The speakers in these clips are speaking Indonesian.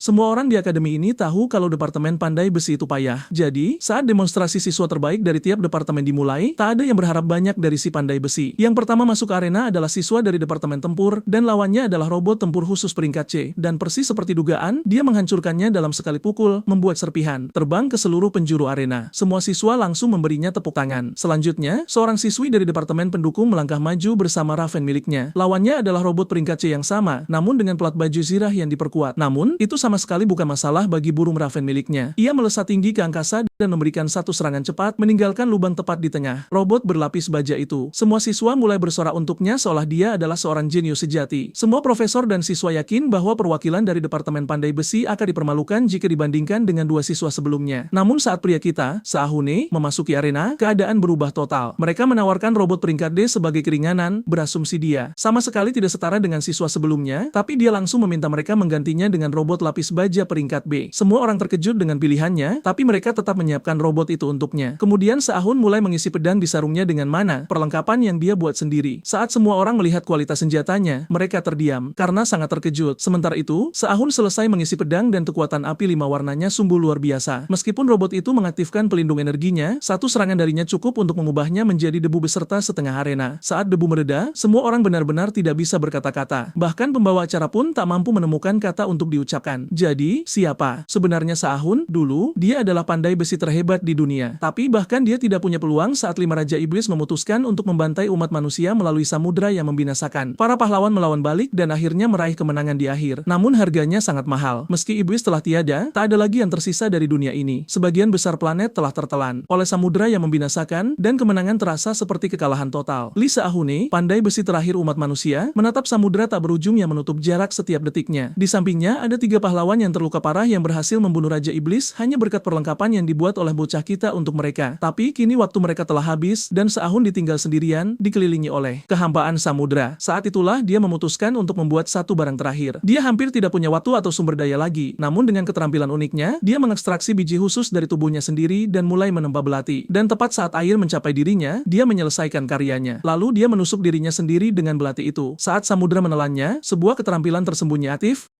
Semua orang di akademi ini tahu kalau Departemen Pandai Besi itu payah. Jadi, saat demonstrasi siswa terbaik dari tiap departemen dimulai, tak ada yang berharap banyak dari si Pandai Besi. Yang pertama masuk ke arena adalah siswa dari Departemen Tempur, dan lawannya adalah robot tempur khusus peringkat C. Dan persis seperti dugaan, dia menghancurkannya dalam sekali pukul, membuat serpihan terbang ke seluruh penjuru arena. Semua siswa langsung memberinya tepuk tangan. Selanjutnya, seorang siswi dari Departemen Pendukung melangkah maju bersama Raven miliknya. Lawannya adalah robot peringkat C yang sama, namun dengan plat baju zirah yang diperkuat. Namun, itu sama sekali bukan masalah bagi burung Raven miliknya. Ia melesat tinggi ke angkasa dan memberikan satu serangan cepat, meninggalkan lubang tepat di tengah robot berlapis baja itu. Semua siswa mulai bersorak untuknya seolah dia adalah seorang jenius sejati. Semua profesor dan siswa yakin bahwa perwakilan dari Departemen Pandai Besi akan dipermalukan jika dibandingkan dengan dua siswa sebelumnya. Namun saat pria kita, Saahune, memasuki arena, keadaan berubah total. Mereka menawarkan robot peringkat D sebagai keringanan, berasumsi dia sama sekali tidak setara dengan siswa sebelumnya, tapi dia langsung meminta mereka menggantinya dengan robot lapis baja peringkat B. Semua orang terkejut dengan pilihannya, tapi mereka tetap menyiapkan robot itu untuknya. Kemudian Saahun mulai mengisi pedang di sarungnya dengan mana, perlengkapan yang dia buat sendiri. Saat semua orang melihat kualitas senjatanya, mereka terdiam, karena sangat terkejut. Sementara itu, Saahun selesai mengisi pedang dan kekuatan api 5 warnanya sungguh luar biasa. Meskipun robot itu mengaktifkan pelindung energinya, satu serangan darinya cukup untuk mengubahnya menjadi debu beserta setengah arena. Saat debu mereda, semua orang benar-benar tidak bisa berkata-kata. Bahkan pembawa acara pun tak mampu menemukan kata untuk diucapkan. Jadi, siapa sebenarnya Saahun? Dulu, dia adalah pandai besi terhebat di dunia. Tapi bahkan dia tidak punya peluang saat 5 Raja Iblis memutuskan untuk membantai umat manusia melalui samudra yang membinasakan. Para pahlawan melawan balik dan akhirnya meraih kemenangan di akhir. Namun harganya sangat mahal. Meski iblis telah tiada, tak ada lagi yang tersisa dari dunia ini. Sebagian besar planet telah tertelan oleh samudra yang membinasakan dan kemenangan terasa seperti kekalahan total. Lee Saahune, pandai besi terakhir umat manusia, menatap samudra tak berujung yang menutup jarak setiap detiknya. Di sampingnya ada 3 pahlawan yang terluka parah yang berhasil membunuh Raja Iblis hanya berkat perlengkapan yang dibuat oleh bocah kita untuk mereka. Tapi kini waktu mereka telah habis dan Saahun ditinggal sendirian, dikelilingi oleh kehampaan samudra. Saat itulah dia memutuskan untuk membuat satu barang terakhir. Dia hampir tidak punya waktu atau sumber daya lagi, namun dengan keterampilan uniknya, dia mengekstraksi biji khusus dari tubuhnya sendiri dan mulai menempa belati. Dan tepat saat air mencapai dirinya, dia menyelesaikan karyanya. Lalu dia menusuk dirinya sendiri dengan belati itu. Saat samudra menelannya, sebuah keterampilan tersembunyi aktif.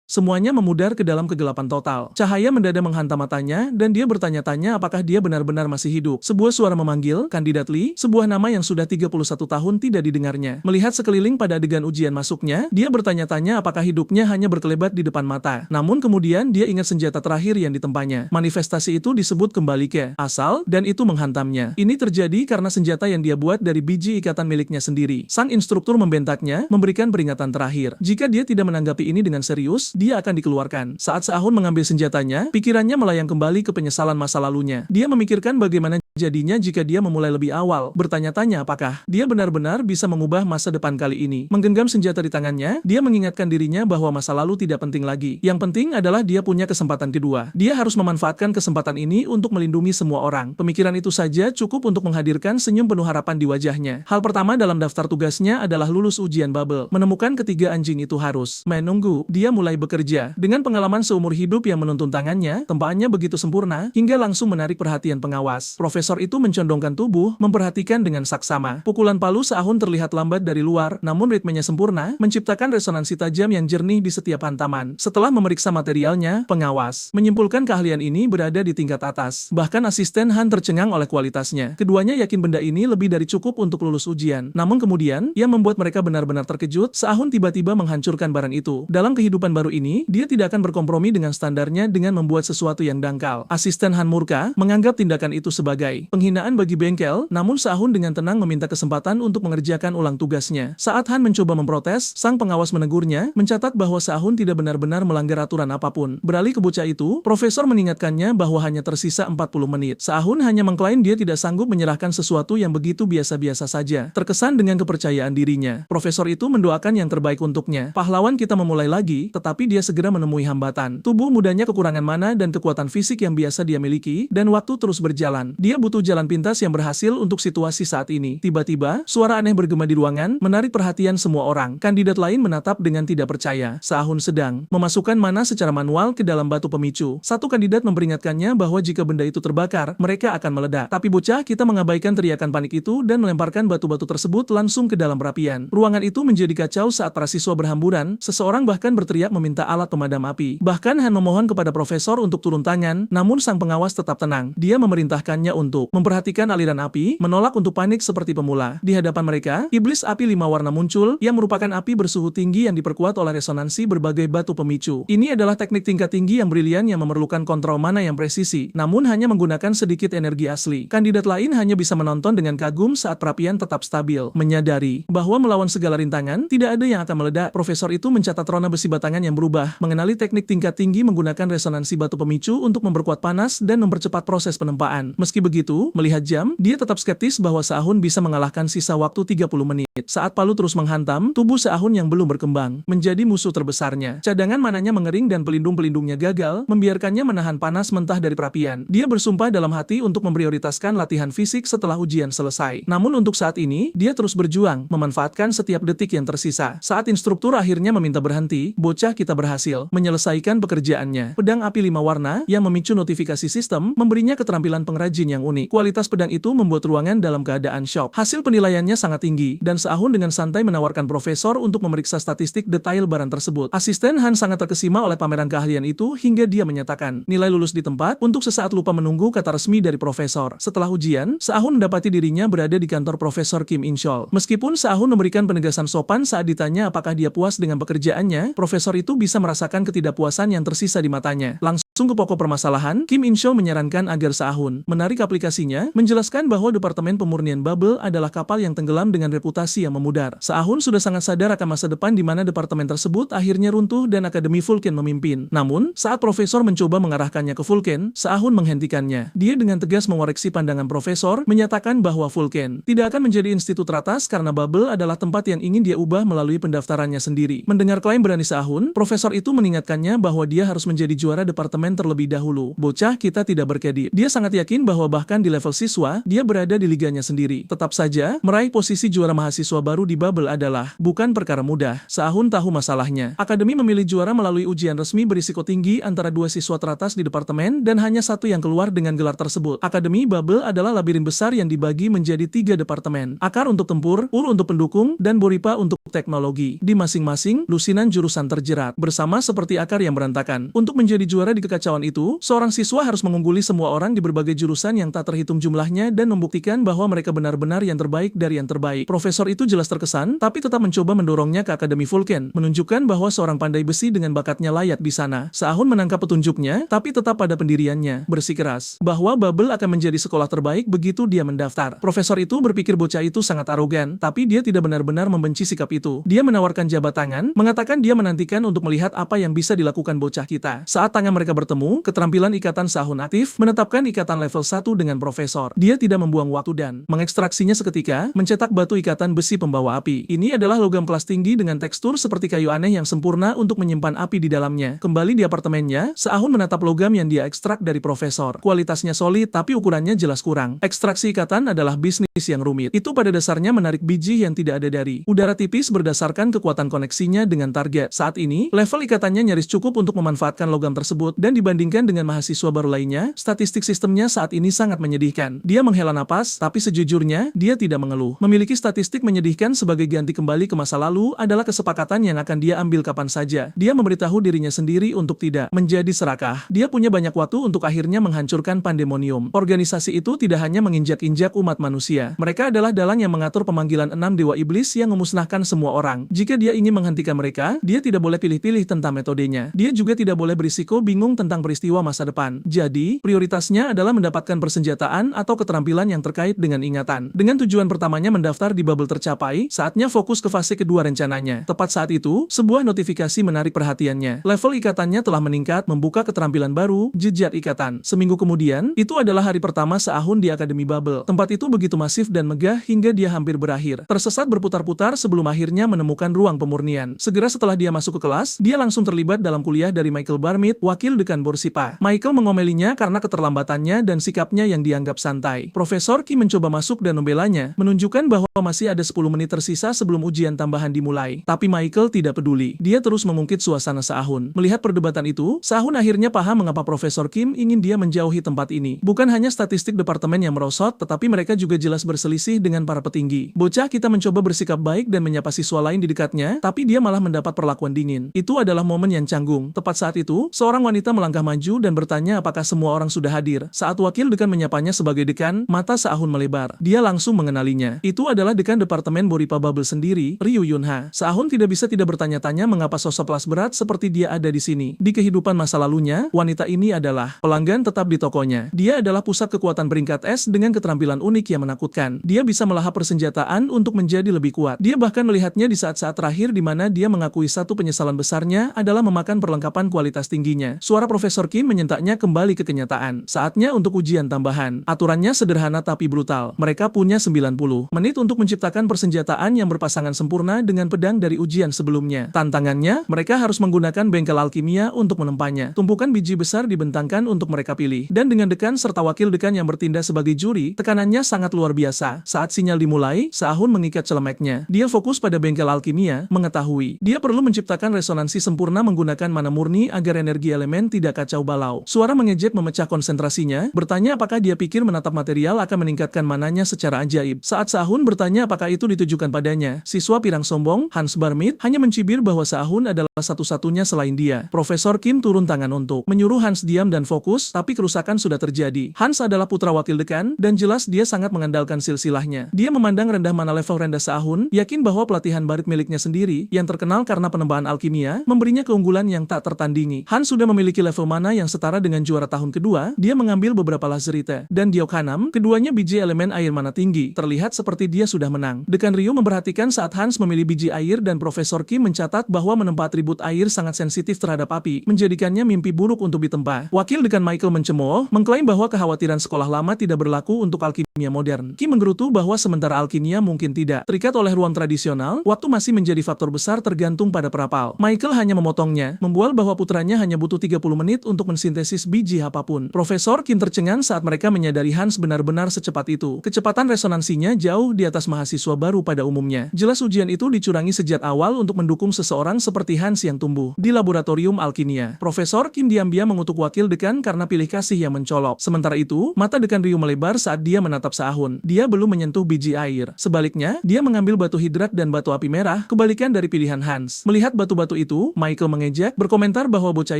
Semuanya memudar ke dalam kegelapan total. Cahaya mendadak menghantam matanya, dan dia bertanya-tanya apakah dia benar-benar masih hidup. Sebuah suara memanggil, "Kandidat Lee," sebuah nama yang sudah 31 tahun tidak didengarnya. Melihat sekeliling pada adegan ujian masuknya, dia bertanya-tanya apakah hidupnya hanya berkelebat di depan mata. Namun kemudian dia ingat senjata terakhir yang ditempanya. Manifestasi itu disebut kembali ke asal, dan itu menghantamnya. Ini terjadi karena senjata yang dia buat dari biji ikatan miliknya sendiri. Sang instruktur membentaknya, memberikan peringatan terakhir. Jika dia tidak menanggapi ini dengan serius, dia akan dikeluarkan. Saat Saahun mengambil senjatanya, pikirannya melayang kembali ke penyesalan masa lalunya. Dia memikirkan bagaimana jadinya jika dia memulai lebih awal, bertanya-tanya apakah dia benar-benar bisa mengubah masa depan kali ini. Menggenggam senjata di tangannya, dia mengingatkan dirinya bahwa masa lalu tidak penting lagi. Yang penting adalah dia punya kesempatan kedua. Dia harus memanfaatkan kesempatan ini untuk melindungi semua orang. Pemikiran itu saja cukup untuk menghadirkan senyum penuh harapan di wajahnya. Hal pertama dalam daftar tugasnya adalah lulus ujian bubble. Menemukan ketiga anjing itu harus menunggu. Dia mulai bekerja. Dengan pengalaman seumur hidup yang menuntun tangannya, tempaannya begitu sempurna, hingga langsung menarik perhatian pengawas. Profesor itu mencondongkan tubuh, memperhatikan dengan saksama. Pukulan palu Saahun terlihat lambat dari luar, namun ritmenya sempurna, menciptakan resonansi tajam yang jernih di setiap hantaman. Setelah memeriksa materialnya, pengawas menyimpulkan keahlian ini berada di tingkat atas. Bahkan asisten Han tercengang oleh kualitasnya. Keduanya yakin benda ini lebih dari cukup untuk lulus ujian. Namun kemudian, yang membuat mereka benar-benar terkejut, Saahun tiba-tiba menghancurkan barang itu. Dalam kehidupan baru ini, dia tidak akan berkompromi dengan standarnya dengan membuat sesuatu yang dangkal. Asisten Han murka, menganggap tindakan itu sebagai penghinaan bagi bengkel, namun Saahun dengan tenang meminta kesempatan untuk mengerjakan ulang tugasnya. Saat Han mencoba memprotes, sang pengawas menegurnya, mencatat bahwa Saahun tidak benar-benar melanggar aturan apapun. Beralih ke bocah itu, profesor mengingatkannya bahwa hanya tersisa 40 menit. Saahun hanya mengklaim dia tidak sanggup menyerahkan sesuatu yang begitu biasa-biasa saja. Terkesan dengan kepercayaan dirinya, profesor itu mendoakan yang terbaik untuknya. Pahlawan kita memulai lagi, tetapi dia segera menemui hambatan. Tubuh mudanya kekurangan mana dan kekuatan fisik yang biasa dia miliki, dan waktu terus berjalan. Dia butuh jalan pintas yang berhasil untuk situasi saat ini. Tiba-tiba, suara aneh bergema di ruangan, menarik perhatian semua orang. Kandidat lain menatap dengan tidak percaya. Se-Ahun sedang memasukkan mana secara manual ke dalam batu pemicu. Satu kandidat memperingatkannya bahwa jika benda itu terbakar, mereka akan meledak. Tapi bocah kita mengabaikan teriakan panik itu dan melemparkan batu-batu tersebut langsung ke dalam perapian. Ruangan itu menjadi kacau saat para siswa berhamburan. Seseorang bahkan berteriak meminta alat pemadam api. Bahkan Han memohon kepada profesor untuk turun tangan, namun sang pengawas tetap tenang. Dia memerintahkannya untuk memperhatikan aliran api, menolak untuk panik seperti pemula. Di hadapan mereka, iblis api 5 warna muncul, yang merupakan api bersuhu tinggi yang diperkuat oleh resonansi berbagai batu pemicu. Ini adalah teknik tingkat tinggi yang brilian yang memerlukan kontrol mana yang presisi, namun hanya menggunakan sedikit energi asli. Kandidat lain hanya bisa menonton dengan kagum saat perapian tetap stabil. Menyadari bahwa melawan segala rintangan, tidak ada yang akan meledak. Profesor itu mencatat rona besi batangan yang berubah, mengenali teknik tingkat tinggi menggunakan resonansi batu pemicu untuk memperkuat panas dan mempercepat proses penempaan. Meski begitu, melihat jam, dia tetap skeptis bahwa Se-Ahun bisa mengalahkan sisa waktu 30 menit. Saat palu terus menghantam, tubuh Se-Ahun yang belum berkembang menjadi musuh terbesarnya. Cadangan mananya mengering dan pelindung-pelindungnya gagal, membiarkannya menahan panas mentah dari perapian. Dia bersumpah dalam hati untuk memprioritaskan latihan fisik setelah ujian selesai. Namun untuk saat ini, dia terus berjuang, memanfaatkan setiap detik yang tersisa. Saat instruktur akhirnya meminta berhenti, bocah kita berhasil menyelesaikan pekerjaannya. Pedang api 5 warna yang memicu notifikasi sistem memberinya keterampilan pengrajin yang unik. Kualitas pedang itu membuat ruangan dalam keadaan syok. Hasil penilaiannya sangat tinggi, dan Se-Ahun dengan santai menawarkan profesor untuk memeriksa statistik detail barang tersebut. Asisten Han sangat terkesima oleh pameran keahlian itu hingga dia menyatakan nilai lulus di tempat, untuk sesaat lupa menunggu kata resmi dari profesor. Setelah ujian, Se-Ahun mendapati dirinya berada di kantor Profesor Kim In-chol. Meskipun Se-Ahun memberikan penegasan sopan saat ditanya apakah dia puas dengan pekerjaannya, profesor itu bisa merasakan ketidakpuasan yang tersisa di matanya. Langsung ke pokok permasalahan, Kim In-chol menyarankan agar Se-Ahun menarik aplikasinya, menjelaskan bahwa Departemen Pemurnian Bubble adalah kapal yang tenggelam dengan reputasi yang memudar. Se-Ahun sudah sangat sadar akan masa depan di mana departemen tersebut akhirnya runtuh dan Akademi Vulcan memimpin. Namun, saat profesor mencoba mengarahkannya ke Vulcan, Se-Ahun menghentikannya. Dia dengan tegas mengoreksi pandangan profesor, menyatakan bahwa Vulcan tidak akan menjadi institut teratas karena Bubble adalah tempat yang ingin dia ubah melalui pendaftarannya sendiri. Mendengar klaim berani Se-Ahun, profesor itu mengingatkannya bahwa dia harus menjadi juara departemen terlebih dahulu. Bocah kita tidak berkedip. Dia sangat yakin bahwa bahkan di level siswa, dia berada di liganya sendiri. Tetap saja, meraih posisi juara mahasiswa baru di Bubble adalah bukan perkara mudah. Se-Ahun tahu masalahnya. Akademi memilih juara melalui ujian resmi berisiko tinggi antara 2 siswa teratas di departemen dan hanya satu yang keluar dengan gelar tersebut. Akademi Bubble adalah labirin besar yang dibagi menjadi 3 departemen. Akar untuk tempur, Ur untuk pendukung, dan Boripa untuk teknologi. Di masing-masing, lusinan jurusan terjerat. Bersama seperti akar yang berantakan. Untuk menjadi juara di kekacauan itu, seorang siswa harus mengungguli semua orang di berbagai jurusan yang tak terhitung jumlahnya dan membuktikan bahwa mereka benar-benar yang terbaik dari yang terbaik. Profesor itu jelas terkesan, tapi tetap mencoba mendorongnya ke Akademi Vulcan, menunjukkan bahwa seorang pandai besi dengan bakatnya layak di sana. Se-Ahun menangkap petunjuknya, tapi tetap pada pendiriannya, bersikeras bahwa Bubble akan menjadi sekolah terbaik begitu dia mendaftar. Profesor itu berpikir bocah itu sangat arogan, tapi dia tidak benar-benar membenci sikap itu. Dia menawarkan jabat tangan, mengatakan dia menantikan untuk melihat apa yang bisa dilakukan bocah kita. Saat tangan mereka bertemu, keterampilan ikatan Se-Ahun aktif, menetapkan ikatan level 1 dengan profesor. Dia tidak membuang waktu dan mengekstraksinya seketika, mencetak batu ikatan besi pembawa api. Ini adalah logam kelas tinggi dengan tekstur seperti kayu aneh yang sempurna untuk menyimpan api di dalamnya. Kembali di apartemennya, Se-Ahun menatap logam yang dia ekstrak dari profesor. Kualitasnya solid, tapi ukurannya jelas kurang. Ekstraksi ikatan adalah bisnis yang rumit. Itu pada dasarnya menarik biji yang tidak ada dari udara tipis berdasarkan kekuatan koneksinya dengan target. Saat ini, level ikatannya nyaris cukup untuk memanfaatkan logam tersebut, dan dibandingkan dengan mahasiswa baru lainnya, statistik sistemnya saat ini sangat menyedihkan. Dia menghela napas, tapi sejujurnya, dia tidak mengeluh. Memiliki statistik menyedihkan sebagai ganti kembali ke masa lalu adalah kesepakatan yang akan dia ambil kapan saja. Dia memberitahu dirinya sendiri untuk tidak menjadi serakah. Dia punya banyak waktu untuk akhirnya menghancurkan Pandemonium. Organisasi itu tidak hanya menginjak-injak umat manusia. Mereka adalah dalang yang mengatur pemanggilan 6 dewa iblis yang memusnahkan semua orang. Jika dia ingin menghentikan mereka, dia tidak boleh pilih-pilih tentang metodenya. Dia juga tidak boleh berisiko bingung tentang peristiwa masa depan. Jadi, prioritasnya adalah mendapatkan persenjataan atau keterampilan yang terkait dengan ingatan. Dengan tujuan pertamanya mendaftar di Bubble tercapai, saatnya fokus ke fase kedua rencananya. Tepat saat itu, sebuah notifikasi menarik perhatiannya. Level ikatannya telah meningkat, membuka keterampilan baru, jejak ikatan. Seminggu kemudian, itu adalah hari pertama Se-Ahun di Akademi Bubble. Tempat itu begitu masif dan megah hingga dia hampir berakhir. Tersesat berputar-putar sebelum akhirnya menemukan ruang pemurnian. Segera setelah dia masuk ke kelas, dia langsung terlibat dalam kuliah dari Michael Barmit, wakil dekan Borsippa. Michael mengomelinya karena keterlambatannya dan sikapnya yang dianggap santai. Profesor Kim mencoba masuk dan membelanya, menunjukkan bahwa masih ada 10 menit tersisa sebelum ujian tambahan dimulai. Tapi Michael tidak peduli. Dia terus mengungkit suasana Se-ahun. Melihat perdebatan itu, Se-ahun akhirnya paham mengapa Profesor Kim ingin dia menjauhi tempat ini. Bukan hanya statistik departemen yang merosot, tetapi mereka juga jelas berselisih dengan para petinggi. Bocah kita mencoba bersikap baik dan menyapa siswa lain di dekatnya, tapi dia malah mendapat perlakuan dingin. Itu adalah momen yang canggung. Tepat saat itu, seorang wanita melangkah maju dan bertanya apakah semua orang sudah hadir. Saat wakil dekan menyapanya sebagai dekan, mata Se-ahun melebar. Dia langsung mengenalinya. Itu adalah dekan departemen Borippa Bubble sendiri, Ryu Yunha. Se-ahun tidak bisa tidak bertanya-tanya mengapa sosok kelas berat seperti dia ada di sini. Di kehidupan masa lalunya, wanita ini adalah pelanggan tetap di tokonya. Dia adalah pusat kekuatan peringkat S dengan keterampilan unik yang menakutkan. Dia bisa melahap persenjataan untuk menjadi lebih kuat. Dia bahkan melihatnya di saat-saat terakhir di mana dia mengakui satu penyesalan besarnya adalah memakan perlengkapan kualitas tingginya. Suara Profesor Kim menyentaknya kembali ke kenyataan. Saatnya untuk ujian tambahan. Aturannya sederhana tapi brutal. Mereka punya 90 menit untuk menciptakan persenjataan yang berpasangan sempurna dengan pedang dari ujian sebelumnya. Tantangannya, mereka harus menggunakan bengkel alkimia untuk menempanya. Tumpukan biji besar dibentangkan untuk mereka pilih. Dan dengan dekan serta wakil dekan yang bertindak sebagai juri, tekanannya sangat luar biasa. Saat sinyal dimulai, Se-ahun mengikat celemeknya. Dia fokus pada bengkel alkimia, mengetahui dia perlu menciptakan resonansi sempurna menggunakan mana murni agar energi elemen tidak kacau balau. Suara mengejek memecah konsentrasinya, bertanya apakah dia pikir menatap material akan meningkatkan mananya secara ajaib. Saat Se-ahun bertanya apakah itu ditujukan padanya, siswa pirang sombong, Hans Barmit, hanya mencibir bahwa Se-ahun adalah satu-satunya selain dia. Profesor Kim turun tangan untuk menyuruh Hans diam dan fokus, tapi kerusakan sudah terjadi. Hans adalah putra wakil dekan, dan jelas dia sangat mengandalkan silsilahnya. Dia memandang rendah mana level rendah Se-ahun, yakin bahwa pelatihan barit miliknya sendiri, yang terkenal karena penembaan alkimia, memberinya keunggulan yang tak tertandingi. Hans sudah memiliki level mana yang setara dengan juara tahun kedua, dia mengambil beberapa lazerite, dan Diokhanam, keduanya biji elemen air mana tinggi, terlihat seperti dia sudah menang. Dekan Ryu memperhatikan saat Hans memilih biji air dan Profesor Kim mencatat bahwa menempa atribut air sangat sensitif terhadap api, menjadikannya mimpi buruk untuk ditempa. Wakil dekan Michael mencemooh, mengklaim bahwa kekhawatiran sekolah lama tidak berlaku untuk alkimia modern. Kim menggerutu bahwa sementara alkimia mungkin tidak terikat oleh ruang tradisional, waktu masih menjadi faktor besar tergantung pada perapal. Michael hanya memotongnya, membual bahwa putranya hanya butuh 30 menit untuk mensintesis biji apapun. Profesor Kim tercengang saat mereka menyadari Hans benar-benar secepat itu. Kecepatan resonansinya jauh di atas mahasiswa baru pada umumnya. Jelas ujian itu dicurangi sejak awal untuk mendukung seseorang seperti Hans yang tumbuh di laboratorium alkimia. Profesor Kim diam-diam mengutuk wakil dekan karena pilih kasih yang mencolok. Sementara itu, mata dekan Ryu melebar saat dia menatap Se-ahun. Dia belum menyentuh biji air. Sebaliknya, dia mengambil batu hidrat dan batu api merah, kebalikan dari pilihan Hans. Melihat batu-batu itu, Michael mengejek, berkomentar bahwa bocah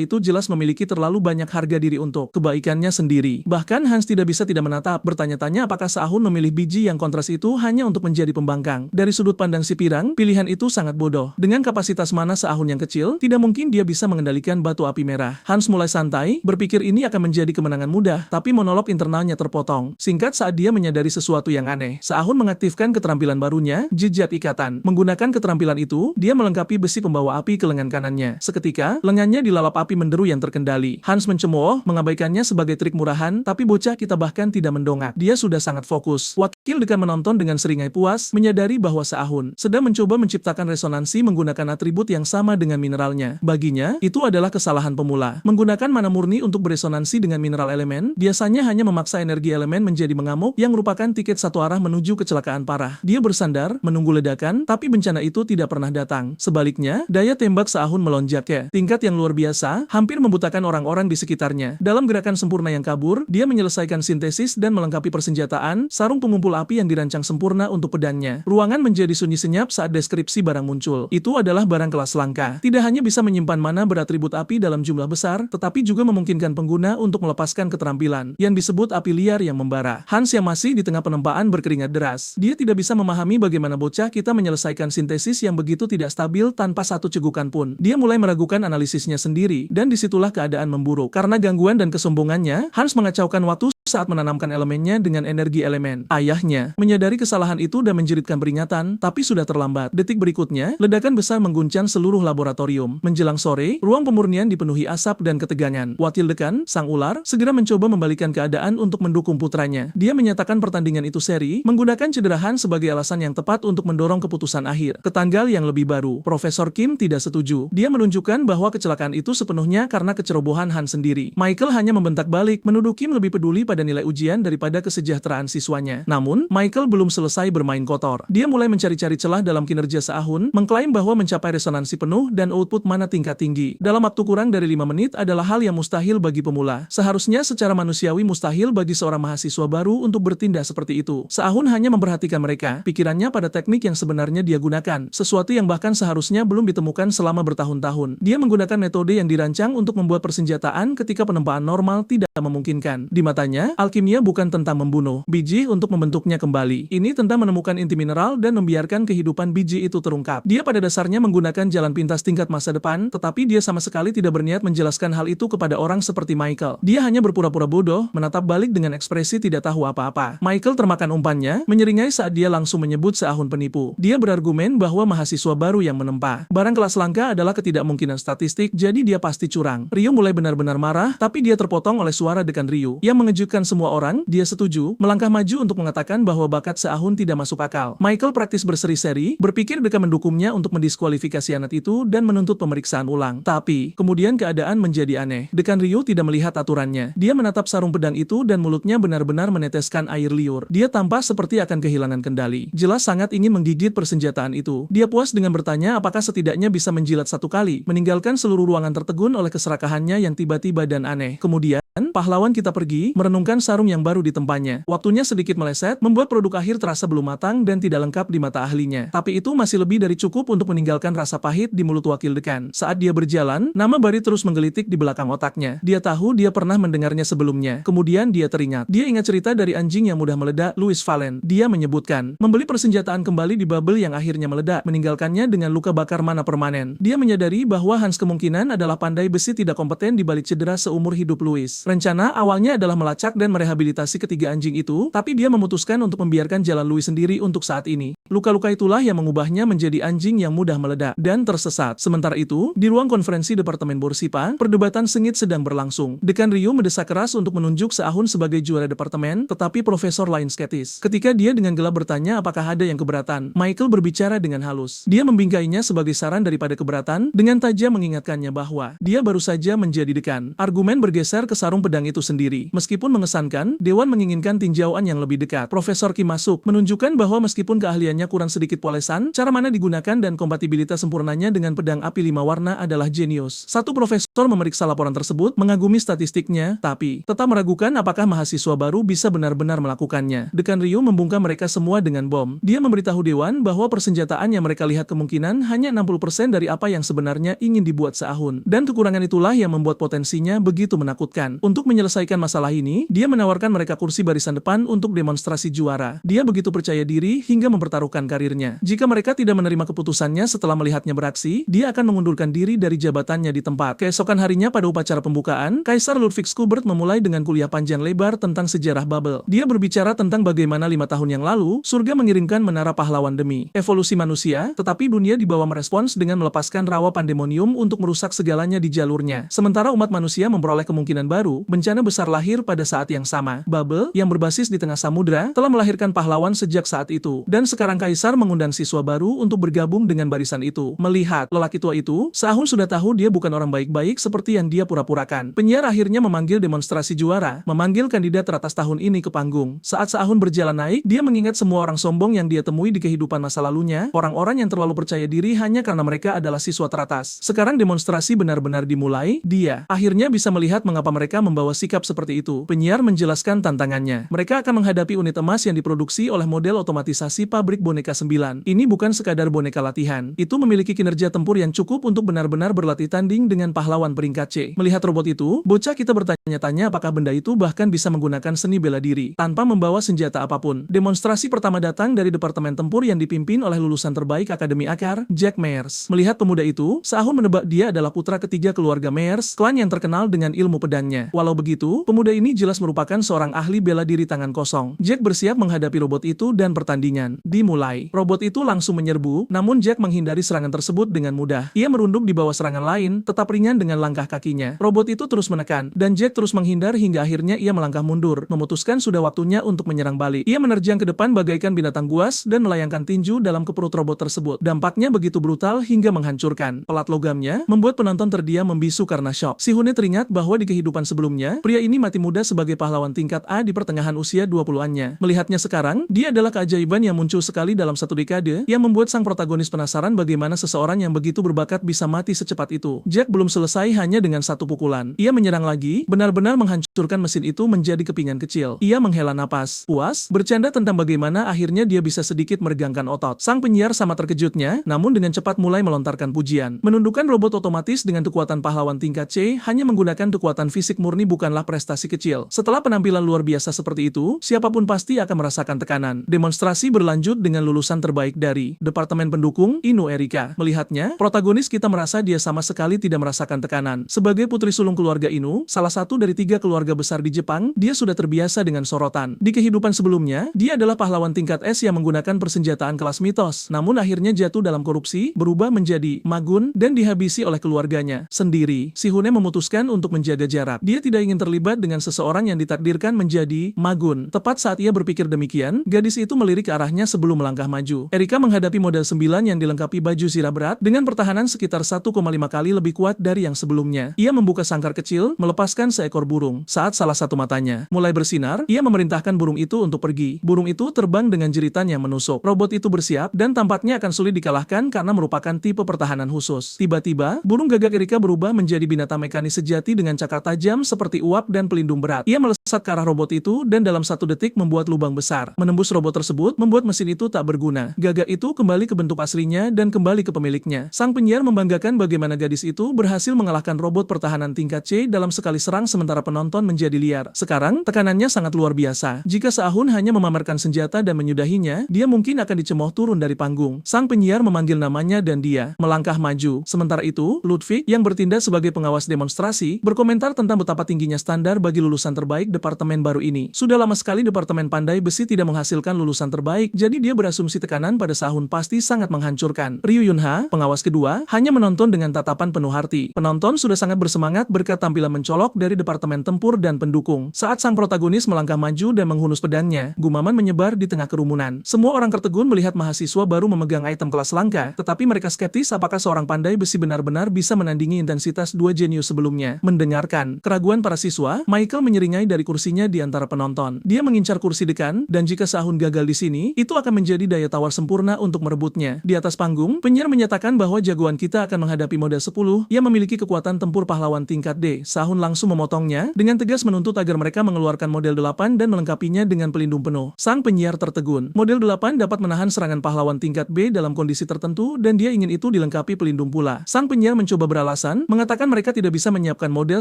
itu jelas memiliki terlalu banyak harga diri untuk kebaikannya sendiri. Bahkan Hans tidak bisa tidak menatap, bertanya-tanya apakah Se-ahun memilih biji yang kontras itu hanya untuk menjadi pembangkang. Dari sudut pandang si pirang, pilihan itu sangat bodoh. Dengan kapasitas mana Se-ahun yang kecil, tidak mungkin dia bisa mengendalikan batu api merah. Hans mulai santai, berpikir ini akan menjadi kemenangan mudah, tapi monolog internalnya terpotong. Singkat saat dia menyadari sesuatu yang aneh, Se-ahun mengaktifkan keterampilan barunya, jejak ikatan. Menggunakan keterampilan itu, dia melengkapi besi pembawa api ke lengan kanannya. Seketika, lengannya dilalap api menderu yang terkendali. Hans mencemooh, mengabaikannya sebagai trik murahan, tapi bocah kita bahkan tidak mendongak. Dia sudah sangat fokus. Wakil dekan menonton dengan seringai puas, menyadari bahwa Se-ahun sedang mencoba menciptakan resonansi menggunakan atribut yang sama dengan mineralnya. Baginya, itu adalah kesalahan pemula. Menggunakan mana murni untuk beresonansi dengan mineral elemen, biasanya hanya memaksa energi elemen menjadi mengamuk yang merupakan tiket satu arah menuju kecelakaan parah. Dia bersandar, menunggu ledakan, tapi bencana itu tidak pernah datang. Sebaliknya, daya tembak Se-ahun melonjak tingkat yang luar biasa, hampir membutakan orang-orang di sekitarnya. Dalam gerakan sempurna yang kabur, dia menyelesaikan sintesis dan melengkapi persenjataan, sarung pengumpul api yang dirancang sempurna untuk pedangnya. Ruangan menjadi sunyi senyap saat deskripsi barang muncul. Itu adalah barang kelas langka. Tidak hanya bisa menyimpan mana beratribut api dalam jumlah besar, tetapi juga memungkinkan pengguna untuk melepaskan keterampilan yang disebut api liar yang membara. Hans yang masih di tengah penempaan berkeringat deras. Dia tidak bisa memahami bagaimana bocah kita menyelesaikan sintesis yang begitu tidak stabil tanpa satu cegukan pun. Dia mulai meragukan analisisnya sendiri, dan disitulah keadaan memburuk. Karena gangguan dan kesombongannya, Hans mengacaukan waktu saat menanamkan elemennya dengan energi elemen. Ayahnya menyadari kesalahan itu dan menjeritkan peringatan, tapi sudah terlambat. Detik berikutnya, ledakan besar mengguncang seluruh laboratorium. Menjelang sore, ruang pemurnian dipenuhi asap dan ketegangan. Watil Dekan, sang ular, segera mencoba membalikan keadaan untuk mendukung putranya. Dia menyatakan pertandingan itu seri, menggunakan cedera Han sebagai alasan yang tepat untuk mendorong keputusan akhir ke tanggal yang lebih baru. Profesor Kim tidak setuju. Dia menunjukkan bahwa kecelakaan itu sepenuhnya karena kecerobohan Han sendiri. Michael hanya membentak balik, menuduh Kim lebih peduli pada nilai ujian daripada kesejahteraan siswanya. Namun, Michael belum selesai bermain kotor. Dia mulai mencari-cari celah dalam kinerja Seahun, mengklaim bahwa mencapai resonansi penuh dan output mana tingkat tinggi dalam waktu kurang dari 5 menit adalah hal yang mustahil bagi pemula. Seharusnya secara manusiawi mustahil bagi seorang mahasiswa baru untuk bertindak seperti itu. Seahun hanya memperhatikan mereka, pikirannya pada teknik yang sebenarnya dia gunakan, sesuatu yang bahkan seharusnya belum ditemukan selama bertahun-tahun. Dia menggunakan metode yang dirancang untuk membuat persenjataan ketika penempaan normal tidak memungkinkan. Di matanya, alkimia bukan tentang membunuh biji untuk membentuknya kembali. Ini tentang menemukan inti mineral dan membiarkan kehidupan biji itu terungkap. Dia pada dasarnya menggunakan jalan pintas tingkat masa depan, tetapi dia sama sekali tidak berniat menjelaskan hal itu kepada orang seperti Michael. Dia hanya berpura-pura bodoh, menatap balik dengan ekspresi tidak tahu apa-apa. Michael termakan umpannya, menyeringai saat dia langsung menyebut Seahun penipu. Dia berargumen bahwa mahasiswa baru yang menempa barang kelas langka adalah ketidakmungkinan statistik, jadi dia pasti curang. Ryu mulai benar-benar marah, tapi dia terpotong oleh suara dekan Ryu yang mengejutkan semua orang. Dia setuju, melangkah maju untuk mengatakan bahwa bakat Seahun tidak masuk akal. Michael praktis berseri-seri, berpikir dekan mendukungnya untuk mendiskualifikasi anak itu dan menuntut pemeriksaan ulang. Tapi, kemudian keadaan menjadi aneh. Dekan Ryu tidak melihat aturannya. Dia menatap sarung pedang itu dan mulutnya benar-benar meneteskan air liur. Dia tampak seperti akan kehilangan kendali. Jelas sangat ingin menggigit persenjataan itu. Dia puas dengan bertanya apakah setidaknya bisa menjilat satu kali, meninggalkan seluruh ruangan tertegun oleh keserakahannya yang tiba-tiba dan aneh. Kemudian, pahlawan kita pergi, merenungkan sarung yang baru ditempanya. Waktunya sedikit meleset, membuat produk akhir terasa belum matang dan tidak lengkap di mata ahlinya. Tapi itu masih lebih dari cukup untuk meninggalkan rasa pahit di mulut wakil dekan. Saat dia berjalan, nama Barry terus menggelitik di belakang otaknya. Dia tahu dia pernah mendengarnya sebelumnya. Kemudian dia teringat. Dia ingat cerita dari anjing yang mudah meledak, Louis Valen. Dia menyebutkan, membeli persenjataan kembali di bubble yang akhirnya meledak, meninggalkannya dengan luka bakar mana permanen. Dia menyadari bahwa Hans kemungkinan adalah pandai besi tidak kompeten di balik cedera seumur hidup Louis. Rencana awalnya adalah melacak dan merehabilitasi ketiga anjing itu, tapi dia memutuskan untuk membiarkan jalan Louis sendiri untuk saat ini. Luka-luka itulah yang mengubahnya menjadi anjing yang mudah meledak dan tersesat. Sementara itu, di ruang konferensi Departemen Borsipa, perdebatan sengit sedang berlangsung. Dekan Ryu mendesak keras untuk menunjuk Seahun sebagai juara departemen, tetapi profesor lain skeptis. Ketika dia dengan gelap bertanya apakah ada yang keberatan, Michael berbicara dengan halus. Dia membingkainya sebagai saran daripada keberatan, dengan tajam mengingatkannya bahwa dia baru saja menjadi dekan. Argumen bergeser ke sarung pedang itu sendiri. Meskipun mengesankan, Dewan menginginkan tinjauan yang lebih dekat. Profesor Kim masuk, menunjukkan bahwa meskipun keahliannya kurang sedikit polesan, cara mana digunakan dan kompatibilitas sempurnanya dengan pedang api 5 warna adalah jenius. Satu profesor memeriksa laporan tersebut, mengagumi statistiknya, tapi tetap meragukan apakah mahasiswa baru bisa benar-benar melakukannya. Dekan Ryu membungkam mereka semua dengan bom. Dia memberitahu Dewan bahwa persenjataan yang mereka lihat kemungkinan hanya 60% dari apa yang sebenarnya ingin dibuat Seahun. Dan kekurangan itulah yang membuat potensinya begitu menakutkan. Untuk menyelesaikan masalah ini, dia menawarkan mereka kursi barisan depan untuk demonstrasi juara. Dia begitu percaya diri hingga mempertaruhkan karirnya. Jika mereka tidak menerima keputusannya setelah melihatnya beraksi, dia akan mengundurkan diri dari jabatannya di tempat. Keesokan harinya pada upacara pembukaan, Kaisar Ludwig Schubert memulai dengan kuliah panjang lebar tentang sejarah bubble. Dia berbicara tentang bagaimana 5 tahun yang lalu, surga mengirimkan menara pahlawan demi evolusi manusia, tetapi dunia dibawa merespons dengan melepaskan rawa pandemonium untuk merusak segalanya di jalurnya. Sementara umat manusia memperoleh kemungkinan baru, bencana besar lahir pada saat yang sama. Bubble, yang berbasis di tengah samudra, telah melahirkan pahlawan sejak saat itu. Dan sekarang Kaisar mengundang siswa baru untuk bergabung dengan barisan itu. Melihat lelaki tua itu, Seahun sudah tahu dia bukan orang baik-baik seperti yang dia pura-purakan. Penyiar akhirnya memanggil demonstrasi juara, memanggil kandidat teratas tahun ini ke panggung. Saat Seahun berjalan naik, dia mengingat semua orang sombong yang dia temui di kehidupan masa lalunya, orang-orang yang terlalu percaya diri hanya karena mereka adalah siswa teratas. Sekarang demonstrasi benar-benar dimulai, dia akhirnya bisa melihat mengapa mereka membawa sikap seperti itu. Penyiar menjelaskan tantangannya. Mereka akan menghadapi unit emas yang diproduksi oleh model otomatisasi pabrik boneka 9. Ini bukan sekadar boneka latihan. Itu memiliki kinerja tempur yang cukup untuk benar-benar berlatih tanding dengan pahlawan peringkat C. Melihat robot itu, bocah kita bertanya-tanya apakah benda itu bahkan bisa menggunakan seni bela diri tanpa membawa senjata apapun. Demonstrasi pertama datang dari Departemen Tempur yang dipimpin oleh lulusan terbaik Akademi Akar, Jack Myers. Melihat pemuda itu, Seahun menebak dia adalah putra ketiga keluarga Myers, klan yang terkenal dengan ilmu pedangnya. tubuhnya. Walau begitu, pemuda ini jelas merupakan seorang ahli bela diri tangan kosong. Jack bersiap menghadapi robot itu dan pertandingan dimulai. Robot itu langsung menyerbu, namun Jack menghindari serangan tersebut dengan mudah. Ia merunduk di bawah serangan lain, tetap ringan dengan langkah kakinya. Robot itu terus menekan, dan Jack terus menghindar hingga akhirnya ia melangkah mundur, memutuskan sudah waktunya untuk menyerang balik. Ia menerjang ke depan bagaikan binatang buas dan melayangkan tinju dalam ke perut robot tersebut. Dampaknya begitu brutal hingga menghancurkan. Pelat logamnya membuat penonton terdiam membisu karena syok. Si Hune teringat bahwa di kehidupan sebelumnya, pria ini mati muda sebagai pahlawan tingkat A di pertengahan usia 20-annya. Melihatnya sekarang, dia adalah keajaiban yang muncul sekali dalam satu dekade, yang membuat sang protagonis penasaran bagaimana seseorang yang begitu berbakat bisa mati secepat itu. Jack belum selesai hanya dengan satu pukulan. Ia menyerang lagi, benar-benar menghancurkan mesin itu menjadi kepingan kecil. Ia menghela napas, puas, bercanda tentang bagaimana akhirnya dia bisa sedikit meregangkan otot. Sang penyiar sama terkejutnya, namun dengan cepat mulai melontarkan pujian. Menundukkan robot otomatis dengan kekuatan pahlawan tingkat C hanya menggunakan kekuatan fisik murni bukanlah prestasi kecil. Setelah penampilan luar biasa seperti itu, siapapun pasti akan merasakan tekanan. Demonstrasi berlanjut dengan lulusan terbaik dari Departemen Pendukung, Inu Erika. Melihatnya, protagonis kita merasa dia sama sekali tidak merasakan tekanan. Sebagai putri sulung keluarga Inu, salah satu dari 3 keluarga besar di Jepang, dia sudah terbiasa dengan sorotan. Di kehidupan sebelumnya, dia adalah pahlawan tingkat S yang menggunakan persenjataan kelas mitos, namun akhirnya jatuh dalam korupsi, berubah menjadi magun, dan dihabisi oleh keluarganya sendiri. Si Hune memutuskan untuk menjaga jarak. Dia tidak ingin terlibat dengan seseorang yang ditakdirkan menjadi magun. Tepat saat ia berpikir demikian, gadis itu melirik ke arahnya sebelum melangkah maju. Erika menghadapi model 9 yang dilengkapi baju zirah berat, dengan pertahanan sekitar 1,5 kali lebih kuat dari yang sebelumnya. Ia membuka sangkar kecil, melepaskan seekor burung. Saat salah satu matanya mulai bersinar, ia memerintahkan burung itu untuk pergi. Burung itu terbang dengan jeritan yang menusuk. Robot itu bersiap, dan tampaknya akan sulit dikalahkan karena merupakan tipe pertahanan khusus. Tiba-tiba, burung gagak Erika berubah menjadi binatang mekanis sejati dengan cakar tajam seperti uap dan pelindung berat. Ia melesat ke arah robot itu dan dalam 1 detik membuat lubang besar. Menembus robot tersebut membuat mesin itu tak berguna. Gagak itu kembali ke bentuk aslinya dan kembali ke pemiliknya. Sang penyiar membanggakan bagaimana gadis itu berhasil mengalahkan robot pertahanan tingkat C dalam sekali serang sementara penonton menjadi liar. Sekarang, tekanannya sangat luar biasa. Jika Sahun hanya memamerkan senjata dan menyudahinya, dia mungkin akan dicemooh turun dari panggung. Sang penyiar memanggil namanya dan dia melangkah maju. Sementara itu, Ludwig yang bertindak sebagai pengawas demonstrasi berkomentar tentang betapa tingginya standar bagi lulusan terbaik departemen baru ini. Sudah lama sekali Departemen Pandai Besi tidak menghasilkan lulusan terbaik, jadi dia berasumsi tekanan pada Sahun pasti sangat menghancurkan. Ryu Yunha, pengawas kedua, hanya menonton dengan tatapan penuh arti. Penonton sudah sangat bersemangat berkat tampilan mencolok dari Departemen Tempur dan Pendukung. Saat sang protagonis melangkah maju dan menghunus pedangnya, gumaman menyebar di tengah kerumunan. Semua orang tertegun melihat mahasiswa baru memegang item kelas langka, tetapi mereka skeptis apakah seorang pandai besi benar-benar bisa menandingi intensitas 2 jenius sebelumnya. Mendengarkan keraguan para siswa, Michael menyeringai dari kursinya di antara penonton. Dia mengincar kursi dekan, dan jika Sahun gagal di sini, itu akan menjadi daya tawar sempurna untuk merebutnya. Di atas panggung, penyiar menyatakan bahwa jagoan kita akan menghadapi model 10 yang memiliki kekuatan tempur pahlawan tingkat D. Sahun langsung memotongnya, dengan tegas menuntut agar mereka mengeluarkan model 8 dan melengkapinya dengan pelindung penuh. Sang penyiar tertegun. Model 8 dapat menahan serangan pahlawan tingkat B dalam kondisi tertentu dan dia ingin itu dilengkapi pelindung pula. Sang penyiar mencoba beralasan, mengatakan mereka tidak bisa menyiapkan model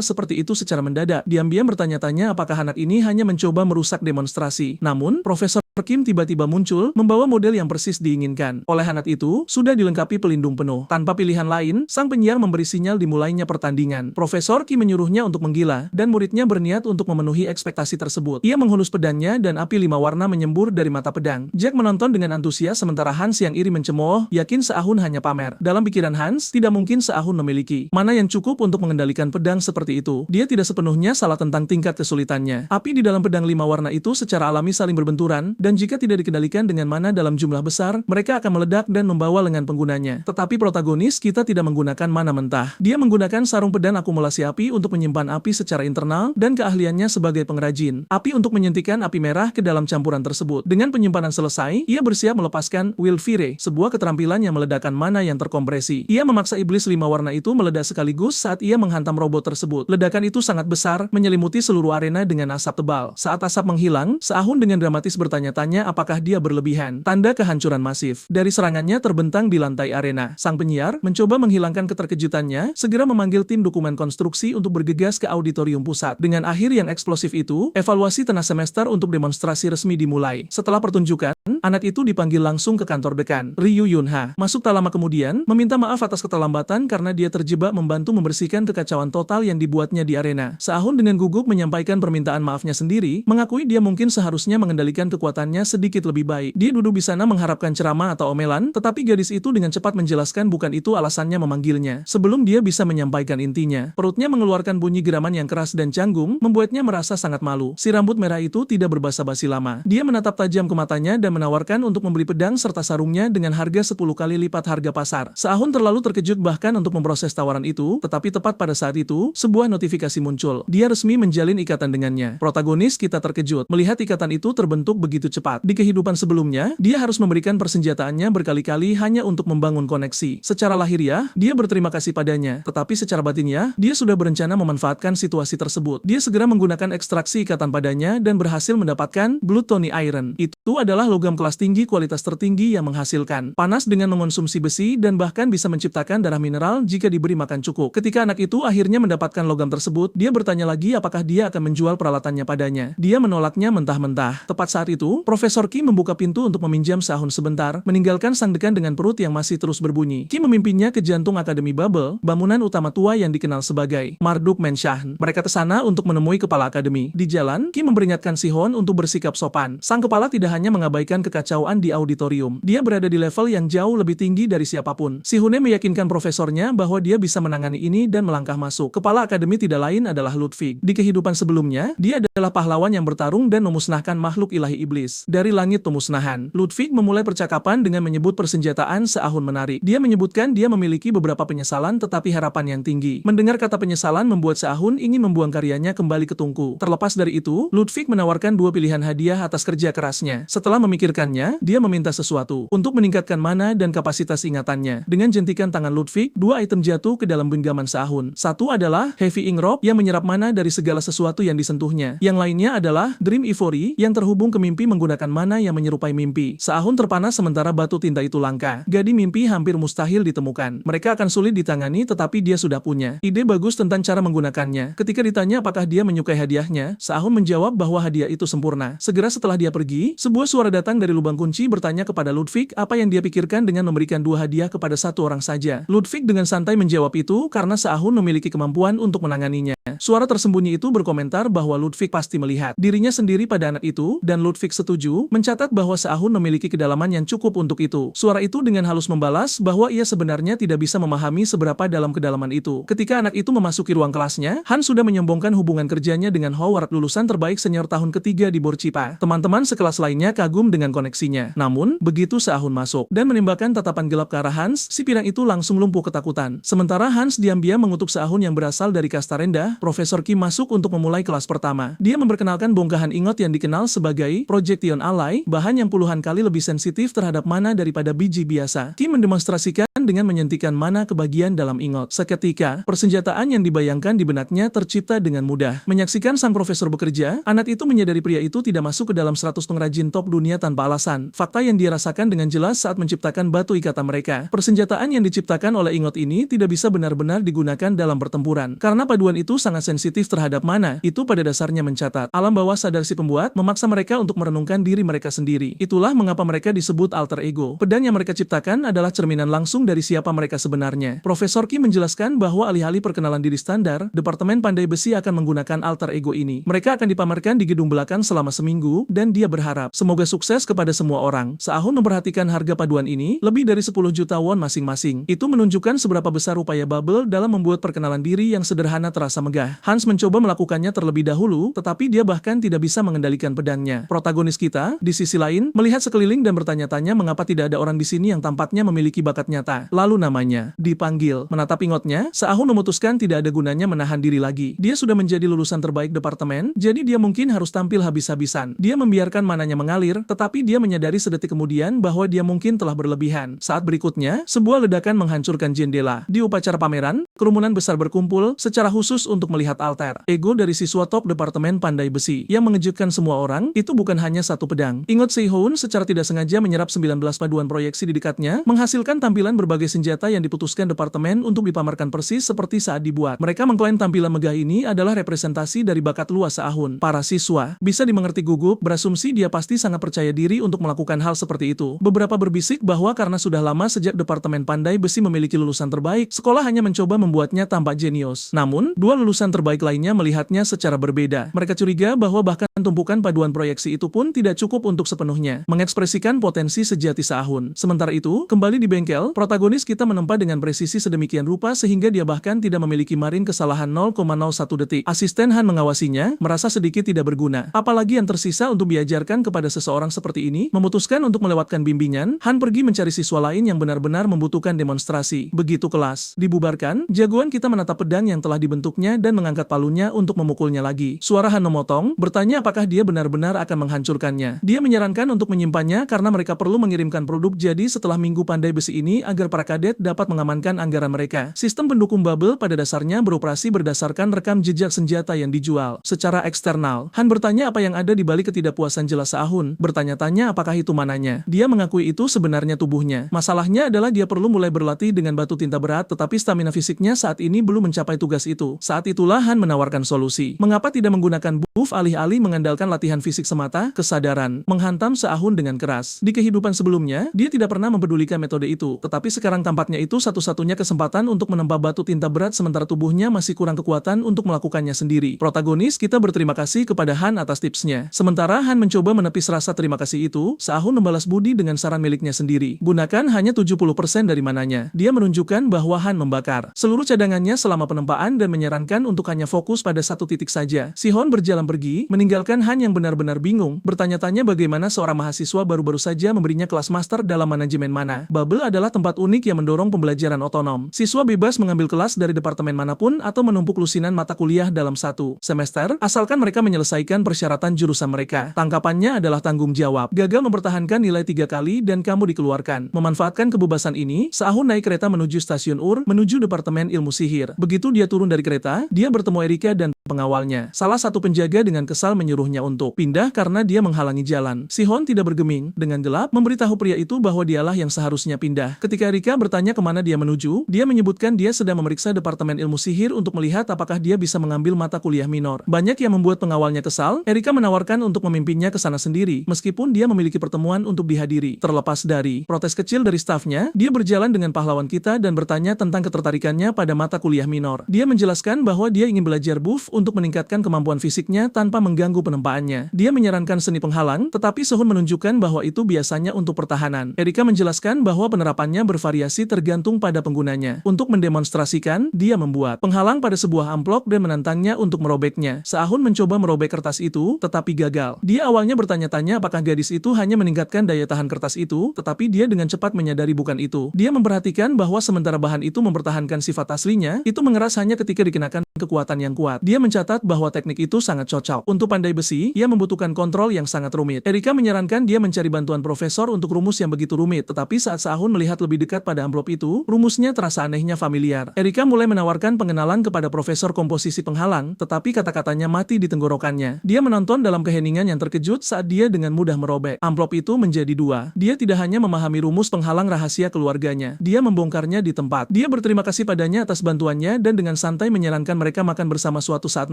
seperti itu secara mendadak. Diam-diam bertanya-tanya apakah anak ini hanya mencoba merusak demonstrasi. Namun, Profesor Kim tiba-tiba muncul, membawa model yang persis diinginkan. Oleh anak itu, sudah dilengkapi pelindung penuh. Tanpa pilihan lain, sang penyiar memberi sinyal dimulainya pertandingan. Profesor Kim menyuruhnya untuk menggila, dan muridnya berniat untuk memenuhi ekspektasi tersebut. Ia menghunus pedangnya dan api 5 warna menyembur dari mata pedang. Jack menonton dengan antusias sementara Hans yang iri mencemooh, yakin Sahun hanya pamer. Dalam pikiran Hans, tidak mungkin Sahun memiliki mana yang cukup untuk mengendalikan pedang seperti itu. Dia tidak sepenuhnya salah tentang tingkat kesulitannya. Api di dalam pedang 5 warna itu secara alami saling berbenturan, dan jika tidak dikendalikan dengan mana dalam jumlah besar, mereka akan meledak dan membawa lengan penggunanya. Tetapi protagonis kita tidak menggunakan mana mentah. Dia menggunakan sarung pedang akumulasi api untuk menyimpan api secara internal dan keahliannya sebagai pengrajin api untuk menyuntikkan api merah ke dalam campuran tersebut. Dengan penyimpanan selesai, ia bersiap melepaskan Will Fire, sebuah keterampilan yang meledakkan mana yang terkompresi. Ia memaksa iblis 5 warna itu meledak sekaligus saat ia menghantam robot tersebut. Ledakan itu sangat besar, menyelimuti seluruh arena dengan asap tebal. Saat asap menghilang, Sahun dengan dramatis bertanya-tanya apakah dia berlebihan. Tanda kehancuran masif dari serangannya terbentang di lantai arena. Sang penyiar mencoba menghilangkan keterkejutannya, segera memanggil tim dokumen konstruksi untuk bergegas ke auditorium pusat. Dengan akhir yang eksplosif itu, evaluasi tengah semester untuk demonstrasi resmi dimulai. Setelah pertunjukan, anak itu dipanggil langsung ke kantor dekan. Ryu Yunha masuk tak lama kemudian, meminta maaf atas keterlambatan karena dia terjebak membantu membersihkan kekacauan total yang dibuatnya di arena. Sehun dengan gugup menyampaikan permintaan maafnya sendiri, mengakui dia mungkin seharusnya mengendalikan kekuatannya sedikit lebih baik. Dia duduk di sana mengharapkan ceramah atau omelan, tetapi gadis itu dengan cepat menjelaskan bukan itu alasannya memanggilnya. Sebelum dia bisa menyampaikan intinya, perutnya mengeluarkan bunyi geraman yang keras dan canggung, membuatnya merasa sangat malu. Si rambut merah itu tidak berbasa-basi lama. Dia menatap tajam ke matanya dan menawarkan untuk membeli pedang serta sarungnya dengan harga 10 kali lipat harga pasar. Sehun terlalu terkejut bahkan untuk memproses tawaran itu, tetapi tepat pada saat itu, sebuah notifikasi muncul. Dia resmi menjalin ikatan dengannya. Protagonis kita terkejut melihat ikatan itu terbentuk begitu cepat. Di kehidupan sebelumnya, dia harus memberikan persenjataannya berkali-kali hanya untuk membangun koneksi. Secara lahiriah, dia berterima kasih padanya, tetapi secara batinnya, dia sudah berencana memanfaatkan situasi tersebut. Dia segera menggunakan ekstraksi ikatan padanya dan berhasil mendapatkan Blood Tony Iron. Itu adalah logam kelas tinggi kualitas tertinggi yang menghasilkan panas dengan mengonsumsi besi dan bahkan bisa menciptakan darah mineral jika diberi makan cukup. Ketika anak itu akhirnya mendapatkan logam tersebut, dia bertanya lagi apakah dia akan menjual peralatannya padanya. Dia menolaknya mentah-mentah. Tepat saat itu, Profesor Ki membuka pintu untuk meminjam Sehun sebentar, meninggalkan sang dekan dengan perut yang masih terus berbunyi. Ki memimpinnya ke jantung Akademi Bubble, bangunan utama tua yang dikenal sebagai Marduk Mansion. Mereka ke sana untuk menemui kepala akademi. Di jalan, Ki memperingatkan Sehun untuk bersikap sopan. Sang kepala tidak hanya mengabaikan kekacauan di auditorium. Dia berada di level yang jauh lebih tinggi dari siapapun. Sehun meyakinkan profesornya bahwa dia bisa menangani ini dan melangkah masuk. Kepala akademi tidak lain adalah Ludwig. Di kehidupan sebelumnya, dia adalah pahlawan yang bertarung dan memusnahkan makhluk ilahi iblis dari langit pemusnahan. Ludwig memulai percakapan dengan menyebut persenjataan Sehun menarik. Dia menyebutkan dia memiliki beberapa penyesalan tetapi harapan yang tinggi. Mendengar kata penyesalan membuat Sehun ingin membuang karyanya kembali ke tungku. Terlepas dari itu, Ludwig menawarkan dua pilihan hadiah atas kerja kerasnya. Setelah memikirkannya, dia meminta sesuatu untuk meningkatkan mana dan kapasitas ingatannya. Dengan jentikan tangan Ludwig, dua item jatuh ke dalam genggaman Sehun. Satu adalah Heavy Ink Robe yang menyerap mana dari segala sesuatu yang disentuhnya. Yang lainnya adalah Dream Ivory yang terhubung ke mimpi menggunakan mana yang menyerupai mimpi. Sehun terpana sementara batu tinta itu langka. Gadi mimpi hampir mustahil ditemukan. Mereka akan sulit ditangani tetapi dia sudah punya ide bagus tentang cara menggunakannya. Ketika ditanya apakah dia menyukai hadiahnya, Sehun menjawab bahwa hadiah itu sempurna. Segera setelah dia pergi, sebuah suara datang dari lubang kunci bertanya kepada Ludwig apa yang dia pikirkan dengan memberikan dua hadiah kepada satu orang saja. Ludwig dengan santai menjawab itu karena Sehun memiliki kemampuan untuk menanganinya. Suara tersembunyi itu berkomentar bahwa Ludwig pasti melihat dirinya sendiri pada anak itu, dan Ludwig setuju, mencatat bahwa Sehun memiliki kedalaman yang cukup untuk itu. Suara itu dengan halus membalas bahwa ia sebenarnya tidak bisa memahami seberapa dalam kedalaman itu. Ketika anak itu memasuki ruang kelasnya, Han sudah menyombongkan hubungan kerjanya dengan Howard, lulusan terbaik senior tahun ketiga di Borcipa. Teman-teman sekelas lainnya kagum dengan koneksinya. Namun, begitu Sehun masuk dan menembakkan tatapan gelap ke arah Hans, si pirang itu langsung lumpuh ketakutan. Sementara Hans diam-diam mengutuk Sehun yang berasal dari kasta rendah, Profesor Ki masuk untuk memulai kelas pertama. Dia memperkenalkan bongkahan ingot yang dikenal sebagai Projection Ally, bahan yang puluhan kali lebih sensitif terhadap mana daripada biji biasa. Ki mendemonstrasikan dengan menyuntikkan mana ke bagian dalam ingot. Seketika, persenjataan yang dibayangkan di benaknya tercipta dengan mudah. Menyaksikan sang profesor bekerja, anak itu menyadari pria itu tidak masuk ke dalam 100 pengrajin top dunia tanpa alasan. Fakta yang dia rasakan dengan jelas saat menciptakan batu ikatan mereka. Persenjataan yang diciptakan oleh ingot ini tidak bisa benar-benar digunakan dalam pertempuran. Karena paduan itu sangat sensitif terhadap mana, itu pada dasarnya mencatat. Alam bawah sadar si pembuat memaksa mereka untuk merenungkan diri mereka sendiri. Itulah mengapa mereka disebut alter ego. Pedang yang mereka ciptakan adalah cerminan langsung dari siapa mereka sebenarnya. Profesor Ki menjelaskan bahwa alih-alih perkenalan diri standar, Departemen Pandai Besi akan menggunakan alter ego ini. Mereka akan dipamerkan di gedung belakang selama seminggu, dan dia berharap semoga sukses kepada semua orang. Sehun memperhatikan harga paduan ini, lebih dari 10 juta won masing-masing. Itu menunjukkan seberapa besar upaya Bubble dalam membuat perkenalan diri yang sederhana terasa megah. Hans mencoba melakukannya terlebih dahulu, tetapi dia bahkan tidak bisa mengendalikan pedangnya. Protagonis kita, di sisi lain, melihat sekeliling dan bertanya-tanya mengapa tidak ada orang di sini yang tampaknya memiliki bakat nyata. Lalu namanya dipanggil. Menatap ingotnya, Sehun memutuskan tidak ada gunanya menahan diri lagi. Dia sudah menjadi lulusan terbaik departemen, jadi dia mungkin harus tampil habis-habisan. Dia membiarkan mananya mengalir, tetapi dia menyadari sedetik kemudian bahwa dia mungkin telah berlebihan. Saat berikutnya, sebuah ledakan menghancurkan jendela. Di upacara pameran, Kerumunan besar berkumpul secara khusus untuk melihat alter ego dari siswa top Departemen Pandai Besi. Yang mengejutkan semua orang, itu bukan hanya satu pedang. Ingot Sehun secara tidak sengaja menyerap 19 paduan proyeksi di dekatnya, menghasilkan tampilan berbagai senjata yang diputuskan departemen untuk dipamerkan persis seperti saat dibuat. Mereka mengklaim tampilan megah ini adalah representasi dari bakat luas Sehun. Para siswa bisa dimengerti gugup, berasumsi dia pasti sangat percaya diri untuk melakukan hal seperti itu. Beberapa berbisik bahwa karena sudah lama sejak Departemen Pandai Besi memiliki lulusan terbaik, sekolah hanya mencoba membuatnya tampak jenius. Namun, dua lulusan terbaik lainnya melihatnya secara berbeda. Mereka curiga bahwa bahkan tumpukan paduan proyeksi itu pun tidak cukup untuk sepenuhnya mengekspresikan potensi sejati Sehun. Sementara itu, kembali di bengkel, protagonis kita menempa dengan presisi sedemikian rupa sehingga dia bahkan tidak memiliki margin kesalahan 0,01 detik. Asisten Han mengawasinya, merasa sedikit tidak berguna. Apalagi yang tersisa untuk diajarkan kepada seseorang seperti ini, memutuskan untuk melewatkan bimbingan, Han pergi mencari siswa lain yang benar-benar membutuhkan demonstrasi. Begitu kelas dibubarkan, jagoan kita menatap pedang yang telah dibentuknya dan mengangkat palunya untuk memukulnya lagi. Suara Han memotong, bertanya apakah dia benar-benar akan menghancurkannya. Dia menyarankan untuk menyimpannya karena mereka perlu mengirimkan produk jadi setelah Minggu Pandai Besi ini agar para kadet dapat mengamankan anggaran mereka. Sistem pendukung bubble pada dasarnya beroperasi berdasarkan rekam jejak senjata yang dijual. Secara eksternal, Han bertanya apa yang ada di balik ketidakpuasan jelas Sehun. Bertanya-tanya apakah itu mananya. Dia mengakui itu sebenarnya tubuhnya. Masalahnya adalah dia perlu mulai berlatih dengan batu tinta berat, tetapi stamina fisiknya saat ini belum mencapai tugas itu. Saat itulah Han menawarkan solusi. Mengapa tidak menggunakan buff alih-alih mengandalkan latihan fisik semata? Kesadaran menghantam Sehun dengan keras. Di kehidupan sebelumnya, dia tidak pernah mempedulikan metode itu, tetapi sekarang tampaknya itu satu-satunya kesempatan untuk menempa batu tinta berat sementara tubuhnya masih kurang kekuatan untuk melakukannya sendiri. Protagonis kita berterima kasih kepada Han atas tipsnya. Sementara Han mencoba menepis rasa terima kasih itu, Sehun membalas budi dengan saran miliknya sendiri. Gunakan hanya 70% dari mananya. Dia menunjukkan bahwa Han membakar seluruh cadangannya selama penempaan dan menyarankan untuk hanya fokus pada satu titik saja. Sehun berjalan pergi, meninggalkan Han yang benar-benar bingung, bertanya-tanya bagaimana seorang mahasiswa baru-baru saja memberinya kelas master dalam manajemen mana. Bubble adalah tempat unik yang mendorong pembelajaran otonom. Siswa bebas mengambil kelas dari departemen manapun atau menumpuk lusinan mata kuliah dalam satu semester, asalkan mereka menyelesaikan persyaratan jurusan mereka. Tangkapannya adalah tanggung jawab. Gagal mempertahankan nilai 3 kali dan kamu dikeluarkan. Memanfaatkan kebebasan ini, Sehun naik kereta menuju stasiun menuju Departemen Ilmu Sihir. Begitu dia turun dari kereta, dia bertemu Erika dan pengawalnya. Salah satu penjaga dengan kesal menyuruhnya untuk pindah karena dia menghalangi jalan. Sehun tidak bergeming, dengan gelap memberitahu pria itu bahwa dialah yang seharusnya pindah. Ketika Erika bertanya kemana dia menuju, dia menyebutkan dia sedang memeriksa Departemen Ilmu Sihir untuk melihat apakah dia bisa mengambil mata kuliah minor. Banyak yang membuat pengawalnya kesal, Erika menawarkan untuk memimpinnya ke sana sendiri, meskipun dia memiliki pertemuan untuk dihadiri. Terlepas dari protes kecil dari stafnya, dia berjalan dengan pahlawan kita dan bertanya tentang ketertarikannya pada mata kuliah minor. Dia menjelaskan bahwa dia ingin belajar buff untuk meningkatkan kemampuan fisiknya tanpa mengganggu penempaannya. Dia menyarankan seni penghalang, tetapi Sehun menunjukkan bahwa itu biasanya untuk pertahanan. Erika menjelaskan bahwa penerapannya bervariasi tergantung pada penggunanya. Untuk mendemonstrasikan, dia membuat penghalang pada sebuah amplop dan menantangnya untuk merobeknya. Sehun mencoba merobek kertas itu, tetapi gagal. Dia awalnya bertanya-tanya apakah gadis itu hanya meningkatkan daya tahan kertas itu, tetapi dia dengan cepat menyadari bukan itu. Dia memperhatikan bahwa sementara bahan itu mempertahankan sifat aslinya, itu mengeras hanya ketika dikenakan kekuatan yang kuat. Dia mencatat bahwa teknik itu sangat cocok. Untuk pandai besi, ia membutuhkan kontrol yang sangat rumit. Erika menyarankan dia mencari bantuan profesor untuk rumus yang begitu rumit, tetapi saat Sehun melihat lebih dekat pada amplop itu, rumusnya terasa anehnya familiar. Erika mulai menawarkan pengenalan kepada profesor komposisi penghalang, tetapi kata-katanya mati di tenggorokannya. Dia menonton dalam keheningan yang terkejut saat dia dengan mudah merobek amplop itu menjadi dua. Dia tidak hanya memahami rumus penghalang rahasia keluarganya, dia membongkarnya di tempat. Dia berterima kasih padanya atas bantuannya dan dengan santai menyarankan mereka makan bersama suatu saat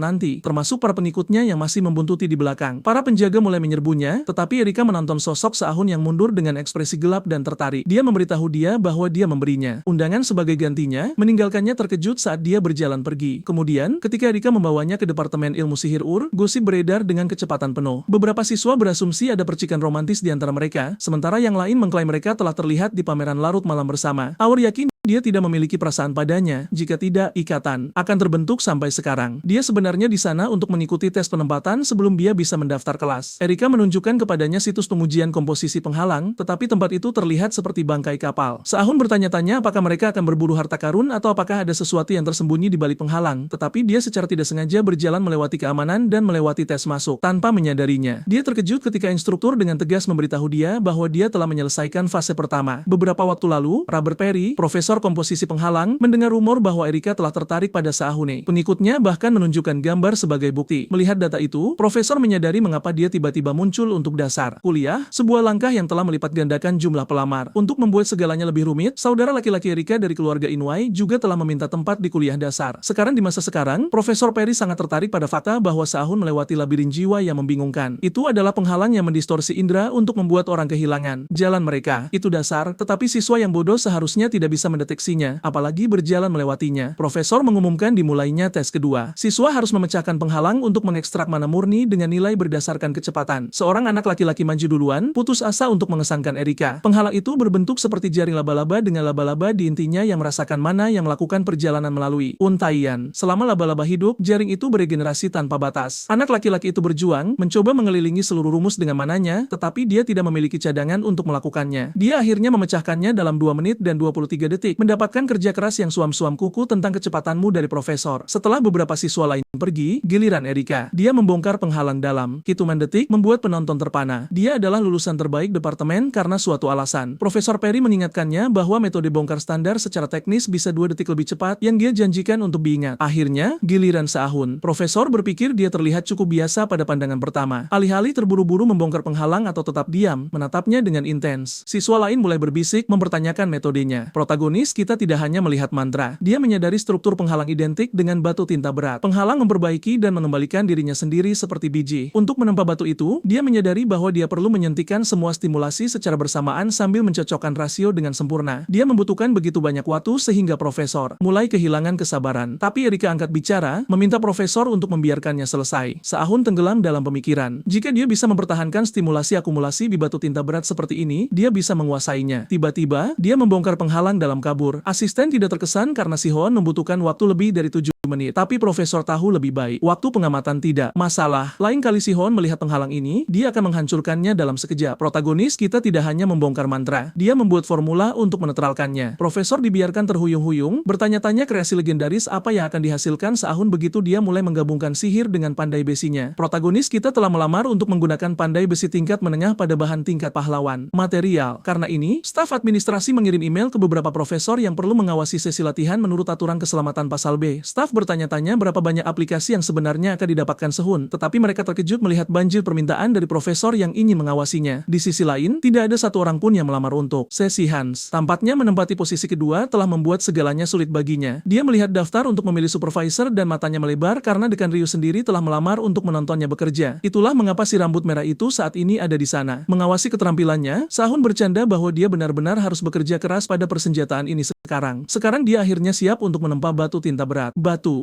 nanti, termasuk para pengikutnya yang masih membuntuti di belakang. Para penjaga mulai menyerbunya, tetapi Erika menonton sosok Sehun yang mundur dengan ekspresi gelap dan tertarik. Dia memberitahu dia bahwa dia memberinya undangan sebagai gantinya, meninggalkannya terkejut saat dia berjalan pergi. Kemudian, ketika Erika membawanya ke Departemen Ilmu Sihir gosip beredar dengan kecepatan penuh. Beberapa siswa berasumsi ada percikan romantis di antara mereka, sementara yang lain mengklaim mereka telah terlihat di pameran larut malam bersama. Aur yakin dia tidak memiliki perasaan padanya, jika tidak, ikatan akan terbentuk sampai sekarang. Dia sebenarnya di sana untuk mengikuti tes penempatan sebelum dia bisa mendaftar kelas. Erika menunjukkan kepadanya situs pengujian komposisi penghalang, tetapi tempat itu terlihat seperti bangkai kapal. Sehun bertanya-tanya apakah mereka akan berburu harta karun atau apakah ada sesuatu yang tersembunyi di balik penghalang, tetapi dia secara tidak sengaja berjalan melewati keamanan dan melewati tes masuk, tanpa menyadarinya. Dia terkejut ketika instruktur dengan tegas memberitahu dia bahwa dia telah menyelesaikan fase pertama. Beberapa waktu lalu, Rubber Perry, profesor Profesor komposisi penghalang mendengar rumor bahwa Erika telah tertarik pada Saahune. Pengikutnya bahkan menunjukkan gambar sebagai bukti. Melihat data itu, Profesor menyadari mengapa dia tiba-tiba muncul untuk dasar kuliah, sebuah langkah yang telah melipat gandakan jumlah pelamar. Untuk membuat segalanya lebih rumit, saudara laki-laki Erika dari keluarga Inuai juga telah meminta tempat di kuliah dasar. Sekarang di masa sekarang, Profesor Perry sangat tertarik pada fakta bahwa Saahun melewati labirin jiwa yang membingungkan. Itu adalah penghalang yang mendistorsi indera untuk membuat orang kehilangan jalan mereka. Itu dasar, tetapi siswa yang bodoh seharusnya tidak bisa mendeteksinya, apalagi berjalan melewatinya. Profesor mengumumkan dimulainya tes kedua. Siswa harus memecahkan penghalang untuk mengekstrak mana murni dengan nilai berdasarkan kecepatan. Seorang anak laki-laki maju duluan, putus asa untuk mengesankan Erika. Penghalang itu berbentuk seperti jaring laba-laba dengan laba-laba di intinya yang merasakan mana yang melakukan perjalanan melalui untaian. Selama laba-laba hidup, jaring itu beregenerasi tanpa batas. Anak laki-laki itu berjuang, mencoba mengelilingi seluruh rumus dengan mananya, tetapi dia tidak memiliki cadangan untuk melakukannya. Dia akhirnya memecahkannya dalam 2 menit dan 23 detik, mendapatkan kerja keras yang suam-suam kuku tentang kecepatanmu dari Profesor. Setelah beberapa siswa lain pergi, giliran Erika. Dia membongkar penghalang dalam hitungan detik, membuat penonton terpana. Dia adalah lulusan terbaik departemen karena suatu alasan. Profesor Perry mengingatkannya bahwa metode bongkar standar secara teknis bisa 2 detik lebih cepat yang dia janjikan untuk diingat. Akhirnya, giliran Saahun. Profesor berpikir dia terlihat cukup biasa pada pandangan pertama. Alih-alih terburu-buru membongkar penghalang atau tetap diam, menatapnya dengan intens. Siswa lain mulai berbisik, mempertanyakan metodenya. Protagonis kita tidak hanya melihat mantra. Dia menyadari struktur penghalang identik dengan batu tinta berat. Penghalang memperbaiki dan mengembalikan dirinya sendiri seperti biji. Untuk menempa batu itu, dia menyadari bahwa dia perlu menyuntikkan semua stimulasi secara bersamaan sambil mencocokkan rasio dengan sempurna. Dia membutuhkan begitu banyak waktu sehingga Profesor mulai kehilangan kesabaran. Tapi Erika angkat bicara, meminta Profesor untuk membiarkannya selesai. Saahun tenggelam dalam pemikiran. Jika dia bisa mempertahankan stimulasi akumulasi di batu tinta berat seperti ini, dia bisa menguasainya. Tiba-tiba, dia membongkar penghalang dalam kabur. Asisten tidak terkesan karena si Hoon membutuhkan waktu lebih dari 7 menit. Tapi Profesor tahu lebih baik. Waktu pengamatan tidak masalah. Lain kali si Hoon melihat penghalang ini, dia akan menghancurkannya dalam sekejap. Protagonis kita tidak hanya membongkar mantra. Dia membuat formula untuk menetralkannya. Profesor dibiarkan terhuyung-huyung, bertanya-tanya kreasi legendaris apa yang akan dihasilkan Saahun begitu dia mulai menggabungkan sihir dengan pandai besinya. Protagonis kita telah melamar untuk menggunakan pandai besi tingkat menengah pada bahan tingkat pahlawan. Material. Karena ini, staf administrasi mengirim email ke beberapa profesor yang perlu mengawasi sesi latihan menurut aturan keselamatan pasal B. Staf bertanya-tanya berapa banyak aplikasi yang sebenarnya akan didapatkan Sehun, tetapi mereka terkejut melihat banjir permintaan dari profesor yang ingin mengawasinya. Di sisi lain, tidak ada satu orang pun yang melamar untuk sesi Hans. Tampaknya menempati posisi kedua telah membuat segalanya sulit baginya. Dia melihat daftar untuk memilih supervisor dan matanya melebar karena dekan Ryu sendiri telah melamar untuk menontonnya bekerja. Itulah mengapa si rambut merah itu saat ini ada di sana. Mengawasi keterampilannya, Sahun bercanda bahwa dia benar-benar harus bekerja keras pada persenjataan ini sekarang. Sekarang dia akhirnya siap untuk menempa batu tinta berat.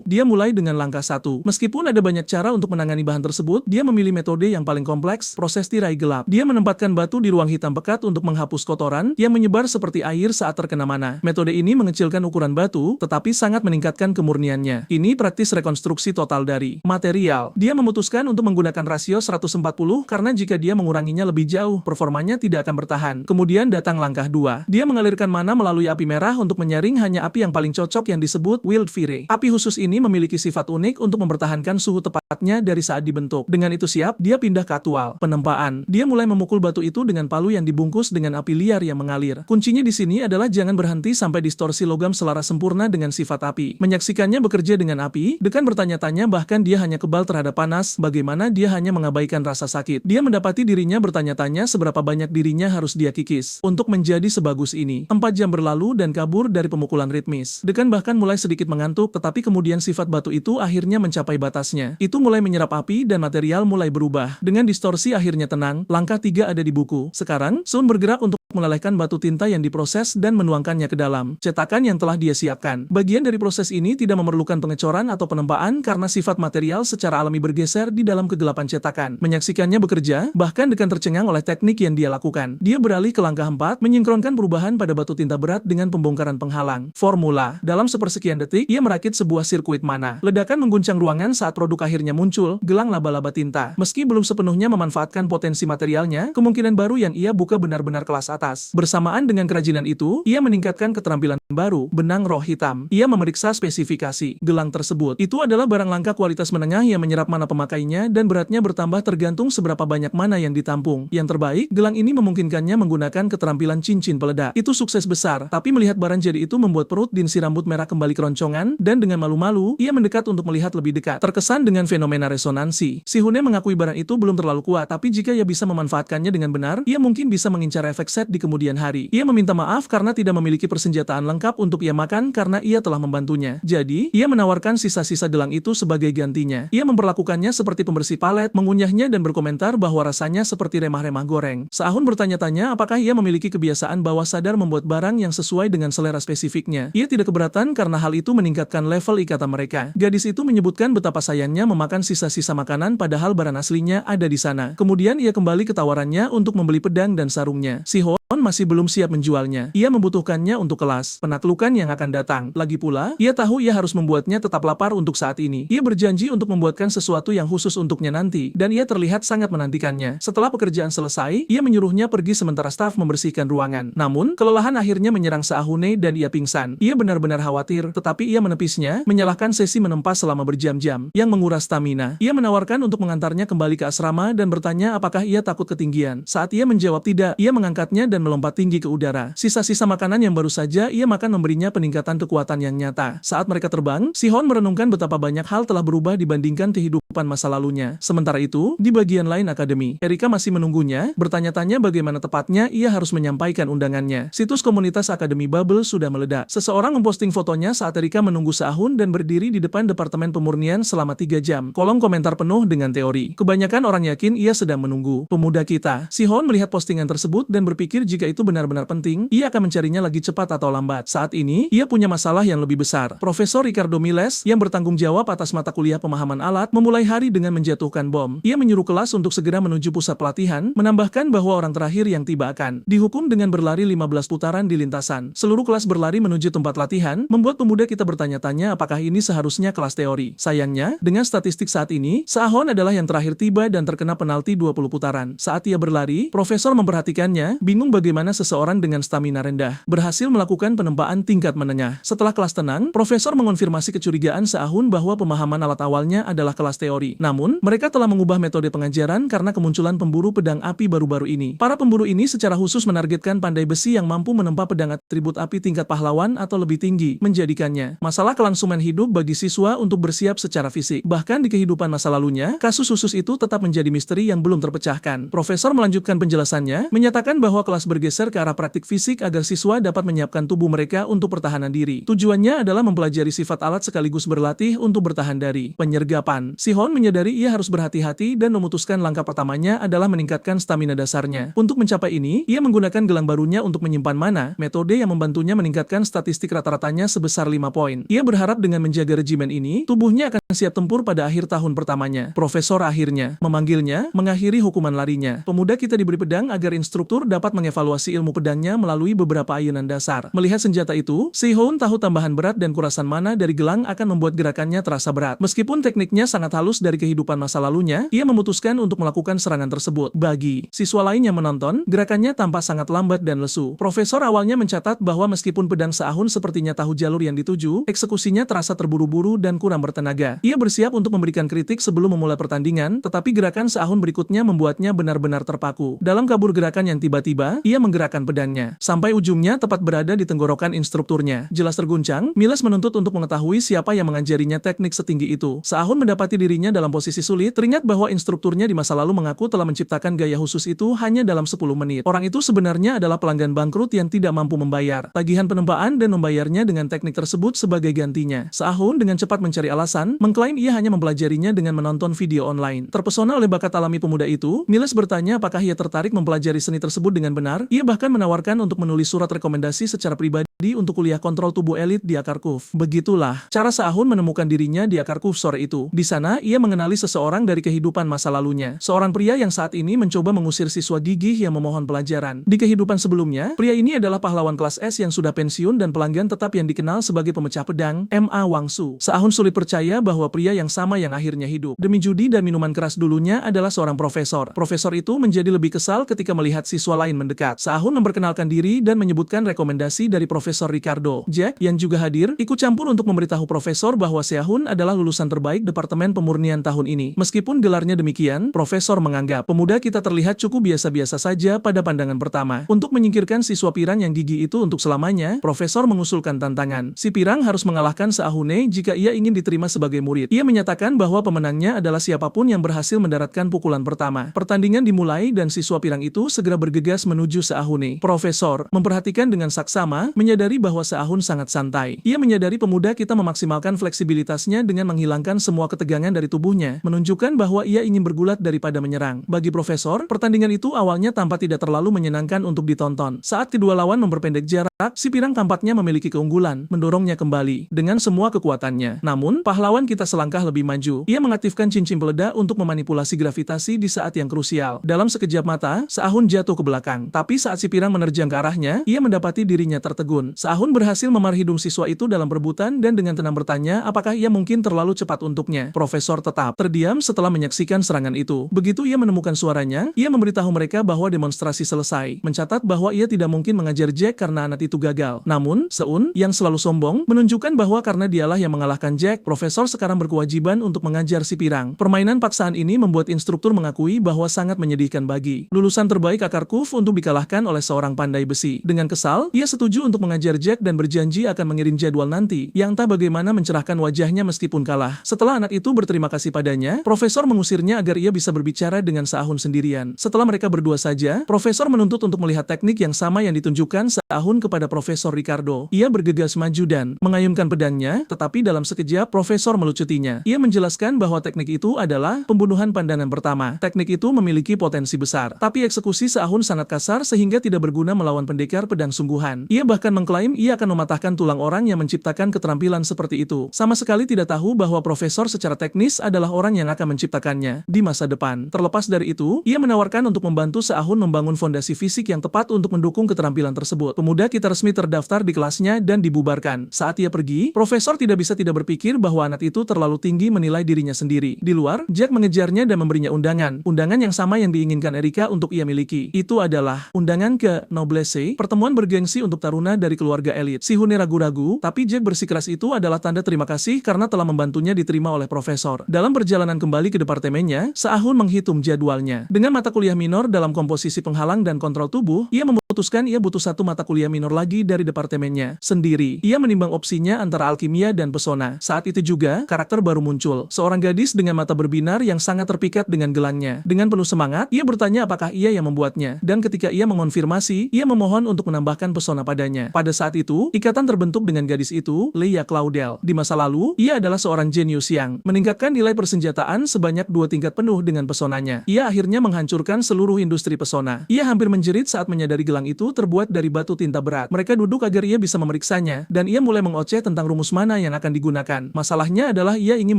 Dia mulai dengan langkah 1. Meskipun ada banyak cara untuk menangani bahan tersebut, dia memilih metode yang paling kompleks, proses tirai gelap. Dia menempatkan batu di ruang hitam pekat untuk menghapus kotoran yang menyebar seperti air saat terkena mana. Metode ini mengecilkan ukuran batu, tetapi sangat meningkatkan kemurniannya. Ini praktis rekonstruksi total dari material. Dia memutuskan untuk menggunakan rasio 140 karena jika dia menguranginya lebih jauh, performanya tidak akan bertahan. Kemudian datang langkah 2. Dia mengalirkan mana melalui api merah untuk menyaring hanya api yang paling cocok yang disebut Wild Fire. Api khusus ini memiliki sifat unik untuk mempertahankan suhu tepatnya dari saat dibentuk. Dengan itu siap, dia pindah ke aktual penempaan. Dia mulai memukul batu itu dengan palu yang dibungkus dengan api liar yang mengalir. Kuncinya di sini adalah jangan berhenti sampai distorsi logam selaras sempurna dengan sifat api. Menyaksikannya bekerja dengan api, dekan bertanya-tanya bahkan dia hanya kebal terhadap panas, bagaimana dia hanya mengabaikan rasa sakit. Dia mendapati dirinya bertanya-tanya seberapa banyak dirinya harus dia kikis untuk menjadi sebagus ini. 4 jam berlalu dan kabur dari pemukulan ritmis. Dekan bahkan mulai sedikit mengantuk, tetapi kemudian sifat batu itu akhirnya mencapai batasnya. Itu mulai menyerap api dan material mulai berubah. Dengan distorsi akhirnya tenang, langkah 3 ada di buku. Sekarang, Sun bergerak untuk melelehkan batu tinta yang diproses dan menuangkannya ke dalam cetakan yang telah dia siapkan. Bagian dari proses ini tidak memerlukan pengecoran atau penempaan karena sifat material secara alami bergeser di dalam kegelapan cetakan. Menyaksikannya bekerja, bahkan dekan tercengang oleh teknik yang dia lakukan. Dia beralih ke langkah 4, menyinkronkan perubahan pada batu tinta berat dengan pembongkaran penghalang. Formula. Dalam sepersekian detik, ia merakit sebuah sirkuit mana. Ledakan mengguncang ruangan saat produk akhirnya muncul, gelang laba-laba tinta. Meski belum sepenuhnya memanfaatkan potensi materialnya, kemungkinan baru yang ia buka benar-benar kelas atas. Bersamaan dengan kerajinan itu, ia meningkatkan keterampilan baru, benang roh hitam. Ia memeriksa spesifikasi gelang tersebut. Itu adalah barang langka kualitas menengah yang menyerap mana pemakainya dan beratnya bertambah tergantung seberapa banyak mana yang ditampung. Yang terbaik, gelang ini memungkinkannya menggunakan keterampilan cincin peledak. Itu sukses besar, tapi melihat barang jadi itu membuat perut Din si rambut merah kembali keroncongan, dan dengan malu-malu, ia mendekat untuk melihat lebih dekat. Terkesan dengan fenomena resonansi, si Hune mengakui barang itu belum terlalu kuat, tapi jika ia bisa memanfaatkannya dengan benar, ia mungkin bisa mengincar efek set di kemudian hari. Ia meminta maaf karena tidak memiliki persenjataan lengkap untuk ia makan karena ia telah membantunya. Jadi, ia menawarkan sisa-sisa gelang itu sebagai gantinya. Ia memperlakukannya seperti pembersih palet, mengunyahnya dan berkomentar bahwa rasanya seperti remah-remah goreng. Sahun bertanya-tanya apakah ia memiliki kebiasaan bawah sadar membuat barang yang sesuai dengan selera spesifiknya. Ia tidak keberatan karena hal itu meningkatkan level ikatan mereka. Gadis itu menyebutkan betapa sayangnya memakan sisa-sisa makanan padahal barang aslinya ada di sana. Kemudian ia kembali ke tawarannya untuk membeli pedang dan sarungnya. Si Hon masih belum siap menjualnya. Ia membutuhkannya untuk kelas penaklukan yang akan datang. Lagi pula, ia tahu ia harus membuatnya tetap lapar untuk saat ini. Ia berjanji untuk membuatkan sesuatu yang khusus untuknya nanti, dan ia terlihat sangat menantikannya. Setelah pekerjaan selesai, ia menyuruhnya pergi sementara staf membersihkan ruangan. Namun, kelelahan akhirnya menyerang Saahune dan ia pingsan. Ia benar-benar khawatir, tetapi ia menepisnya, menyalahkan sesi menempas selama berjam-jam, yang menguras stamina. Ia menawarkan untuk mengantarnya kembali ke asrama dan bertanya apakah ia takut ketinggian. Saat ia menjawab tidak, ia mengangkatnya dan melompat tinggi ke udara. Sisa-sisa makanan yang baru saja ia makan memberinya peningkatan kekuatan yang nyata. Saat mereka terbang, si Hon merenungkan betapa banyak hal telah berubah dibandingkan kehidupan masa lalunya. Sementara itu, di bagian lain akademi, Erika masih menunggunya, bertanya-tanya bagaimana tepatnya ia harus menyampaikan undangannya. Situs komunitas Akademi Bubble sudah meledak. Seseorang memposting fotonya saat Erika menunggu Sahun dan berdiri di depan Departemen Pemurnian selama 3 jam. Kolom komentar penuh dengan teori. Kebanyakan orang yakin ia sedang menunggu pemuda kita. Si Hon melihat postingan tersebut dan berpikir jika itu benar-benar penting, ia akan mencarinya lagi cepat atau lambat. Saat ini, ia punya masalah yang lebih besar. Profesor Ricardo Miles, yang bertanggung jawab atas mata kuliah pemahaman alat, memulai hari dengan menjatuhkan bom. Ia menyuruh kelas untuk segera menuju pusat pelatihan, menambahkan bahwa orang terakhir yang tiba akan dihukum dengan berlari 15 putaran di lintasan. Seluruh kelas berlari menuju tempat latihan, membuat pemuda kita bertanya-tanya apakah ini seharusnya kelas teori. Sayangnya, dengan statistik saat ini, Sahon adalah yang terakhir tiba dan terkena penalti 20 putaran. Saat ia berlari, profesor memperhatikannya, bingung bagaimana seseorang dengan stamina rendah berhasil melakukan penempaan tingkat menengah. Setelah kelas tenang, profesor mengonfirmasi kecurigaan Sahun bahwa pemahaman alat awalnya adalah kelas teori. Namun, mereka telah mengubah metode pengajaran karena kemunculan pemburu pedang api baru-baru ini. Para pemburu ini secara khusus menargetkan pandai besi yang mampu menempa pedang atribut api tingkat pahlawan atau lebih tinggi, menjadikannya masalah kelangsungan hidup bagi siswa untuk bersiap secara fisik. Bahkan di kehidupan masa lalunya, kasus khusus itu tetap menjadi misteri yang belum terpecahkan. Profesor melanjutkan penjelasannya, menyatakan bahwa kelas bergeser ke arah praktik fisik agar siswa dapat menyiapkan tubuh mereka untuk pertahanan diri. Tujuannya adalah mempelajari sifat alat sekaligus berlatih untuk bertahan dari penyergapan. Si Hon menyadari ia harus berhati-hati dan memutuskan langkah pertamanya adalah meningkatkan stamina dasarnya. Untuk mencapai ini, ia menggunakan gelang barunya untuk menyimpan mana, metode yang membantunya meningkatkan statistik rata-ratanya sebesar 5 poin. Ia berharap dengan menjaga regimen ini, tubuhnya akan siap tempur pada akhir tahun pertamanya. Profesor akhirnya memanggilnya, mengakhiri hukuman larinya. Pemuda kita diberi pedang agar instruktur dapat mengevaluasi ilmu pedangnya melalui beberapa ayunan dasar. Melihat senjata itu, Si Hon tahu tambahan berat dan kurasan mana dari gelang akan membuat gerakannya terasa berat. Meskipun tekniknya sangat halus dari kehidupan masa lalunya, ia memutuskan untuk melakukan serangan tersebut. Bagi siswa lain yang menonton, gerakannya tampak sangat lambat dan lesu. Profesor awalnya mencatat bahwa meskipun pedang Sahun sepertinya tahu jalur yang dituju, eksekusinya terasa terburu-buru dan kurang bertenaga. Ia bersiap untuk memberikan kritik sebelum memulai pertandingan, tetapi gerakan Sahun berikutnya membuatnya benar-benar terpaku. Dalam kabur gerakan yang tiba-tiba, ia menggerakkan pedangnya sampai ujungnya tepat berada di tenggorokan instrukturnya. Jelas terguncang, Miles menuntut untuk mengetahui siapa yang mengajarinya teknik setinggi itu. Sahun mendapati dirinya dalam posisi sulit, teringat bahwa instrukturnya di masa lalu mengaku telah menciptakan gaya khusus itu hanya dalam 10 menit. Orang itu sebenarnya adalah pelanggan bangkrut yang tidak mampu membayar tagihan penempaan dan membayarnya dengan teknik tersebut sebagai gantinya. Sahun dengan cepat mencari alasan, mengklaim ia hanya mempelajarinya dengan menonton video online. Terpesona oleh bakat alami pemuda itu, Miles bertanya apakah ia tertarik mempelajari seni tersebut dengan benar. Ia bahkan menawarkan untuk menulis surat rekomendasi secara pribadi untuk kuliah kontrol tubuh elit di Akarkuf. Begitulah cara Sahun menemukan dirinya di Akarkuf sore itu. Di sana, ia mengenali seseorang dari kehidupan masa lalunya. Seorang pria yang saat ini mencoba mengusir siswa gigih yang memohon pelajaran. Di kehidupan sebelumnya, pria ini adalah pahlawan kelas S yang sudah pensiun dan pelanggan tetap yang dikenal sebagai pemecah pedang, M.A. Wangsu. Se-Ahun sulit percaya bahwa pria yang sama yang akhirnya hidup demi judi dan minuman keras dulunya adalah seorang profesor. Profesor itu menjadi lebih kesal ketika melihat siswa lain mendekat. Se-Ahun memperkenalkan diri dan menyebutkan rekomendasi dari Profesor Ricardo. Jack, yang juga hadir, ikut campur untuk memberitahu profesor bahwa Se-Ahun adalah lulusan terbaik Departemen Pemurnian tahun ini. Meskipun gelarnya demikian, profesor menganggap pemuda kita terlihat cukup biasa-biasa saja pada pandangan pertama. Untuk menyingkirkan siswa pirang yang gigih itu untuk selamanya, profesor mengusulkan tantangan. Si pirang harus mengalahkan Se-Ahune jika ia ingin diterima sebagai murid. Ia menyatakan bahwa pemenangnya adalah siapapun yang berhasil mendaratkan pukulan pertama. Pertandingan dimulai dan siswa pirang itu segera bergegas menuju Se-Ahune. Profesor memperhatikan dengan saksama, menyadari bahwa Se-Ahun sangat santai. Ia menyadari pemuda kita memaksimalkan fleksibilitasnya dengan menghilangkan semua ketegangan dari tubuhnya, menunjukkan bahwa ia ingin bergulat daripada menyerang. Bagi profesor, pertandingan itu awalnya tampak tidak terlalu menyenangkan untuk ditonton. Saat kedua lawan memperpendek jarak, si pirang tampaknya memiliki keunggulan, mendorongnya kembali dengan semua kekuatannya. Namun, pahlawan kita selangkah lebih maju. Ia mengaktifkan cincin peledak untuk memanipulasi gravitasi di saat yang krusial. Dalam sekejap mata, Se-Ahun jatuh ke belakang. Tapi saat si pirang menerjang ke arahnya, ia mendapati dirinya tertegun. Se-Ahun berhasil memar hidung siswa itu dalam perebutan dan dengan tenang bertanya apakah ia mungkin terlalu cepat untuknya. Profesor tetap terdiam setelah menyaksikan serangan itu. Begitu ia menemukan suaranya, ia memberitahu mereka bahwa demonstrasi selesai. Mencatat bahwa ia tidak mungkin mengajar Jack karena anak itu gagal. Namun, Se-Un, yang selalu sombong, menunjukkan bahwa karena dialah yang mengalahkan Jack, profesor sekarang berkewajiban untuk mengajar si pirang. Permainan paksaan ini membuat instruktur mengakui bahwa sangat menyedihkan bagi lulusan terbaik akar kuf untuk dikalahkan oleh seorang pandai besi. Dengan kesal, ia setuju untuk mengajar Jack dan berjanji akan mengirim jadwal nanti, yang tak bagaimana mencerahkan wajahnya meskipun kalah. Setelah anak itu berterima kasih padanya, profesor mengusirnya agar ia bisa berbicara dengan Se-Ahun sendirian. Setelah mereka berdua saja, profesor menuntut untuk melihat teknik yang sama yang ditunjukkan Se-Ahun kepada Profesor Ricardo. Ia bergegas maju dan mengayunkan pedangnya, tetapi dalam sekejap profesor melucutinya. Ia menjelaskan bahwa teknik itu adalah pembunuhan pandangan pertama. Teknik itu memiliki potensi besar, tapi eksekusi Se-Ahun sangat kasar sehingga tidak berguna melawan pendekar pedang sungguhan. Ia bahkan mengklaim ia akan mematahkan tulang orang yang menciptakan keterampilan seperti itu. Sama sekali tidak tahu bahwa profesor secara teknis adalah orang yang akan menciptakannya di masa depan. Terlepas dari itu, ia menawarkan untuk membantu Se-Ahun membangun fondasi fisik yang tepat untuk mendukung keterampilan tersebut. Pemuda kita resmi terdaftar di kelasnya dan dibubarkan. Saat ia pergi, profesor tidak bisa tidak berpikir bahwa anak itu terlalu tinggi menilai dirinya sendiri. Di luar, Jack mengejarnya dan memberinya undangan. Undangan yang sama yang diinginkan Erika untuk ia miliki. Itu adalah undangan ke Noblesse, pertemuan bergengsi untuk taruna dari keluarga elit. Si Hune ragu-ragu, tapi Jack bersikeras itu adalah tanda terima kasih karena telah membantunya diterima oleh profesor. Dalam perjalanan kembali ke departemennya, Se-Ahun menghitung jadwalnya. Dengan mata kuliah minor dalam komposisi penghalang dan kontrol tubuh, ia memutuskan ia butuh satu mata kuliah minor lagi dari departemennya sendiri. Ia menimbang opsinya antara alkimia dan pesona. Saat itu juga, karakter baru muncul. Seorang gadis dengan mata berbinar yang sangat terpikat dengan gelangnya. Dengan penuh semangat, ia bertanya apakah ia yang membuatnya. Dan ketika ia mengonfirmasi, ia memohon untuk menambahkan pesona padanya. Pada saat itu, ikatan terbentuk dengan gadis itu, Leia Claudel. Di masa lalu, ia adalah seorang jenius yang meningkatkan nilai persenjataan sebanyak 2 tingkat penuh dengan pesonanya. Ia akhirnya menghancurkan seluruh industri pesona. Ia hampir menjerit saat menyadari gelang itu terbuat dari batu tinta berat. Mereka duduk agar ia bisa memeriksanya, dan ia mulai mengoceh tentang rumus mana yang akan digunakan. Masalahnya adalah ia ingin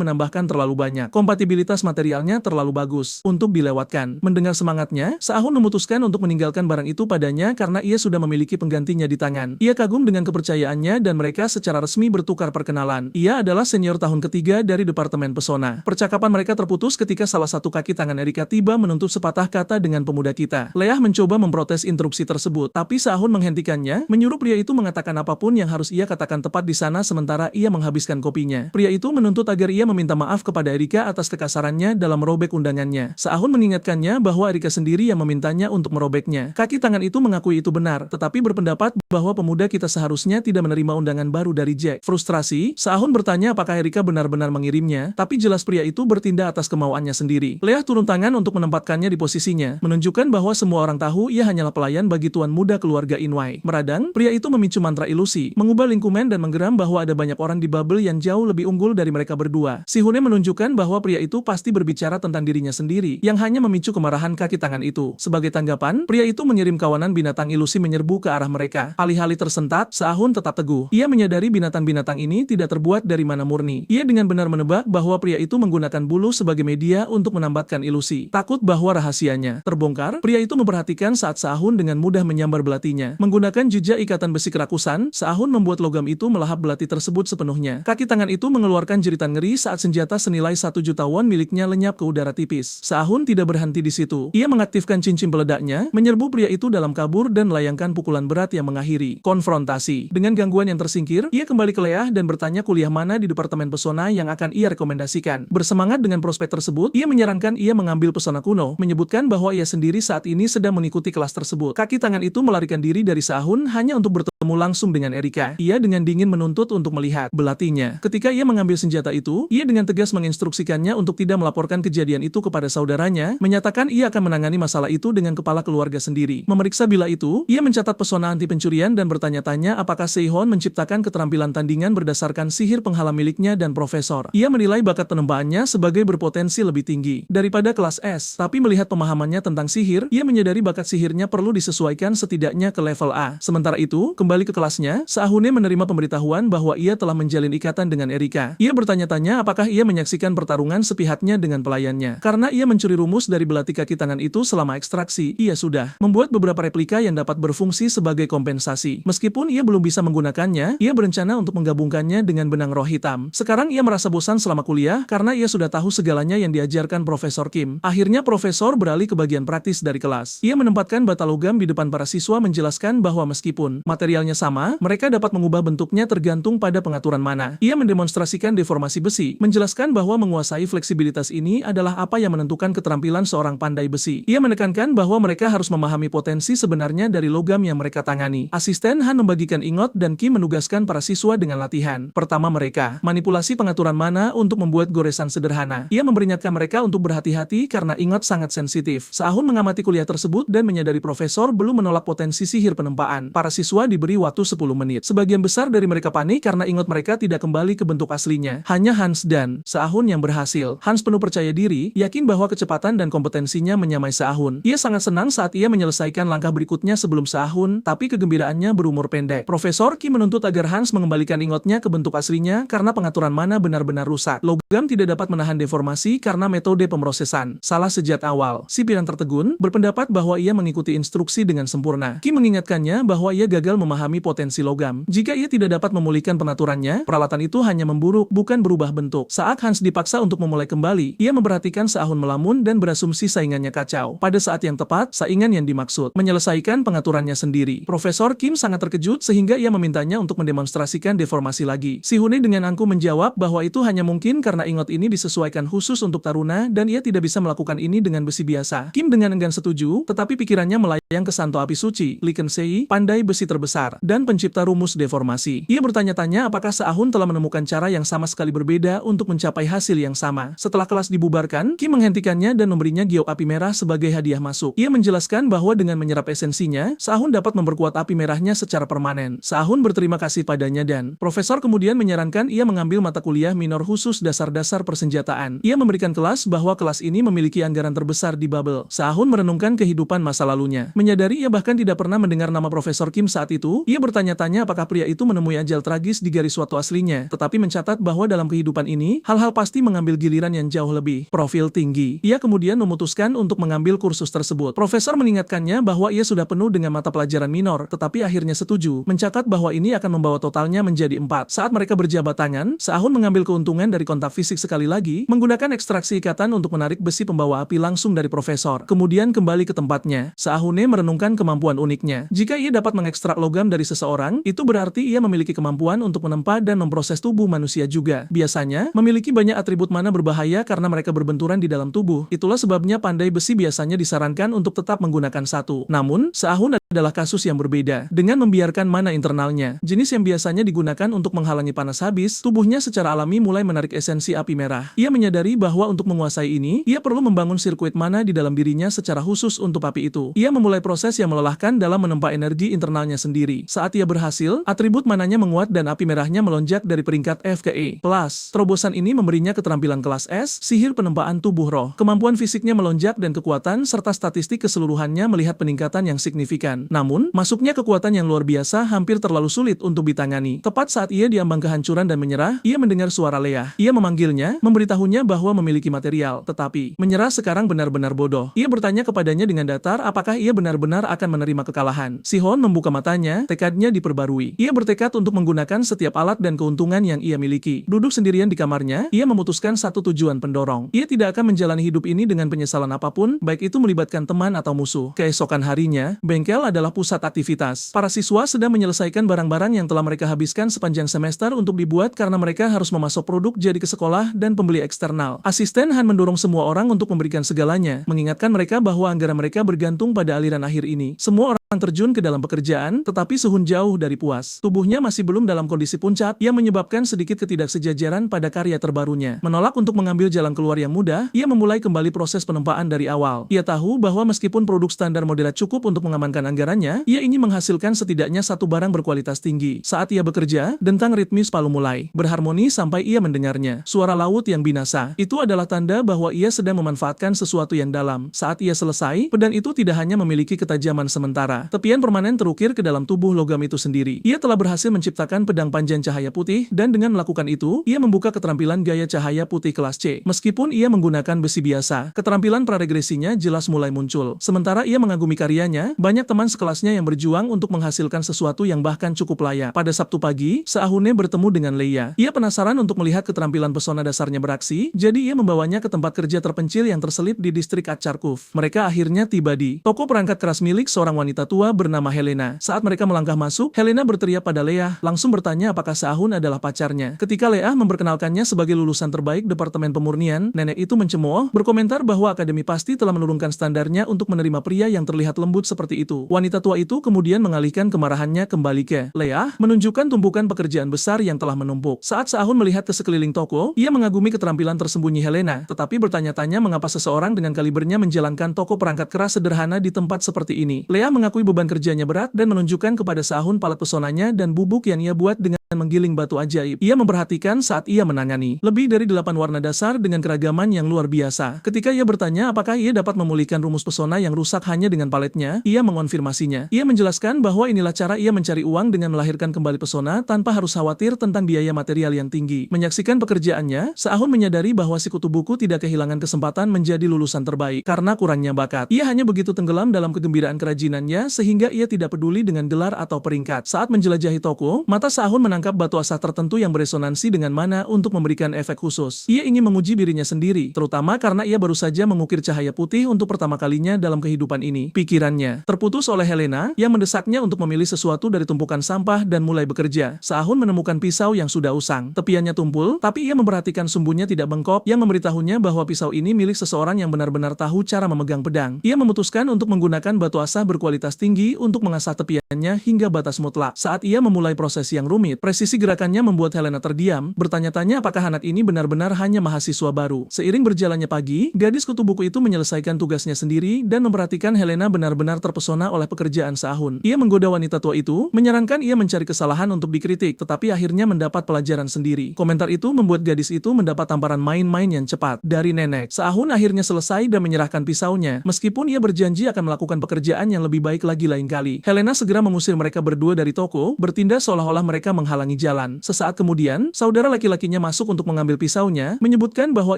menambahkan terlalu banyak. Kompatibilitas materialnya terlalu bagus untuk dilewatkan. Mendengar semangatnya, Se-Ahun memutuskan untuk meninggalkan barang itu padanya karena ia sudah memiliki penggantinya di tangan. Ia kagum dengan kepercayaannya dan mereka secara resmi bertukar perkenalan. Ia adalah senior tahun ketiga dari Departemen Pesona. Percakapan mereka terputus ketika salah satu kaki tangan Erika tiba menuntut sepatah kata dengan pemuda kita. Leah mencoba memprotes interupsi tersebut, tapi Se-Ahun menghentikannya, menyuruh pria itu mengatakan apapun yang harus ia katakan tepat di sana sementara ia menghabiskan kopinya. Pria itu menuntut agar ia meminta maaf kepada Erika atas kekasarannya dalam merobek undangannya. Se-Ahun mengingatkannya bahwa Erika sendiri yang memintanya untuk merobeknya. Kaki tangan itu mengakui itu benar, tetapi berpendapat bahwa pemuda kita seharusnya tidak menerima undangan baru dari Jack. Frustrasi, Se-Ahun bertanya apakah Erika benar-benar mengirimnya, tapi jelas pria itu bertindak atas kemauannya sendiri. Leah turun tangan untuk menempatkannya di posisinya, menunjukkan bahwa semua orang tahu ia hanyalah pelayan bagi tuan bebisuan muda keluarga Inway. Meradang, pria itu memicu mantra ilusi, mengubah lingkungan dan menggeram bahwa ada banyak orang di bubble yang jauh lebih unggul dari mereka berdua. Shihune menunjukkan bahwa pria itu pasti berbicara tentang dirinya sendiri, yang hanya memicu kemarahan kaki tangan itu. Sebagai tanggapan, pria itu mengirim kawanan binatang ilusi menyerbu ke arah mereka. Alih-alih tersentak, Sahun tetap teguh. Ia menyadari binatang-binatang ini tidak terbuat dari mana murni. Ia dengan benar menebak bahwa pria itu menggunakan bulu sebagai media untuk menambatkan ilusi. Takut bahwa rahasianya terbongkar, pria itu memperhatikan saat Sahun dengan mudah menyambar belatinya. Menggunakan jejak ikatan besi kerakusan, Sahun membuat logam itu melahap belati tersebut sepenuhnya. Kaki tangan itu mengeluarkan jeritan ngeri saat senjata senilai 1 juta won miliknya lenyap ke udara tipis. Sahun tidak berhenti di situ. Ia mengaktifkan cincin peledaknya, menyerbu pria itu dalam kabur dan melayangkan pukulan berat yang mengakhiri konfrontasi. Dengan gangguan yang tersingkir, ia kembali ke Leah dan bertanya kuliah mana di Departemen Pesona yang akan ia rekomendasikan. Bersemangat dengan prospek tersebut, ia menyarankan ia mengambil pesona kuno, menyebutkan bahwa ia sendiri saat ini sedang mengikuti kelas tersebut. Kaki tangan itu melarikan diri dari Sahun hanya untuk bertemu langsung dengan Erika. Ia dengan dingin menuntut untuk melihat belatinya. Ketika ia mengambil senjata itu, ia dengan tegas menginstruksikannya untuk tidak melaporkan kejadian itu kepada saudaranya, menyatakan ia akan menangani masalah itu dengan kepala keluarga sendiri. Memeriksa bila itu, ia mencatat pesona anti pencurian dan bertanya-tanya apakah Seihon menciptakan keterampilan tandingan berdasarkan sihir penghalang miliknya dan profesor. Ia menilai bakat penembaannya sebagai berpotensi lebih tinggi daripada kelas S, tapi melihat pemahamannya tentang sihir, ia menyadari bakat sihirnya perlu disesuaikan setidaknya ke level A. Sementara itu, kembali ke kelasnya, Sahune menerima pemberitahuan bahwa ia telah menjalin ikatan dengan Erika. Ia bertanya-tanya apakah ia menyaksikan pertarungan sepihaknya dengan pelayannya. Karena ia mencuri rumus dari belati kaki tangan itu selama ekstraksi, ia sudah membuat beberapa replika yang dapat berfungsi sebagai kompensasi. Meskipun ia belum bisa menggunakannya, ia berencana untuk menggabungkannya dengan benang roh hitam. Sekarang ia merasa bosan selama kuliah karena ia sudah tahu segalanya yang diajarkan Profesor Kim. Akhirnya Profesor beralih ke bagian praktis dari kelas. Ia menempatkan bata logam di depan para siswa menjelaskan bahwa meskipun materialnya sama, mereka dapat mengubah bentuknya tergantung pada pengaturan mana. Ia mendemonstrasikan deformasi besi, menjelaskan bahwa menguasai fleksibilitas ini adalah apa yang menentukan keterampilan seorang pandai besi. Ia menekankan bahwa mereka harus memahami potensi sebenarnya dari logam yang mereka tangani. Asisten Han membagikan ingot dan Kim menugaskan para siswa dengan latihan. Pertama mereka, manipulasi pengaturan mana untuk membuat goresan sederhana. Ia memperingatkan mereka untuk berhati-hati karena ingot sangat sensitif. Sahun mengamati kuliah tersebut dan menyadari profesor belum menolak potensi sihir penempaan. Para siswa diberi waktu 10 menit. Sebagian besar dari mereka panik karena ingot mereka tidak kembali ke bentuk aslinya. Hanya Hans dan Sahun yang berhasil. Hans penuh percaya diri, yakin bahwa kecepatan dan kompetensinya menyamai Sahun. Ia sangat senang saat ia menyelesaikan langkah berikutnya sebelum Sahun, tapi kegembiraannya berumur pendek. Profesor Kim menuntut agar Hans mengembalikan ingotnya ke bentuk aslinya karena pengaturan mana benar-benar rusak. Logam tidak dapat menahan deformasi karena metode pemrosesan salah sejak awal. Si pirang tertegun berpendapat bahwa ia mengikuti instruksi dengan sempurna. Kim mengingatkannya bahwa ia gagal memahami potensi logam. Jika ia tidak dapat memulihkan pengaturannya, peralatan itu hanya memburuk, bukan berubah bentuk. Saat Hans dipaksa untuk memulai kembali, ia memperhatikan Sahun melamun dan berasumsi saingannya kacau. Pada saat yang tepat, saingan yang dimaksud menyelesaikan pengaturannya sendiri. Profesor Kim sangat terkejut sehingga ia memintanya untuk mendemonstrasikan deformasi lagi. Shihune dengan angkuh menjawab bahwa itu hanya mungkin karena ingot ini disesuaikan khusus untuk taruna dan ia tidak bisa melakukan ini dengan besi biasa. Kim dengan enggan setuju, tetapi pikirannya melayang ke Santo Api Suci, Lee Kensei, pandai besi terbesar, dan pencipta rumus deformasi. Ia bertanya-tanya apakah Sahun telah menemukan cara yang sama sekali berbeda untuk mencapai hasil yang sama. Setelah kelas dibubarkan, Kim menghentikannya dan memberinya giok api merah sebagai hadiah masuk. Ia menjelaskan bahwa dengan menyerap esensinya, Sahun dapat memperkuat api merahnya secara permanen. Sahun berterima kasih padanya dan profesor kemudian menyarankan ia mengambil mata kuliah minor khusus dasar-dasar persenjataan. Ia memberikan kelas bahwa kelas ini memiliki anggaran terbesar di bubble. Sahun merenungkan kehidupan masa lalunya. Menyadari ia bahkan tidak pernah mendengar nama Profesor Kim saat itu, ia bertanya-tanya apakah pria itu menemui ajal tragis di garis waktu aslinya, tetapi mencatat bahwa dalam kehidupan ini, hal-hal pasti mengambil giliran yang jauh lebih profil tinggi. Ia kemudian memutuskan untuk mengambil kursus tersebut. Profesor mengingatkannya bahwa ia sudah penuh dengan mata pelajaran minor, tetapi akhirnya setuju, mencatat bahwa ini akan membawa totalnya menjadi 4. Saat mereka berjabat tangan, Sahun mengambil keuntungan dari kontak fisik sekali lagi, menggunakan ekstraksi ikatan untuk menarik besi pembawa api langsung dari profesor. Kemudian kembali ke tempatnya. Sahune merenungkan kemampuan uniknya. Jika ia dapat mengekstrak logam dari seseorang, itu berarti ia memiliki kemampuan untuk menempa dan memproses tubuh manusia juga. Biasanya, memiliki banyak atribut mana berbahaya karena mereka berbenturan di dalam tubuh. Itulah sebabnya pandai besi biasanya disarankan untuk tetap menggunakan satu. Namun, Sahun adalah kasus yang berbeda. Dengan membiarkan mana internalnya, jenis yang biasanya digunakan untuk menghalangi panas habis, tubuhnya secara alami mulai menarik esensi api merah. Ia menyadari bahwa untuk menguasai ini, ia perlu membangun sirkuit mana di dalam dirinya secara khusus untuk api itu. Ia memulai proses yang yang melelahkan dalam menempa energi internalnya sendiri. Saat ia berhasil, atribut mananya menguat dan api merahnya melonjak dari peringkat F ke E+. Terobosan ini memberinya keterampilan kelas S, sihir penempaan tubuh roh. Kemampuan fisiknya melonjak dan kekuatan serta statistik keseluruhannya melihat peningkatan yang signifikan. Namun, masuknya kekuatan yang luar biasa hampir terlalu sulit untuk ditangani. Tepat saat ia diambang kehancuran dan menyerah, ia mendengar suara Leah. Ia memanggilnya, memberitahunya bahwa memiliki material, tetapi menyerah sekarang benar-benar bodoh. Ia bertanya kepadanya dengan datar apakah ia benar-benar akan menerima kekalahan. Si-hon membuka matanya, tekadnya diperbarui. Ia bertekad untuk menggunakan setiap alat dan keuntungan yang ia miliki. Duduk sendirian di kamarnya, ia memutuskan satu tujuan pendorong. Ia tidak akan menjalani hidup ini dengan penyesalan apapun, baik itu melibatkan teman atau musuh. Keesokan harinya, bengkel adalah pusat aktivitas. Para siswa sedang menyelesaikan barang-barang yang telah mereka habiskan sepanjang semester untuk dibuat karena mereka harus memasok produk jadi ke sekolah dan pembeli eksternal. Asisten Han mendorong semua orang untuk memberikan segalanya, mengingatkan mereka bahwa anggaran mereka bergantung pada aliran akhir ini. Semua orang terjun ke dalam pekerjaan, tetapi Suhun jauh dari puas. Tubuhnya masih belum dalam kondisi puncak, yang menyebabkan sedikit ketidaksejajaran pada karya terbarunya. Menolak untuk mengambil jalan keluar yang mudah, ia memulai kembali proses penempaan dari awal. Ia tahu bahwa meskipun produk standar moderat cukup untuk mengamankan anggarannya, ia ingin menghasilkan setidaknya satu barang berkualitas tinggi. Saat ia bekerja, dentang ritmis palu mulai berharmoni sampai ia mendengarnya. Suara laut yang binasa. Itu adalah tanda bahwa ia sedang memanfaatkan sesuatu yang dalam. Saat ia selesai, pedang itu tidak hanya memiliki ketajaman sementara. Tepian permanen terukir ke dalam tubuh logam itu sendiri. Ia telah berhasil menciptakan pedang panjang cahaya putih, dan dengan melakukan itu, ia membuka keterampilan gaya cahaya putih kelas C. Meskipun ia menggunakan besi biasa, keterampilan praregresinya jelas mulai muncul. Sementara ia mengagumi karyanya, banyak teman sekelasnya yang berjuang untuk menghasilkan sesuatu yang bahkan cukup layak. Pada Sabtu pagi, Se-ahunnya bertemu dengan Leia. Ia penasaran untuk melihat keterampilan pesona dasarnya beraksi, jadi ia membawanya ke tempat kerja terpencil yang terselip di distrik Acharkov. Mereka akhirnya tiba di toko perangkat keras milik seorang wanita tua bernama Helena. Saat mereka melangkah masuk, Helena berteriak pada Leah, langsung bertanya apakah Se-ahun adalah pacarnya. Ketika Leah memperkenalkannya sebagai lulusan terbaik Departemen Pemurnian, nenek itu mencemooh, berkomentar bahwa akademi pasti telah menurunkan standarnya untuk menerima pria yang terlihat lembut seperti itu. Wanita tua itu kemudian mengalihkan kemarahannya kembali ke Leah, menunjukkan tumpukan pekerjaan besar yang telah menumpuk. Saat Se-ahun melihat ke sekeliling toko, ia mengagumi keterampilan tersembunyi Helena, tetapi bertanya-tanya mengapa seseorang dengan kalibernya menjalankan toko perangkat keras sederhana di tempat seperti ini. Leah mengakui beban kerjanya berat dan menunjukkan kepada Se-ahun palet pesonanya dan bubuk yang ia buat dengan menggiling batu ajaib. Ia memperhatikan saat ia menangani lebih dari 8 warna dasar dengan keragaman yang luar biasa. Ketika ia bertanya apakah ia dapat memulihkan rumus pesona yang rusak hanya dengan paletnya, ia mengonfirmasinya. Ia menjelaskan bahwa inilah cara ia mencari uang dengan melahirkan kembali pesona tanpa harus khawatir tentang biaya material yang tinggi. Menyaksikan pekerjaannya, Se-ahun menyadari bahwa si kutu buku tidak kehilangan kesempatan menjadi lulusan terbaik karena kurangnya bakat. Ia hanya begitu tenggelam dalam kegembiraan kerajinannya sehingga ia tidak peduli dengan gelar atau peringkat. Saat menjelajahi toko, mata Se-ahun menangkap batu asah tertentu yang beresonansi dengan mana untuk memberikan efek khusus. Ia ingin menguji dirinya sendiri, terutama karena ia baru saja mengukir cahaya putih untuk pertama kalinya dalam kehidupan ini. Pikirannya terputus oleh Helena yang mendesaknya untuk memilih sesuatu dari tumpukan sampah dan mulai bekerja. Se-ahun menemukan pisau yang sudah usang. Tepiannya tumpul, tapi ia memperhatikan sumbunya tidak bengkok yang memberitahunya bahwa pisau ini milik seseorang yang benar-benar tahu cara memegang pedang. Ia memutuskan untuk menggunakan batu asah berkualitas tinggi untuk mengasah tepiannya hingga batas mutlak. Saat ia memulai proses yang rumit, presisi gerakannya membuat Helena terdiam, bertanya-tanya apakah anak ini benar-benar hanya mahasiswa baru. Seiring berjalannya pagi, gadis kutu buku itu menyelesaikan tugasnya sendiri dan memperhatikan Helena benar-benar terpesona oleh pekerjaan Se-ahun. Ia menggoda wanita tua itu, menyarankan ia mencari kesalahan untuk dikritik, tetapi akhirnya mendapat pelajaran sendiri. Komentar itu membuat gadis itu mendapat tamparan main-main yang cepat dari nenek. Se-ahun akhirnya selesai dan menyerahkan pisaunya, meskipun ia berjanji akan melakukan pekerjaan yang lebih baik lagi lain kali. Helena segera mengusir mereka berdua dari toko, bertindak seolah-olah mereka menghalangi jalan. Sesaat kemudian, saudara laki-lakinya masuk untuk mengambil pisaunya, menyebutkan bahwa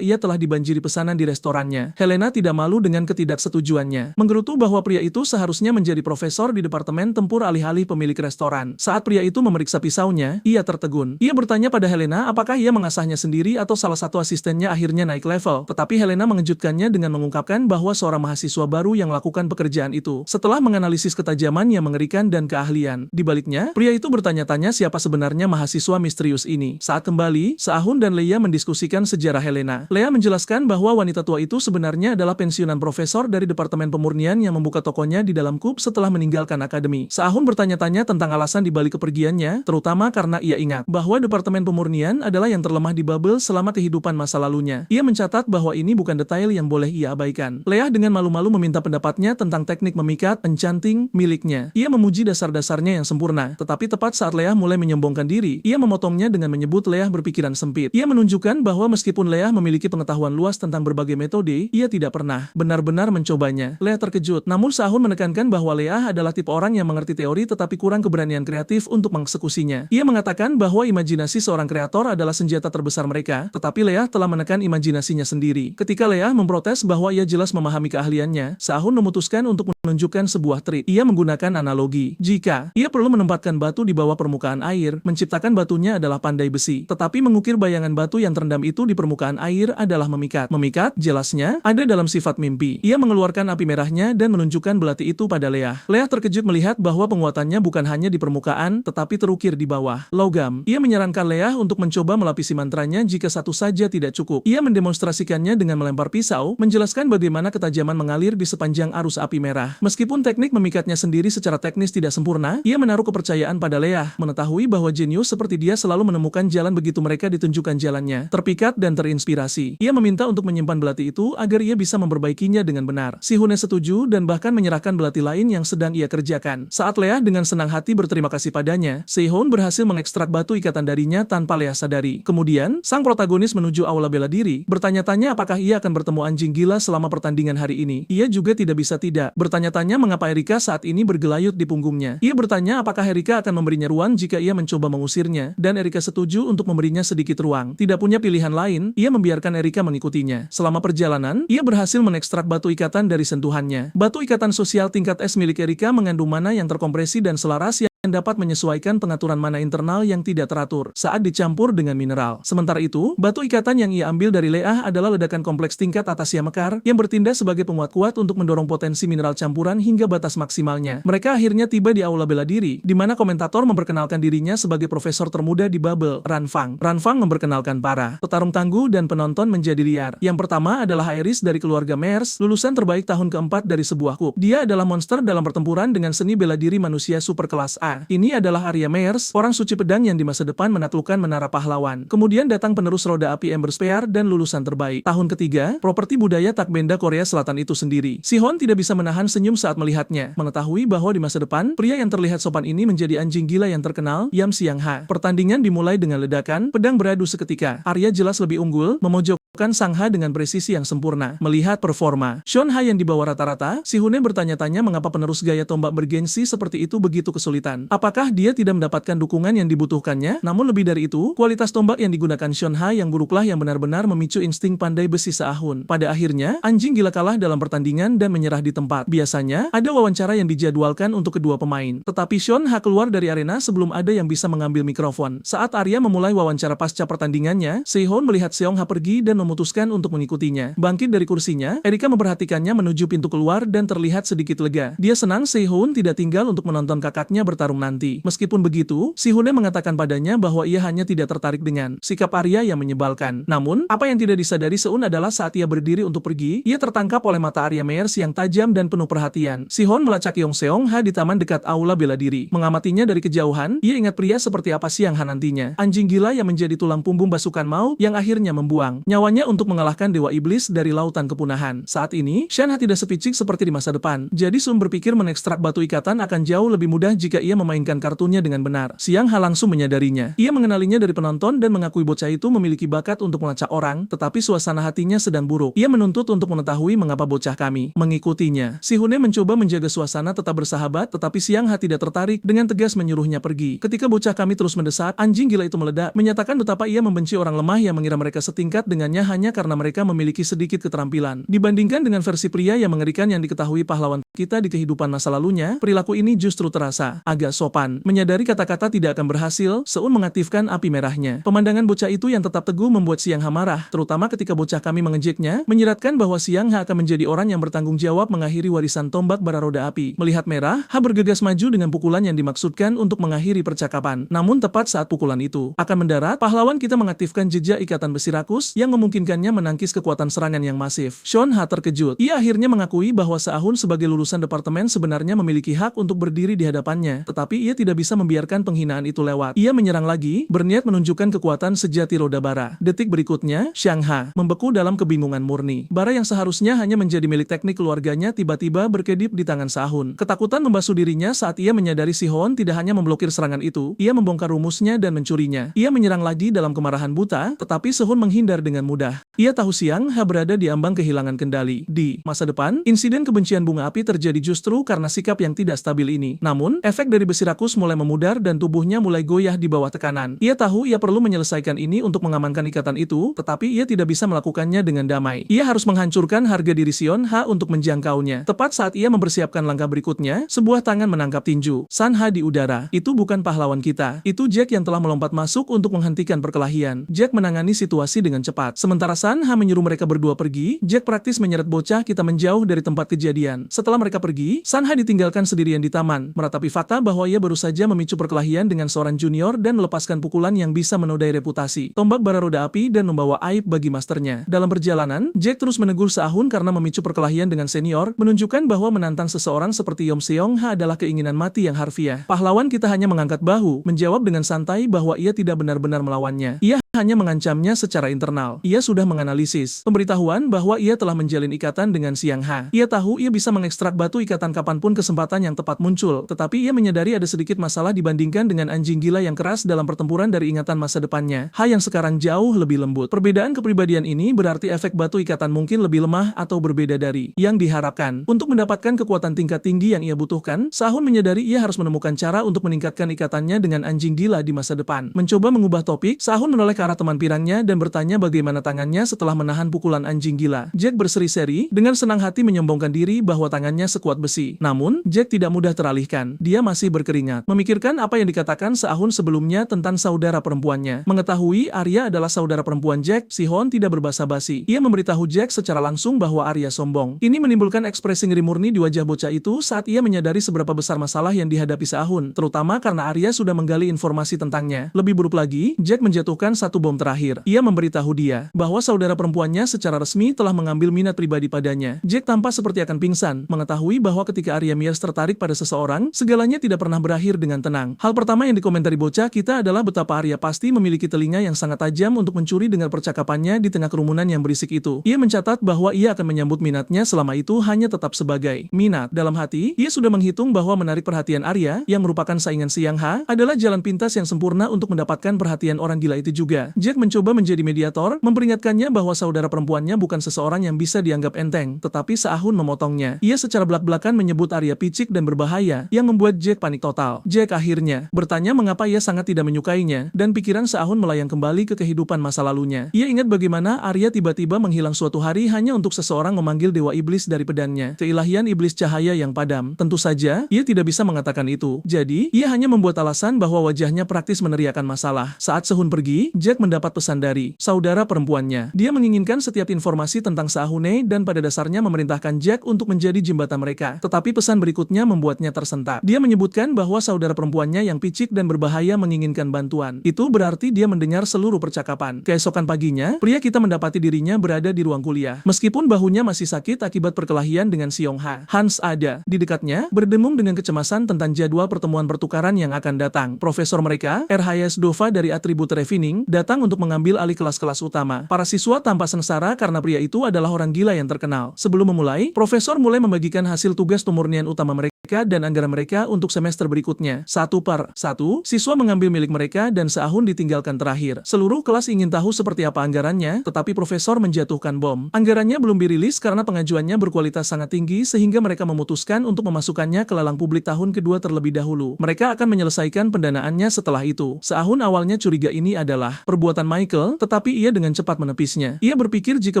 ia telah dibanjiri pesanan di restorannya. Helena tidak malu dengan ketidaksetujuannya, menggerutu bahwa pria itu seharusnya menjadi profesor di Departemen Tempur alih-alih pemilik restoran. Saat pria itu memeriksa pisaunya, ia tertegun. Ia bertanya pada Helena apakah ia mengasahnya sendiri atau salah satu asistennya akhirnya naik level, tetapi Helena mengejutkannya dengan mengungkapkan bahwa seorang mahasiswa baru yang melakukan pekerjaan itu. Setelah menganalisis ketajaman yang mengerikan dan keahlian, di baliknya, pria itu bertanya-tanya siapa sebenarnya sebenarnya mahasiswa misterius ini. Saat kembali, Se-ahun dan Leia mendiskusikan sejarah Helena. Leia menjelaskan bahwa wanita tua itu sebenarnya adalah pensiunan profesor dari Departemen Pemurnian yang membuka tokonya di dalam KUB setelah meninggalkan akademi. Se-ahun bertanya-tanya tentang alasan dibalik kepergiannya, terutama karena ia ingat bahwa Departemen Pemurnian adalah yang terlemah di Babel selama kehidupan masa lalunya. Ia mencatat bahwa ini bukan detail yang boleh ia abaikan. Leia dengan malu-malu meminta pendapatnya tentang teknik memikat enchanting miliknya. Ia memuji dasar-dasarnya yang sempurna, tetapi tepat saat Leia mulai menyombongkan diri, ia memotongnya dengan menyebut Leia berpikiran sempit. Ia menunjukkan bahwa meskipun Leia memiliki pengetahuan luas tentang berbagai metode, ia tidak pernah benar-benar mencobanya. Leia terkejut, namun Se-ahun menekankan bahwa Leia adalah tipe orang yang mengerti teori tetapi kurang keberanian kreatif untuk mengeksekusinya. Ia mengatakan bahwa imajinasi seorang kreator adalah senjata terbesar mereka, tetapi Leia telah menekan imajinasinya sendiri. Ketika Leia memprotes bahwa ia jelas memahami keahliannya, Se-ahun memutuskan untuk menunjukkan sebuah trik. Ia menggunakan analogi. Jika ia perlu menempatkan batu di bawah permukaan air, menciptakan batunya adalah pandai besi. Tetapi mengukir bayangan batu yang terendam itu di permukaan air adalah memikat. Memikat, jelasnya, ada dalam sifat mimpi. Ia mengeluarkan api merahnya dan menunjukkan belati itu pada Leia. Leia terkejut melihat bahwa penguatannya bukan hanya di permukaan, tetapi terukir di bawah logam. Ia menyarankan Leia untuk mencoba melapisi mantranya jika satu saja tidak cukup. Ia mendemonstrasikannya dengan melempar pisau, menjelaskan bagaimana ketajaman mengalir di sepanjang arus api merah. Meskipun teknik memikatnya sendiri secara teknis tidak sempurna, ia menaruh kepercayaan pada Leia, mengetahui bahwa jenius seperti dia selalu menemukan jalan begitu mereka ditunjukkan jalannya, terpikat dan terinspirasi. Ia meminta untuk menyimpan belati itu agar ia bisa memperbaikinya dengan benar. Si Hune setuju dan bahkan menyerahkan belati lain yang sedang ia kerjakan. Saat Leia dengan senang hati berterima kasih padanya, Se-ahun berhasil mengekstrak batu ikatan darinya tanpa Leia sadari. Kemudian, sang protagonis menuju aula bela diri, bertanya-tanya apakah ia akan bertemu anjing gila selama pertandingan hari ini. Ia juga tidak bisa tidak bertanya-tanya mengapa Erika saat ini bergelayut di punggungnya. Ia bertanya apakah Erika akan memberinya ruang jika ia mencoba mengusirnya, dan Erika setuju untuk memberinya sedikit ruang. Tidak punya pilihan lain, ia membiarkan Erika mengikutinya. Selama perjalanan, ia berhasil mengekstrak batu ikatan dari sentuhannya. Batu ikatan sosial tingkat S milik Erika mengandung mana yang terkompresi dan selaras yang dapat menyesuaikan pengaturan mana internal yang tidak teratur saat dicampur dengan mineral. Sementara itu, batu ikatan yang ia ambil dari Leia adalah ledakan kompleks tingkat atasia mekar yang bertindak sebagai penguat kuat untuk mendorong potensi mineral campuran hingga batas maksimalnya. Mereka akhirnya tiba di aula bela diri, di mana komentator memperkenalkan dirinya sebagai profesor termuda di Babel, Ranfang. Ranfang memperkenalkan para petarung tangguh dan penonton menjadi liar. Yang pertama adalah Aeris dari keluarga Mers, lulusan terbaik tahun keempat dari sebuah KUB. Dia adalah monster dalam pertempuran dengan seni bela diri manusia super kelas A. Ini adalah Arya Mers, orang suci pedang yang di masa depan menaklukkan menara pahlawan. Kemudian datang penerus roda api Ember Spear dan lulusan terbaik. Tahun ketiga, properti budaya Takbenda Korea Selatan itu sendiri. Si-hon tidak bisa menahan senyum saat melihatnya, mengetahui bahwa di masa depan, pria yang terlihat sopan ini menjadi anjing gila yang terkenal, Yam Siang-ha. Pertandingan dimulai dengan ledakan, pedang beradu seketika. Arya jelas lebih unggul, memojokkan Sang Ha dengan presisi yang sempurna. Melihat performa Shon Ha yang di bawah rata-rata, si Hune bertanya-tanya mengapa penerus gaya tombak bergengsi seperti itu begitu kesulitan. Apakah dia tidak mendapatkan dukungan yang dibutuhkannya? Namun lebih dari itu, kualitas tombak yang digunakan Shon Ha yang buruklah yang benar-benar memicu insting pandai besi Se-ahun. Pada akhirnya, anjing gila kalah dalam pertandingan dan menyerah di tempat. Biasanya, ada wawancara yang dijadwalkan untuk kedua pemain. Tetapi Shon Ha keluar dari arena sebelum ada yang bisa mengambil mikrofon. Saat Arya memulai wawancara pasca pertandingannya, Se-ahun melihat Seong Ha pergi dan memutuskan untuk mengikutinya. Bangkit dari kursinya, Erika memperhatikannya menuju pintu keluar dan terlihat sedikit lega. Dia senang Se-ahun tidak tinggal untuk menonton kakaknya bertarung nanti. Meskipun begitu, si Hune mengatakan padanya bahwa ia hanya tidak tertarik dengan sikap Arya yang menyebalkan. Namun, apa yang tidak disadari Seun adalah saat ia berdiri untuk pergi, ia tertangkap oleh mata Arya Mers yang tajam dan penuh perhatian. Si-hon melacak Yong Seong Ha di taman dekat aula bela diri. Mengamatinya dari kejauhan, ia ingat pria seperti apa Siang Ha nantinya. Anjing gila yang menjadi tulang punggung pasukan Mao yang akhirnya membuang nyawanya untuk mengalahkan Dewa Iblis dari lautan kepunahan. Saat ini, Shen Ha tidak sepicik seperti di masa depan. Jadi Sun berpikir mengekstrak batu ikatan akan jauh lebih mudah jika ia memainkan kartunya dengan benar. Siang Ha langsung menyadarinya. Ia mengenalinya dari penonton dan mengakui bocah itu memiliki bakat untuk melacak orang, tetapi suasana hatinya sedang buruk. Ia menuntut untuk mengetahui mengapa bocah kami mengikutinya. Si Hune mencoba menjaga suasana tetap bersahabat, tetapi Siang Ha tidak tertarik, dengan tegas menyuruhnya pergi. Ketika bocah kami terus mendesak, anjing gila itu meledak, menyatakan betapa ia membenci orang lemah yang mengira mereka setingkat dengannya hanya karena mereka memiliki sedikit keterampilan. Dibandingkan dengan versi pria yang mengerikan yang diketahui pahlawan kita di kehidupan masa lalunya, perilaku ini justru terasa agak sopan. Menyadari kata-kata tidak akan berhasil, Seun mengaktifkan api merahnya. Pemandangan bocah itu yang tetap teguh membuat Xiang Ha marah, terutama ketika bocah kami mengejeknya, menyiratkan bahwa Xiang Ha akan menjadi orang yang bertanggung jawab mengakhiri warisan tombak bara roda api. Melihat merah, Ha bergegas maju dengan pukulan yang dimaksudkan untuk mengakhiri percakapan. Namun tepat saat pukulan itu akan mendarat, pahlawan kita mengaktifkan jejak ikatan besi rakus yang memungkinkannya menangkis kekuatan serangan yang masif. Seon Ha terkejut. Ia akhirnya mengakui bahwa Se-ahun sebagai lulusan departemen sebenarnya memiliki hak untuk berdiri di hadapannya, tetapi ia tidak bisa membiarkan penghinaan itu lewat. Ia menyerang lagi, berniat menunjukkan kekuatan sejati roda bara. Detik berikutnya, Xiang Ha membeku dalam kebingungan murni. Bara yang seharusnya hanya menjadi milik teknik keluarganya tiba-tiba berkedip di tangan Se-ahun. Ketakutan membasuh dirinya saat ia menyadari Si Hoon tidak hanya memblokir serangan itu, ia membongkar rumusnya dan mencurinya. Ia menyerang lagi dalam kemarahan buta, tetapi Se-hoon menghindar dengan mudah. Ia tahu Xiang Ha berada di ambang kehilangan kendali. Di masa depan, insiden kebencian bunga api terjadi justru karena sikap yang tidak stabil ini. Namun, efek dari besi rakus mulai memudar dan tubuhnya mulai goyah di bawah tekanan. Ia tahu ia perlu menyelesaikan ini untuk mengamankan ikatan itu, tetapi ia tidak bisa melakukannya dengan damai. Ia harus menghancurkan harga diri Seon Ha untuk menjangkaunya. Tepat saat ia mempersiapkan langkah berikutnya, sebuah tangan menangkap tinju San Ha di udara. Itu bukan pahlawan kita. Itu Jack yang telah melompat masuk untuk menghentikan perkelahian. Jack menangani situasi dengan cepat. Sementara San Ha menyuruh mereka berdua pergi, Jack praktis menyeret bocah kita menjauh dari tempat kejadian. Setelah mereka pergi, San Ha ditinggalkan sendirian di taman, meratapi fakta bahwa ia baru saja memicu perkelahian dengan seorang junior dan melepaskan pukulan yang bisa menodai reputasi, tombak bara roda api dan membawa aib bagi masternya. Dalam perjalanan, Jack terus menegur Se-ahun karena memicu perkelahian dengan senior, menunjukkan bahwa menantang seseorang seperti Yom Seong Ha adalah keinginan mati yang harfiah. Pahlawan kita hanya mengangkat bahu, menjawab dengan santai bahwa ia tidak benar-benar melawannya. Ia hanya mengancamnya secara internal. Ia sudah menganalisis pemberitahuan bahwa ia telah menjalin ikatan dengan Xiang Ha. Ia tahu ia bisa mengekstrak batu ikatan kapanpun kesempatan yang tepat muncul, tetapi ia menyadari ada sedikit masalah dibandingkan dengan anjing gila yang keras dalam pertempuran dari ingatan masa depannya. Ha yang sekarang jauh lebih lembut. Perbedaan kepribadian ini berarti efek batu ikatan mungkin lebih lemah atau berbeda dari yang diharapkan. Untuk mendapatkan kekuatan tingkat tinggi yang ia butuhkan, Se-ahun menyadari ia harus menemukan cara untuk meningkatkan ikatannya dengan anjing gila di masa depan. Mencoba mengubah topik, Se-ahun menoleh ke arah teman pirangnya dan bertanya bagaimana tangannya setelah menahan pukulan anjing gila. Jack berseri-seri, dengan senang hati menyombongkan diri bahwa tangannya sekuat besi. Namun, Jack tidak mudah teralihkan. Dia masih berkeringat, memikirkan apa yang dikatakan Se-ahun sebelumnya tentang saudara perempuannya. Mengetahui Arya adalah saudara perempuan Jack, Si Hoon tidak berbasa-basi. Ia memberitahu Jack secara langsung bahwa Arya sombong. Ini menimbulkan ekspresi ngeri murni di wajah bocah itu saat ia menyadari seberapa besar masalah yang dihadapi Se-ahun, terutama karena Arya sudah menggali informasi tentangnya. Lebih buruk lagi, Jack menjatuhkan satu bom terakhir. Ia memberitahu dia bahwa saudara perempuannya secara resmi telah mengambil minat pribadi padanya. Jack tampak seperti akan pingsan, mengetahui bahwa ketika Arya Mears tertarik pada seseorang, segalanya tidak pernah berakhir dengan tenang. Hal pertama yang dikomentari bocah kita adalah betapa Arya pasti memiliki telinga yang sangat tajam untuk mencuri dengar percakapannya di tengah kerumunan yang berisik itu. Ia mencatat bahwa ia akan menyambut minatnya selama itu hanya tetap sebagai minat. Dalam hati, ia sudah menghitung bahwa menarik perhatian Arya, yang merupakan saingan Xiang Ha, adalah jalan pintas yang sempurna untuk mendapatkan perhatian orang gila itu juga. Jack mencoba menjadi mediator, memperingatkannya bahwa saudara perempuannya bukan seseorang yang bisa dianggap enteng, tetapi Se-ahun memotongnya. Ia secara belak-belakan menyebut Arya picik dan berbahaya, yang membuat Jack panik total. Jack akhirnya bertanya mengapa ia sangat tidak menyukainya, dan pikiran Se-ahun melayang kembali ke kehidupan masa lalunya. Ia ingat bagaimana Arya tiba-tiba menghilang suatu hari hanya untuk seseorang memanggil dewa iblis dari pedangnya. Keilahian iblis cahaya yang padam. Tentu saja, ia tidak bisa mengatakan itu. Jadi, ia hanya membuat alasan bahwa wajahnya praktis meneriakan masalah. Saat Se-hoon pergi, Jack mendapat pesan dari saudara perempuannya. Dia menginginkan setiap informasi tentang Se-ahune dan pada dasarnya memerintahkan Jack untuk menjadi jembatan mereka. Tetapi pesan berikutnya membuatnya tersentak. Dia menyebutkan bahwa saudara perempuannya yang picik dan berbahaya menginginkan bantuan. Itu berarti dia mendengar seluruh percakapan. Keesokan paginya, pria kita mendapati dirinya berada di ruang kuliah. Meskipun bahunya masih sakit akibat perkelahian dengan Seong Ha, Hans ada di dekatnya, berdengung dengan kecemasan tentang jadwal pertemuan pertukaran yang akan datang. Profesor mereka, RHS Dova dari atribut Refining, datang untuk mengambil alih kelas-kelas utama. Para siswa tampak sengsara karena pria itu adalah orang gila yang terkenal. Sebelum memulai, profesor mulai membagikan hasil tugas pemurnian utama mereka dan anggaran mereka untuk semester berikutnya. Satu per satu, siswa mengambil milik mereka dan Seahun ditinggalkan terakhir. Seluruh kelas ingin tahu seperti apa anggarannya, tetapi profesor menjatuhkan bom. Anggarannya belum dirilis karena pengajuannya berkualitas sangat tinggi sehingga mereka memutuskan untuk memasukkannya ke lelang publik tahun kedua terlebih dahulu. Mereka akan menyelesaikan pendanaannya setelah itu. Seahun awalnya curiga ini adalah perbuatan Michael, tetapi ia dengan cepat menepisnya. Ia berpikir jika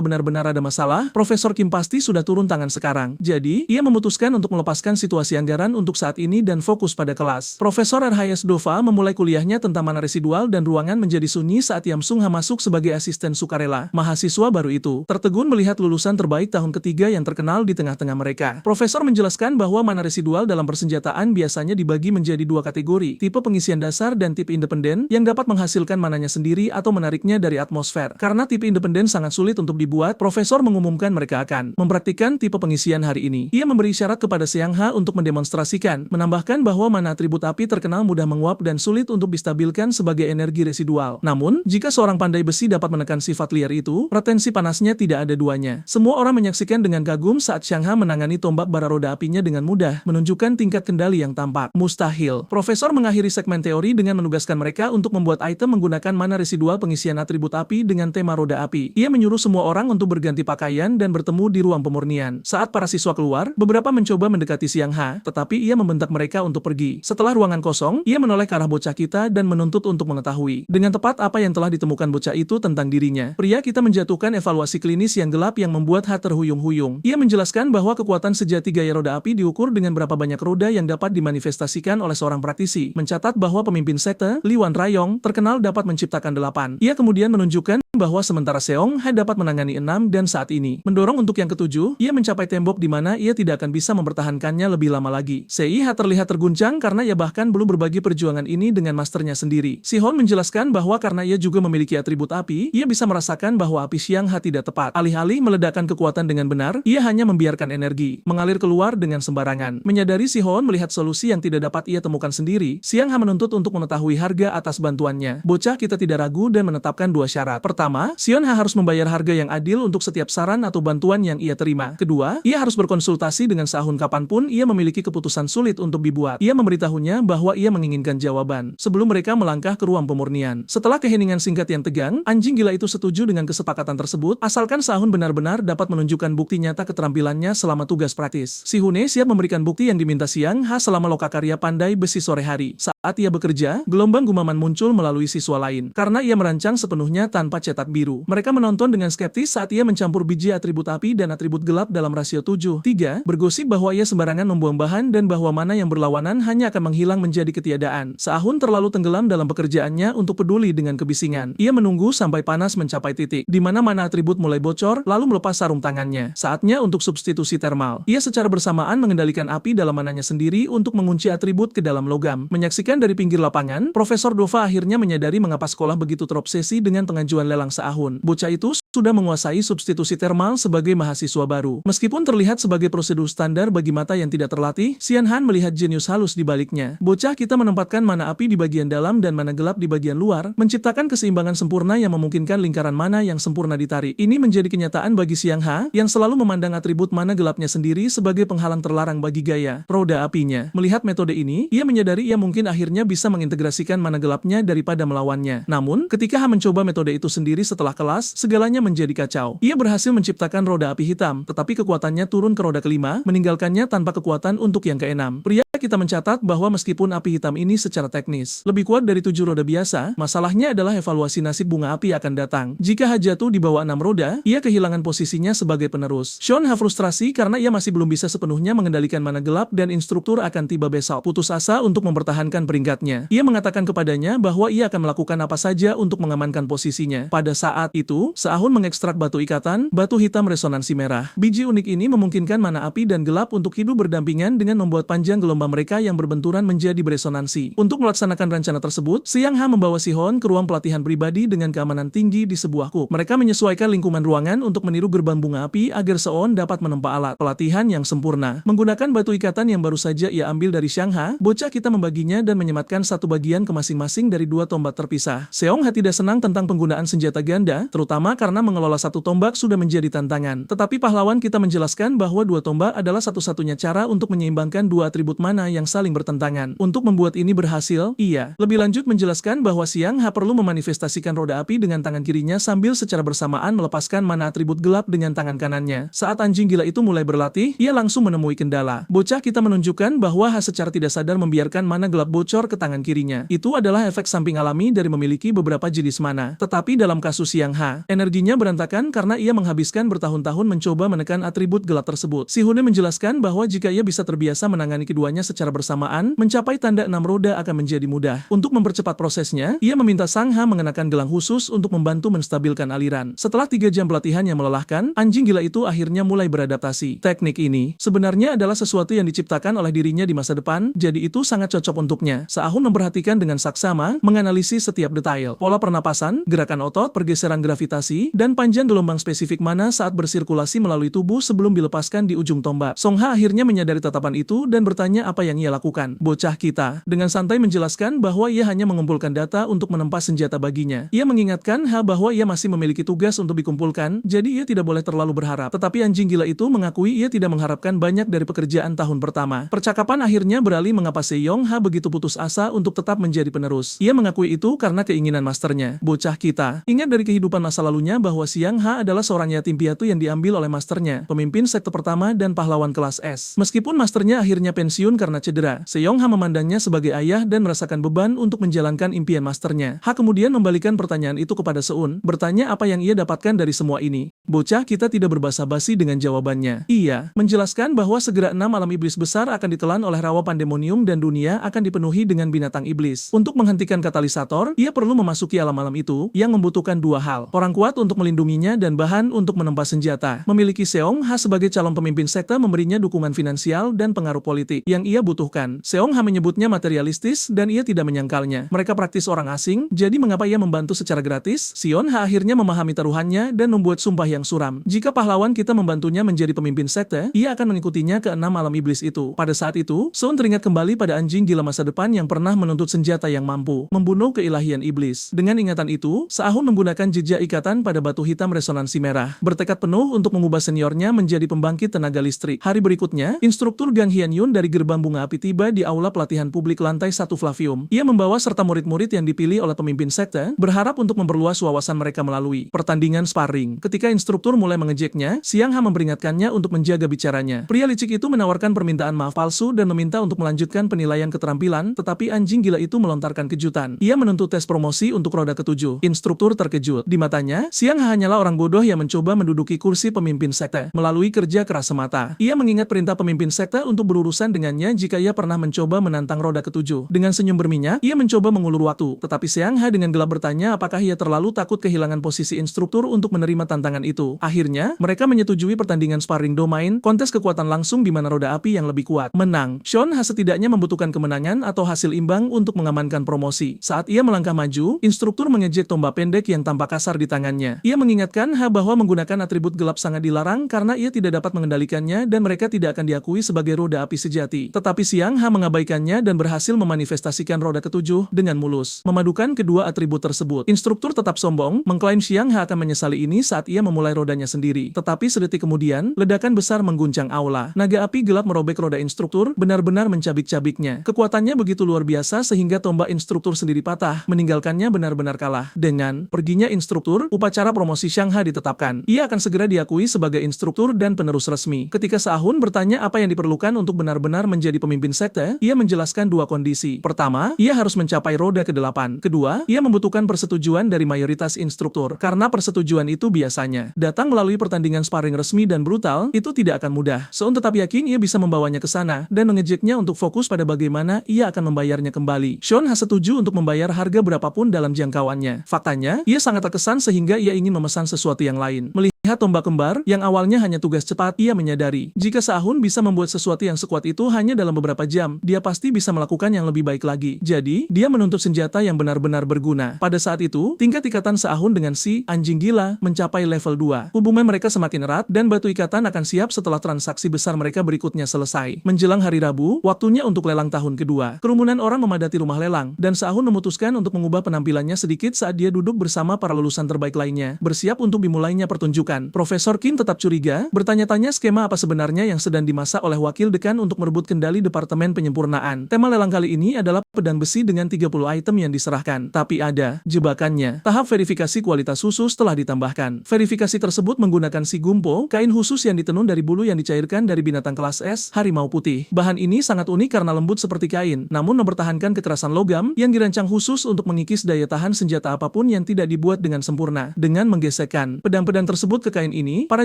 benar-benar ada masalah, Profesor Kim pasti sudah turun tangan sekarang. Jadi, ia memutuskan untuk melepaskan situasi anggaran untuk saat ini dan fokus pada kelas. Profesor RHS Dova memulai kuliahnya tentang mana residual dan ruangan menjadi sunyi saat Yam Sung Ha masuk sebagai asisten sukarela. Mahasiswa baru itu tertegun melihat lulusan terbaik tahun ketiga yang terkenal di tengah-tengah mereka. Profesor menjelaskan bahwa mana residual dalam persenjataan biasanya dibagi menjadi dua kategori, tipe pengisian dasar dan tipe independen yang dapat menghasilkan mananya sendiri atau menariknya dari atmosfer. Karena tipe independen sangat sulit untuk dibuat, Profesor mengumumkan mereka akan mempraktikkan tipe pengisian hari ini. Ia memberi syarat kepada Siang Ha untuk mendemonstrasikan, menambahkan bahwa mana atribut api terkenal mudah menguap dan sulit untuk distabilkan sebagai energi residual. Namun, jika seorang pandai besi dapat menekan sifat liar itu, retensi panasnya tidak ada duanya. Semua orang menyaksikan dengan kagum saat Siang Ha menangani tombak bara roda apinya dengan mudah, menunjukkan tingkat kendali yang tampak mustahil. Profesor mengakhiri segmen teori dengan menugaskan mereka untuk membuat item menggunakan mana residual pengisian atribut api dengan tema roda api. Ia menyuruh semua orang untuk berganti pakaian dan bertemu di ruang pemurnian. Saat para siswa keluar, beberapa mencoba mendekati Siang Ha, tetapi ia membentak mereka untuk pergi. Setelah ruangan kosong, ia menoleh ke arah bocah kita dan menuntut untuk mengetahui dengan tepat apa yang telah ditemukan bocah itu tentang dirinya. Pria kita menjatuhkan evaluasi klinis yang gelap yang membuat Ha terhuyung-huyung. Ia menjelaskan bahwa kekuatan sejati gaya roda api diukur dengan berapa banyak roda yang dapat dimanifestasikan oleh seorang praktisi. Mencatat bahwa pemimpin sekte, Li Wan Rayong, terkenal dapat menciptakan 8. Ia kemudian menunjukkan bahwa sementara Seong Ha dapat menangani 6 dan saat ini mendorong untuk yang ketujuh, ia mencapai tembok di mana ia tidak akan bisa mempertahankannya lebih lama lagi. Ha terlihat terguncang karena ia bahkan belum berbagi perjuangan ini dengan masternya sendiri. Si Hon menjelaskan bahwa karena ia juga memiliki atribut api, ia bisa merasakan bahwa api Siang Ha tidak tepat. Alih-alih meledakkan kekuatan dengan benar, ia hanya membiarkan energi mengalir keluar dengan sembarangan. Menyadari Si Hon melihat solusi yang tidak dapat ia temukan sendiri, Siang Ha menuntut untuk mengetahui harga atas bantuannya. Bocah kita tidak ragu dan menetapkan 2 syarat. Pertama, Sion Ha harus membayar harga yang adil untuk setiap saran atau bantuan yang ia terima. Kedua, ia harus berkonsultasi dengan Seahun kapanpun ia memiliki keputusan sulit untuk dibuat. Ia memberitahunya bahwa ia menginginkan jawaban sebelum mereka melangkah ke ruang pemurnian. Setelah keheningan singkat yang tegang, anjing gila itu setuju dengan kesepakatan tersebut, asalkan Seahun benar-benar dapat menunjukkan bukti nyata keterampilannya selama tugas praktis. Si Hune siap memberikan bukti yang diminta Siang Ha selama lokakarya pandai besi sore hari. Saat ia bekerja, gelombang gumaman muncul melalui siswa lain karena ia merancang sepenuhnya tanpa cetak biru. Mereka menonton dengan skeptis saat ia mencampur biji atribut api dan atribut gelap dalam rasio 7:3, bergosip bahwa ia sembarangan membuang bahan dan bahwa mana yang berlawanan hanya akan menghilang menjadi ketiadaan. Seahun terlalu tenggelam dalam pekerjaannya untuk peduli dengan kebisingan. Ia menunggu sampai panas mencapai titik, di mana atribut mulai bocor, lalu melepas sarung tangannya. Saatnya untuk substitusi termal. Ia secara bersamaan mengendalikan api dalam mananya sendiri untuk mengunci atribut ke dalam logam. Menyaksikan dari pinggir lapangan, Profesor Dova akhirnya menyadari mengapa sekolah begitu terobsesi dengan pengajuan lelang Seahun. Bocah itu sudah menguasai substitusi termal sebagai mahasiswa baru. Meskipun terlihat sebagai prosedur standar bagi mata yang tidak terlatih, Sian Han melihat jenius halus di baliknya. Bocah kita menempatkan mana api di bagian dalam dan mana gelap di bagian luar, menciptakan keseimbangan sempurna yang memungkinkan lingkaran mana yang sempurna ditarik. Ini menjadi kenyataan bagi Siang Ha, yang selalu memandang atribut mana gelapnya sendiri sebagai penghalang terlarang bagi gaya roda apinya. Melihat metode ini, ia menyadari ia mungkin akhirnya bisa mengintegrasikan mana gelapnya daripada melawannya. Namun, ketika Ha mencoba metode itu sendiri setelah kelas, segalanya menjadi kacau. Ia berhasil menciptakan roda api hitam, tetapi kekuatannya turun ke roda kelima, meninggalkannya tanpa kekuatan untuk yang keenam. Pria kita mencatat bahwa meskipun api hitam ini secara teknis lebih kuat dari 7 roda biasa, masalahnya adalah evaluasi nasib bunga api akan datang. Jika Ha jatuh di bawah 6 roda, ia kehilangan posisinya sebagai penerus. Sean Ha frustrasi karena ia masih belum bisa sepenuhnya mengendalikan mana gelap dan instruktur akan tiba besok. Putus asa untuk mempertahankan peringkatnya. Ia mengatakan kepadanya bahwa ia akan melakukan apa saja untuk mengamankan posisinya. Pada saat itu, Seahun mengekstrak batu ikatan, batu hitam resonansi merah. Biji unik ini memungkinkan mana api dan gelap untuk hidup berdampingan dengan membuat panjang gelombang ditambah mereka yang berbenturan menjadi beresonansi. Untuk melaksanakan rencana tersebut, Siang Ha membawa Si-Hon ke ruang pelatihan pribadi dengan keamanan tinggi di sebuah kub. Mereka menyesuaikan lingkungan ruangan untuk meniru gerbang bunga api agar Se-on dapat menempa alat pelatihan yang sempurna. Menggunakan batu ikatan yang baru saja ia ambil dari Siang Ha, bocah kita membaginya dan menyematkan satu bagian ke masing-masing dari dua tombak terpisah. Seong Ha tidak senang tentang penggunaan senjata ganda, terutama karena mengelola satu tombak sudah menjadi tantangan. Tetapi pahlawan kita menjelaskan bahwa dua tombak adalah satu-satunya cara untuk menyeimbangkan dua atribut mana yang saling bertentangan. Untuk membuat ini berhasil, ia lebih lanjut menjelaskan bahwa Siang Ha perlu memanifestasikan roda api dengan tangan kirinya sambil secara bersamaan melepaskan mana atribut gelap dengan tangan kanannya. Saat anjing gila itu mulai berlatih, ia langsung menemui kendala. Bocah kita menunjukkan bahwa Ha secara tidak sadar membiarkan mana gelap bocor ke tangan kirinya. Itu adalah efek samping alami dari memiliki beberapa jenis mana. Tetapi dalam kasus Siang Ha, energinya berantakan karena ia menghabiskan bertahun-tahun mencoba menekan atribut gelap tersebut. Si Hune menjelaskan bahwa jika ia bisa terbiasa menangani keduanya secara bersamaan, mencapai tanda 6 roda akan menjadi mudah. Untuk mempercepat prosesnya, ia meminta Sang Ha mengenakan gelang khusus untuk membantu menstabilkan aliran. Setelah 3 jam pelatihan yang melelahkan, anjing gila itu akhirnya mulai beradaptasi. Teknik ini sebenarnya adalah sesuatu yang diciptakan oleh dirinya di masa depan, jadi itu sangat cocok untuknya. Se-ahun memperhatikan dengan saksama, menganalisis setiap detail, pola pernapasan, gerakan otot, pergeseran gravitasi, dan panjang gelombang spesifik mana saat bersirkulasi melalui tubuh sebelum dilepaskan di ujung tombak. Song Ha akhirnya menyadari tatapan itu dan bertanya apa yang ia lakukan. Bocah kita dengan santai menjelaskan bahwa ia hanya mengumpulkan data untuk menempa senjata baginya. Ia mengingatkan Ha bahwa ia masih memiliki tugas untuk dikumpulkan, jadi ia tidak boleh terlalu berharap. Tetapi anjing gila itu mengakui ia tidak mengharapkan banyak dari pekerjaan tahun pertama. Percakapan akhirnya beralih mengapa Seyong Ha begitu putus asa untuk tetap menjadi penerus. Ia mengakui itu karena keinginan masternya. Bocah kita ingat dari kehidupan masa lalunya bahwa Siang Ha adalah seorang yatim piatu yang diambil oleh masternya, pemimpin sekte pertama dan pahlawan kelas S. Meskipun masternya akhirnya pensiun karena cedera, Seyong Ha memandangnya sebagai ayah dan merasakan beban untuk menjalankan impian masternya. Ha kemudian membalikan pertanyaan itu kepada Seun, bertanya apa yang ia dapatkan dari semua ini. Bocah kita tidak berbasa-basi dengan jawabannya. Ia menjelaskan bahwa segera 6 alam iblis besar akan ditelan oleh rawa pandemonium dan dunia akan dipenuhi dengan binatang iblis. Untuk menghentikan katalisator, ia perlu memasuki alam-alam itu yang membutuhkan dua hal. Orang kuat untuk melindunginya dan bahan untuk menempa senjata. Memiliki Seong Ha sebagai calon pemimpin sekte memberinya dukungan finansial dan pengaruh politik yang ia butuhkan. Seong Ha menyebutnya materialistis dan ia tidak menyangkalnya. Mereka praktis orang asing, jadi mengapa ia membantu secara gratis? Sion Ha akhirnya memahami taruhannya dan membuat sumpah yang suram. Jika pahlawan kita membantunya menjadi pemimpin sekte, ia akan mengikutinya ke 6 alam iblis itu. Pada saat itu, Seon teringat kembali pada anjing gila masa depan yang pernah menuntut senjata yang mampu membunuh keilahian iblis. Dengan ingatan itu, Se-ahun menggunakan jejak ikatan pada batu hitam resonansi merah, bertekad penuh untuk mengubah seniornya menjadi pembangkit tenaga listrik. Hari berikutnya, instruktur Gang Hyun dari gerbang bunga api tiba di aula pelatihan publik lantai 1 Flavium. Ia membawa serta murid-murid yang dipilih oleh pemimpin sekte, berharap untuk memperluas wawasan mereka melalui pertandingan sparring. Ketika instruktur mulai mengejeknya, Siang Ha memperingatkannya untuk menjaga bicaranya. Pria licik itu menawarkan permintaan maaf palsu dan meminta untuk melanjutkan penilaian keterampilan, tetapi anjing gila itu melontarkan kejutan. Ia menuntut tes promosi untuk roda ke-7. Instruktur terkejut. Di matanya, Siang Ha hanyalah orang bodoh yang mencoba menduduki kursi pemimpin sekte melalui kerja keras semata. Ia mengingat perintah pemimpin sekte untuk berurusan dengannya jika ia pernah mencoba menantang roda ke-7. Dengan senyum berminyak, ia mencoba mengulur waktu. Tetapi Siang Ha dengan gelap bertanya apakah ia terlalu takut kehilangan posisi instruktur untuk menerima tantangan itu. Akhirnya, mereka menyetujui pertandingan sparring domain, kontes kekuatan langsung di mana roda api yang lebih kuat menang. Seon Ha setidaknya membutuhkan kemenangan atau hasil imbang untuk mengamankan promosi. Saat ia melangkah maju, instruktur mengejek tombak pendek yang tampak kasar di tangannya. Ia mengingatkan Ha bahwa menggunakan atribut gelap sangat dilarang karena ia tidak dapat mengendalikannya dan mereka tidak akan diakui sebagai roda api sejati. Tetapi Siang Ha mengabaikannya dan berhasil memanifestasikan roda ke-7 dengan mulus, memadukan kedua atribut tersebut. Instruktur tetap sombong, mengklaim Siang Ha akan menyesali ini saat ia memulai rodanya sendiri. Tetapi sedetik kemudian, ledakan besar mengguncang aula. Naga api gelap merobek roda instruktur, benar-benar mencabik-cabiknya. Kekuatannya begitu luar biasa sehingga tombak instruktur sendiri patah, meninggalkannya benar-benar kalah. Dengan perginya instruktur, upacara promosi Siang Ha ditetapkan. Ia akan segera diakui sebagai instruktur dan penerus resmi. Ketika Se-ahun bertanya apa yang diperlukan untuk benar-benar menjadi pemimpin sekte, ia menjelaskan dua kondisi. Pertama, ia harus mencapai roda ke-8. Kedua, ia membutuhkan persetujuan dari mayoritas instruktur. Karena persetujuan itu biasanya datang melalui pertandingan sparring resmi dan brutal, itu tidak akan mudah. Seon tetap yakin ia bisa membawanya ke sana dan mengejeknya untuk fokus pada bagaimana ia akan membayarnya kembali. Seon Ha setuju untuk membayar harga berapapun dalam jangkauannya. Faktanya, ia sangat terkesan sehingga ia ingin memesan sesuatu yang lain. Melihat tombak kembar, yang awalnya hanya tugas cepat, ia menyadari, jika Sahun bisa membuat sesuatu yang sekuat itu hanya dalam beberapa jam, dia pasti bisa melakukan yang lebih baik lagi. Jadi, dia menuntut senjata yang benar-benar berguna. Pada saat itu, tingkat ikatan Sahun dengan si anjing gila mencapai level 2. Hubungan mereka semakin erat, dan batu ikatan akan siap setelah transaksi besar mereka berikutnya selesai. Menjelang hari Rabu, waktunya untuk lelang tahun kedua. Kerumunan orang memadati rumah lelang, dan Sahun memutuskan untuk mengubah penampilannya sedikit saat dia duduk bersama para lulusan terbaik lainnya, bersiap untuk dimulainya pertunjukan. Profesor Kim tetap curiga, bertanya-tanya skema apa sebenarnya yang sedang dimasak oleh wakil dekan untuk merebut kendali Departemen Penyempurnaan. Tema lelang kali ini adalah pedang besi dengan 30 item yang diserahkan. Tapi ada jebakannya. Tahap verifikasi kualitas khusus telah ditambahkan. Verifikasi tersebut menggunakan si gumpo, kain khusus yang ditenun dari bulu yang dicairkan dari binatang kelas S, harimau putih. Bahan ini sangat unik karena lembut seperti kain, namun mempertahankan kekerasan logam yang dirancang khusus untuk mengikis daya tahan senjata apapun yang tidak dibuat dengan sempurna. Dengan menggesekkan pedang-pedang tersebut ke kain ini, para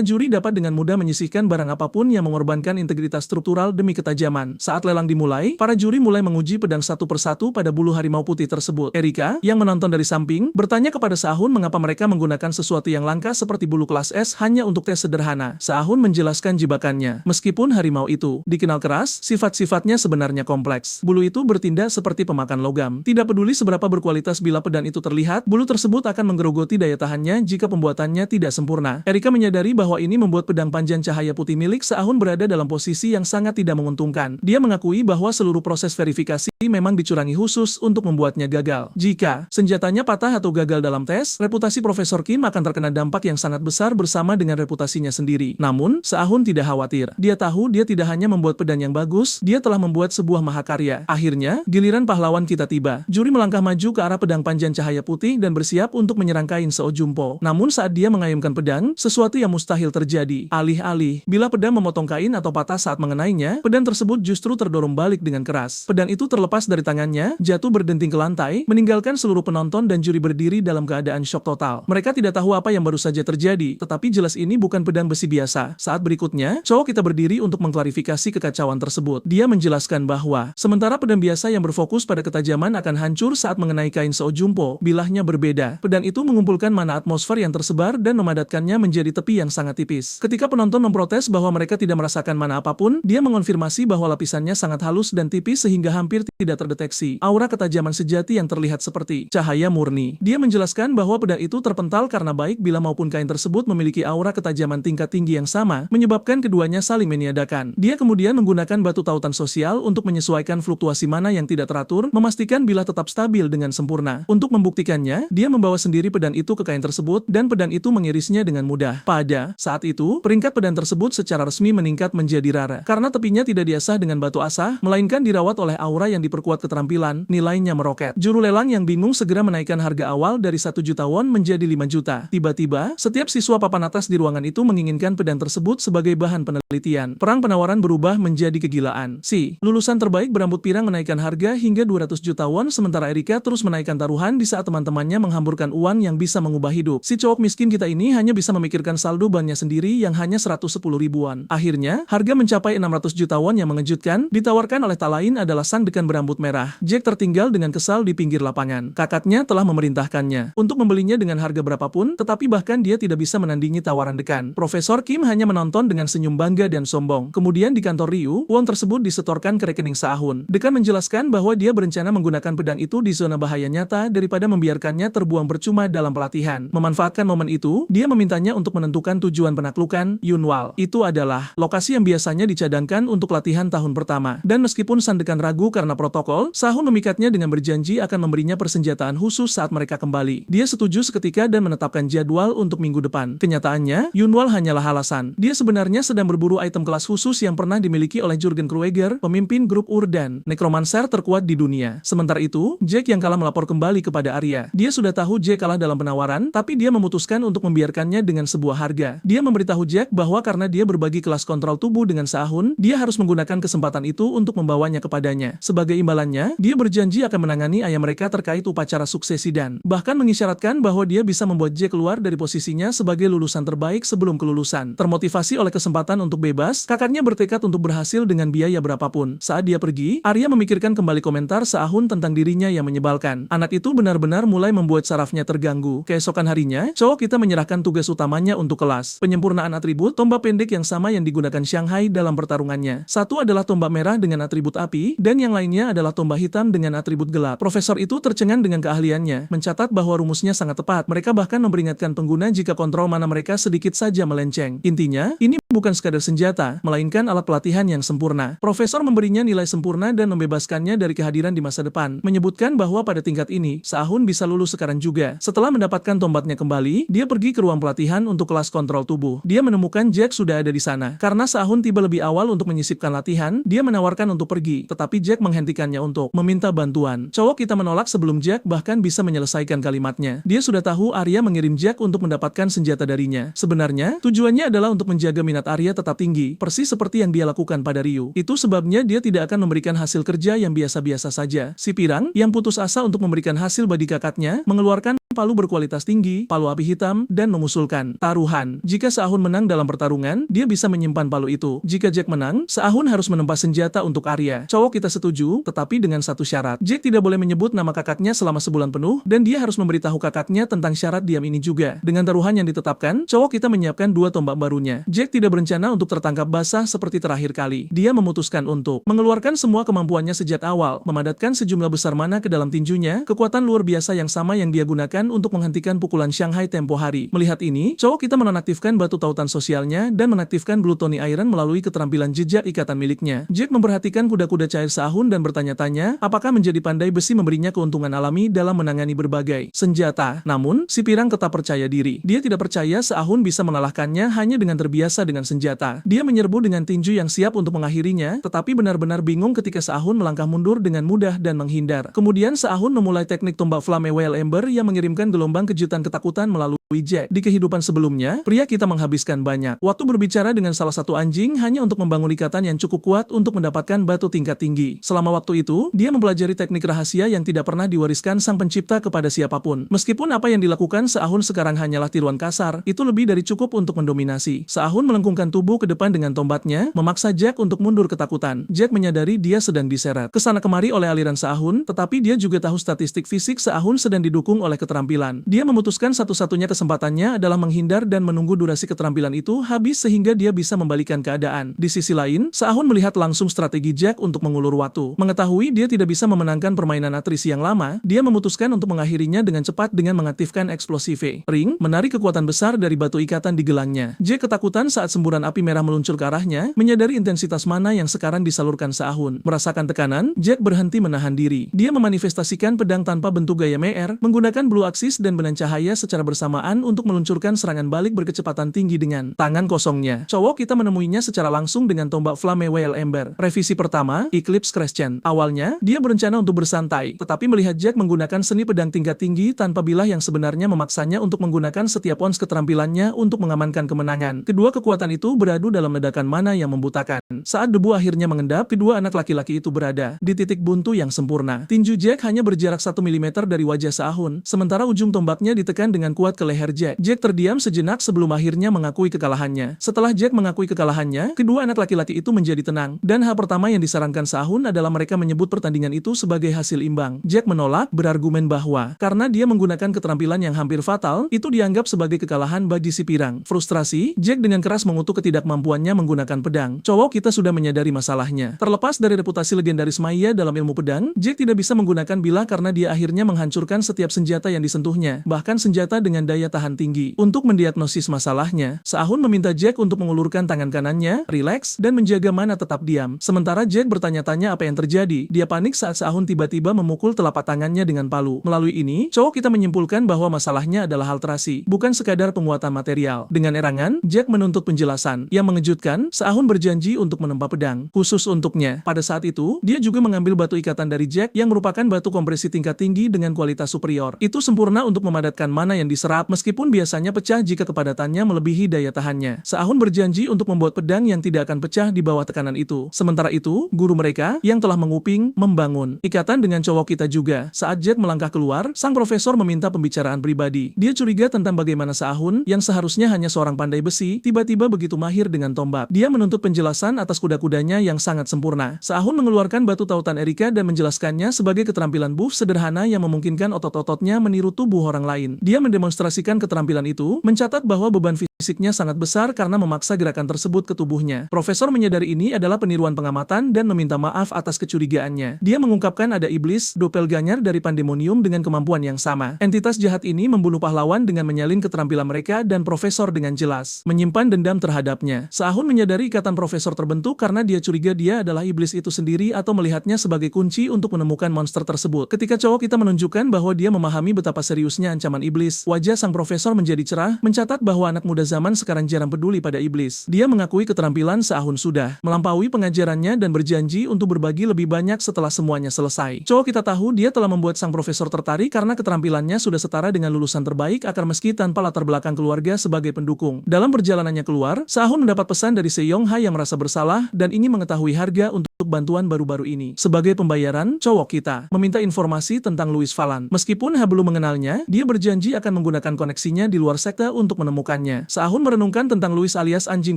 juri dapat dengan mudah menyisihkan barang apapun yang mengorbankan integritas struktural demi ketajaman. Saat lelang dimulai, para juri mulai menguji pedang satu persatu pada bulu harimau putih tersebut. Erika, yang menonton dari samping, bertanya kepada Sahun mengapa mereka menggunakan sesuatu yang langka seperti bulu kelas S hanya untuk tes sederhana. Sahun menjelaskan jebakannya. Meskipun harimau itu dikenal keras, sifat-sifatnya sebenarnya kompleks. Bulu itu bertindak seperti pemakan logam. Tidak peduli seberapa berkualitas bila pedang itu terlihat, bulu tersebut akan menggerogoti daya tahannya jika pembuatannya tidak sempurna. Erika menyadari bahwa ini membuat pedang panjang cahaya putih milik Sahun berada dalam posisi yang sangat tidak menguntungkan. Dia mengakui bahwa seluruh proses verifikasi memang dicurangi khusus untuk membuatnya gagal. Jika senjatanya patah atau gagal dalam tes, reputasi Profesor Kim akan terkena dampak yang sangat besar bersama dengan reputasinya sendiri. Namun, Sahun tidak khawatir. Dia tahu dia tidak hanya membuat pedang yang bagus, dia telah membuat sebuah mahakarya. Akhirnya, giliran pahlawan kita tiba. Juri melangkah maju ke arah pedang panjang cahaya putih dan bersiap untuk menyerang kain Seo Jumpo. Namun saat dia mengayunkan pedang, sesuatu yang mustahil terjadi. Alih-alih, bila pedang memotong kain atau patah saat mengenainya, pedang tersebut justru terdorong balik dengan keras. Pedang itu terlepas dari tangannya, jatuh berdenting ke lantai, meninggalkan seluruh penonton dan juri berdiri dalam keadaan syok total. Mereka tidak tahu apa yang baru saja terjadi, tetapi jelas ini bukan pedang besi biasa. Saat berikutnya, cowok kita berdiri untuk mengklarifikasi kekacauan tersebut. Dia menjelaskan bahwa, sementara pedang biasa yang berfokus pada ketajaman akan hancur saat mengenai kain Seo Jumpo, bilahnya berbeda. Pedang itu mengumpulkan mana atmosfer yang tersebar dan memadatkannya menjadi tepi yang sangat tipis. Ketika penonton memprotes bahwa mereka tidak merasakan mana apapun, dia mengonfirmasi bahwa lapisannya sangat halus dan tipis sehingga hampir tidak terdeteksi. Aura ketajaman sejati yang terlihat seperti cahaya murni. Dia menjelaskan bahwa pedang itu terpental karena baik bila maupun kain tersebut memiliki aura ketajaman tingkat tinggi yang sama, menyebabkan keduanya saling meniadakan. Dia kemudian menggunakan batu tautan sosial untuk menyesuaikan fluktuasi mana yang tidak teratur, memastikan bila tetap stabil dengan sempurna. Untuk membuktikannya, dia membawa sendiri pedang itu ke kain tersebut dan pedang itu mengirisnya dengan mudah. Pada saat itu, peringkat pedang tersebut secara resmi meningkat menjadi rara. Karena tepinya tidak diasah dengan batu asah, melainkan dirawat oleh aura yang diperkuat keterampilan, nilainya meroket. Juru lelang yang bingung segera menaikkan harga awal dari 1 juta won menjadi 5 juta. Tiba-tiba, setiap siswa papan atas di ruangan itu menginginkan pedang tersebut sebagai bahan penelitian. Perang penawaran berubah menjadi kegilaan. Si lulusan terbaik berambut pirang menaikkan harga hingga 200 juta won, sementara Erika terus menaikkan taruhan di saat teman-temannya menghamburkan uang yang bisa mengubah hidup. Si cowok miskin kita ini hanya bisa memikirkan saldo bannya sendiri yang hanya 110 ribuan. Akhirnya, harga mencapai 600 juta won yang mengejutkan, ditawarkan oleh tak lain adalah sang dekan berambut merah. Jack tertinggal dengan kesal di pinggir lapangan. Kakaknya telah memerintahkannya untuk membelinya dengan harga berapapun, tetapi bahkan dia tidak bisa menandingi tawaran dekan. Profesor Kim hanya menonton dengan senyum bangga dan sombong. Kemudian di kantor Ryu, uang tersebut disetorkan ke rekening Sahun. Dekan menjelaskan bahwa dia berencana menggunakan pedang itu di zona bahaya nyata daripada membiarkannya terbuang percuma dalam pelatihan. Memanfaatkan momen itu, dia memintanya untuk menentukan tujuan penaklukan Yunwal. Itu adalah lokasi yang biasanya dicadangkan untuk latihan tahun pertama. Dan meskipun sang dekan ragu karena protokol, Sahun memikatnya dengan berjanji akan memberinya persenjataan khusus saat mereka kembali. Dia setuju seketika dan menetapkan jadwal untuk minggu depan. Kenyataannya, Yunwal hanyalah alasan. Dia sebenarnya sedang berburu item kelas khusus yang pernah dimiliki oleh Jurgen Krueger, pemimpin grup Urdan, nekromanser terkuat di dunia. Sementara itu, Jack yang kalah melapor kembali kepada Arya. Dia sudah tahu Jack kalah dalam penawaran, tapi dia memutuskan untuk membiarkannya dengan sebuah harga. Dia memberitahu Jack bahwa karena dia berbagi kelas kontrol tubuh dengan Sahun, dia harus menggunakan kesempatan itu untuk membawanya kepadanya. Sebagai imbalannya, dia berjanji akan menangani ayah mereka terkait upacara suksesi dan bahkan mengisyaratkan bahwa dia bisa membuat Jack keluar dari posisinya sebagai lulusan terbaik sebelum kelulusan. Termotivasi oleh kesempatan untuk bebas, kakaknya bertekad untuk berhasil dengan biaya berapapun. Saat dia pergi, Arya memikirkan kembali komentar Sahun tentang dirinya yang menyebalkan. Anak itu benar-benar mulai membuat sarafnya terganggu. Keesokan harinya, cowok kita menyerahkan tugas utama bersamanya untuk kelas. Penyempurnaan atribut tombak pendek yang sama yang digunakan Shanghai dalam pertarungannya. Satu adalah tombak merah dengan atribut api, dan yang lainnya adalah tombak hitam dengan atribut gelap. Profesor itu tercengang dengan keahliannya, mencatat bahwa rumusnya sangat tepat. Mereka bahkan memperingatkan pengguna jika kontrol mana mereka sedikit saja melenceng. Intinya, ini bukan sekadar senjata, melainkan alat pelatihan yang sempurna. Profesor memberinya nilai sempurna dan membebaskannya dari kehadiran di masa depan, menyebutkan bahwa pada tingkat ini, Se-ahun bisa lulus sekarang juga. Setelah mendapatkan tombaknya kembali, dia pergi ke ruang pelatihan untuk kelas kontrol tubuh. Dia menemukan Jack sudah ada di sana. Karena Se-ahun tiba lebih awal untuk menyisipkan latihan, dia menawarkan untuk pergi, tetapi Jack menghentikannya untuk meminta bantuan. Cowok kita menolak sebelum Jack bahkan bisa menyelesaikan kalimatnya. Dia sudah tahu Arya mengirim Jack untuk mendapatkan senjata darinya. Sebenarnya, tujuannya adalah untuk menjaga minat Arya tetap tinggi, persis seperti yang dia lakukan pada Ryu. Itu sebabnya dia tidak akan memberikan hasil kerja yang biasa-biasa saja. Si pirang, yang putus asa untuk memberikan hasil bagi kakaknya, mengeluarkan palu berkualitas tinggi, palu api hitam, dan memusulkan taruhan. Jika Se-ahun menang dalam pertarungan, dia bisa menyimpan palu itu. Jika Jack menang, Se-ahun harus menempa senjata untuk Arya. Cowok kita setuju, tetapi dengan satu syarat. Jack tidak boleh menyebut nama kakaknya selama sebulan penuh, dan dia harus memberitahu kakaknya tentang syarat diam ini juga. Dengan taruhan yang ditetapkan, cowok kita menyiapkan dua tombak barunya. Jack tidak berencana untuk tertangkap basah seperti terakhir kali. Dia memutuskan untuk mengeluarkan semua kemampuannya sejak awal, memadatkan sejumlah besar mana ke dalam tinjunya, kekuatan luar biasa yang sama yang dia gunakan untuk menghentikan pukulan Shanghai tempo hari. Melihat ini, cowok kita menonaktifkan batu tautan sosialnya dan mengaktifkan Blue Tony Iron melalui keterampilan jejak ikatan miliknya. Jack memperhatikan kuda-kuda cair Se-ahun dan bertanya-tanya, apakah menjadi pandai besi memberinya keuntungan alami dalam menangani berbagai senjata. Namun, si pirang tetap percaya diri. Dia tidak percaya Se-ahun bisa mengalahkannya hanya dengan terbiasa dengan senjata. Dia menyerbu dengan tinju yang siap untuk mengakhirinya, tetapi benar-benar bingung ketika Se-ahun melangkah mundur dengan mudah dan menghindar. Kemudian Se-ahun memulai teknik tombak Flame Whale Ember yang mengirimkan gelombang kejutan ketakutan melalui Jack. Di kehidupan sebelumnya, pria kita menghabiskan banyak waktu berbicara dengan salah satu anjing hanya untuk membangun ikatan yang cukup kuat untuk mendapatkan batu tingkat tinggi. Selama waktu itu, dia mempelajari teknik rahasia yang tidak pernah diwariskan sang pencipta kepada siapapun. Meskipun apa yang dilakukan Se-ahun sekarang hanyalah tiruan kasar, itu lebih dari cukup untuk mendominasi. Se-ahun melengkungkan tubuh ke depan dengan tombaknya, memaksa Jack untuk mundur ketakutan. Jack menyadari dia sedang diseret kesana kemari oleh aliran Se-ahun, tetapi dia juga tahu statistik fisik Se-ahun sedang didukung oleh keterampilan. Dia memutuskan satu-satunya kesempatannya adalah menghindar dan menunggu durasi keterampilan itu habis sehingga dia bisa membalikan keadaan. Di sisi lain, Se-ahun melihat langsung strategi Jack untuk mengulur waktu. Mengetahui dia tidak bisa memenangkan permainan atrisi yang lama, dia memutuskan untuk mengakhirinya dengan cepat dengan mengaktifkan eksplosive ring, menarik kekuatan besar dari batu ikatan di gelangnya. Jack ketakutan saat semburan api merah meluncur ke arahnya, menyadari intensitas mana yang sekarang disalurkan Se-ahun. Merasakan tekanan, Jack berhenti menahan diri. Dia memanifestasikan pedang tanpa bentuk gaya MR, menggunakan blue axis dan benang cahaya secara bersamaan untuk meluncurkan serangan balik berkecepatan tinggi dengan tangan kosongnya. Cowok kita menemuinya secara langsung dengan tombak Flame Whale Ember. Revisi pertama, Eclipse Crescent. Awalnya, dia berencana untuk bersantai, tetapi melihat Jack menggunakan seni pedang tingkat tinggi tanpa bilah yang sebenarnya memaksanya untuk menggunakan setiap ons keterampilannya untuk mengamankan kemenangan. Kedua kekuatan itu beradu dalam ledakan mana yang membutakan. Saat debu akhirnya mengendap, kedua anak laki-laki itu berada di titik buntu yang sempurna. Tinju Jack hanya berjarak 1 mm dari wajah Se-ahun, sementara ujung tombaknya ditekan dengan kuat ke leher Jack. Jack terdiam sejenak sebelum akhirnya mengakui kekalahannya. Setelah Jack mengakui kekalahannya, kedua anak laki-laki itu menjadi tenang, dan hal pertama yang disarankan Se-ahun adalah mereka menyebut pertandingan itu sebagai hasil imbang. Jack menolak, berargumen bahwa karena dia menggunakan keterampilan yang hampir fatal, itu dianggap sebagai kekalahan bagi si pirang. Frustrasi, Jack dengan keras mengutuk ketidakmampuannya menggunakan pedang. Cowok kita sudah menyadari masalahnya. Terlepas dari reputasi legendaris Maya dalam ilmu pedang, Jack tidak bisa menggunakan bilah karena dia akhirnya menghancurkan setiap senjata yang disentuhnya, bahkan senjata dengan daya tahan tinggi. Untuk mendiagnosis masalahnya, Se-ahun meminta Jack untuk mengulurkan tangan kanannya, rileks, dan menjaga mana tetap diam. Sementara Jack bertanya-tanya apa yang terjadi. Dia panik saat Se-ahun tiba-tiba memukul telapak tangannya dengan palu. Melalui ini, cowok kita menyimpulkan bahwa masalahnya adalah hal terasi, bukan sekadar penguatan material. Dengan erangan, Jack menuntut penjelasan. Yang mengejutkan, Se-ahun berjanji untuk menempa pedang khusus untuknya. Pada saat itu, dia juga mengambil batu ikatan dari Jack yang merupakan batu kompresi tingkat tinggi dengan kualitas superior. Itu sempurna untuk memadatkan mana yang diserap meskipun biasanya pecah jika kepadatannya melebihi daya tahannya. Se-ahun berjanji untuk membuat pedang yang tidak akan pecah di bawah tekanan itu. Sementara itu, guru mereka yang telah menguping membangun ikatan dengan cowok kita juga. Saat Jack melangkah keluar, sang profesor meminta pembicaraan pribadi. Dia curiga tentang bagaimana Se-ahun yang seharusnya hanya seorang pandai besi, tiba-tiba begitu mahir dengan tombak. Dia menuntut penjelasan atas kuda-kudanya yang sangat sempurna. Se-ahun mengeluarkan batu tautan Erika dan menjelaskannya sebagai keterampilan buff sederhana yang memungkinkan otot-ototnya meniru tubuh orang lain. Dia mendemonstrasikan keterampilan itu itu mencatat bahwa beban fisiknya sangat besar karena memaksa gerakan tersebut ke tubuhnya. Profesor menyadari ini adalah peniruan pengamatan dan meminta maaf atas kecurigaannya. Dia mengungkapkan ada iblis, doppelganger dari Pandemonium dengan kemampuan yang sama. Entitas jahat ini membunuh pahlawan dengan menyalin keterampilan mereka dan Profesor dengan jelas menyimpan dendam terhadapnya. Se-Ahun menyadari ikatan Profesor terbentuk karena dia curiga dia adalah iblis itu sendiri atau melihatnya sebagai kunci untuk menemukan monster tersebut. Ketika cowok kita menunjukkan bahwa dia memahami betapa seriusnya ancaman iblis, wajah sang Profesor menjadi cerah, mencatat bahwa anak muda zaman sekarang jarang peduli pada iblis. Dia mengakui keterampilan Se-Ahun sudah melampaui pengajarannya dan berjanji untuk berbagi lebih banyak setelah semuanya selesai. Cowok kita tahu dia telah membuat sang Profesor tertarik karena keterampilannya sudah setara dengan lulusan terbaik akar meski tanpa latar belakang keluarga sebagai pendukung. Dalam perjalanannya keluar, Se-Ahun mendapat pesan dari Se-Yong-ha yang merasa bersalah dan ingin mengetahui harga untuk bantuan baru-baru ini. Sebagai pembayaran, cowok kita meminta informasi tentang Louis Falan. Meskipun Ha belum mengenalnya, dia berjanji akan menggunakan koneksinya di luar sekte untuk menemukannya. Se-Ahun merenungkan tentang Louis alias anjing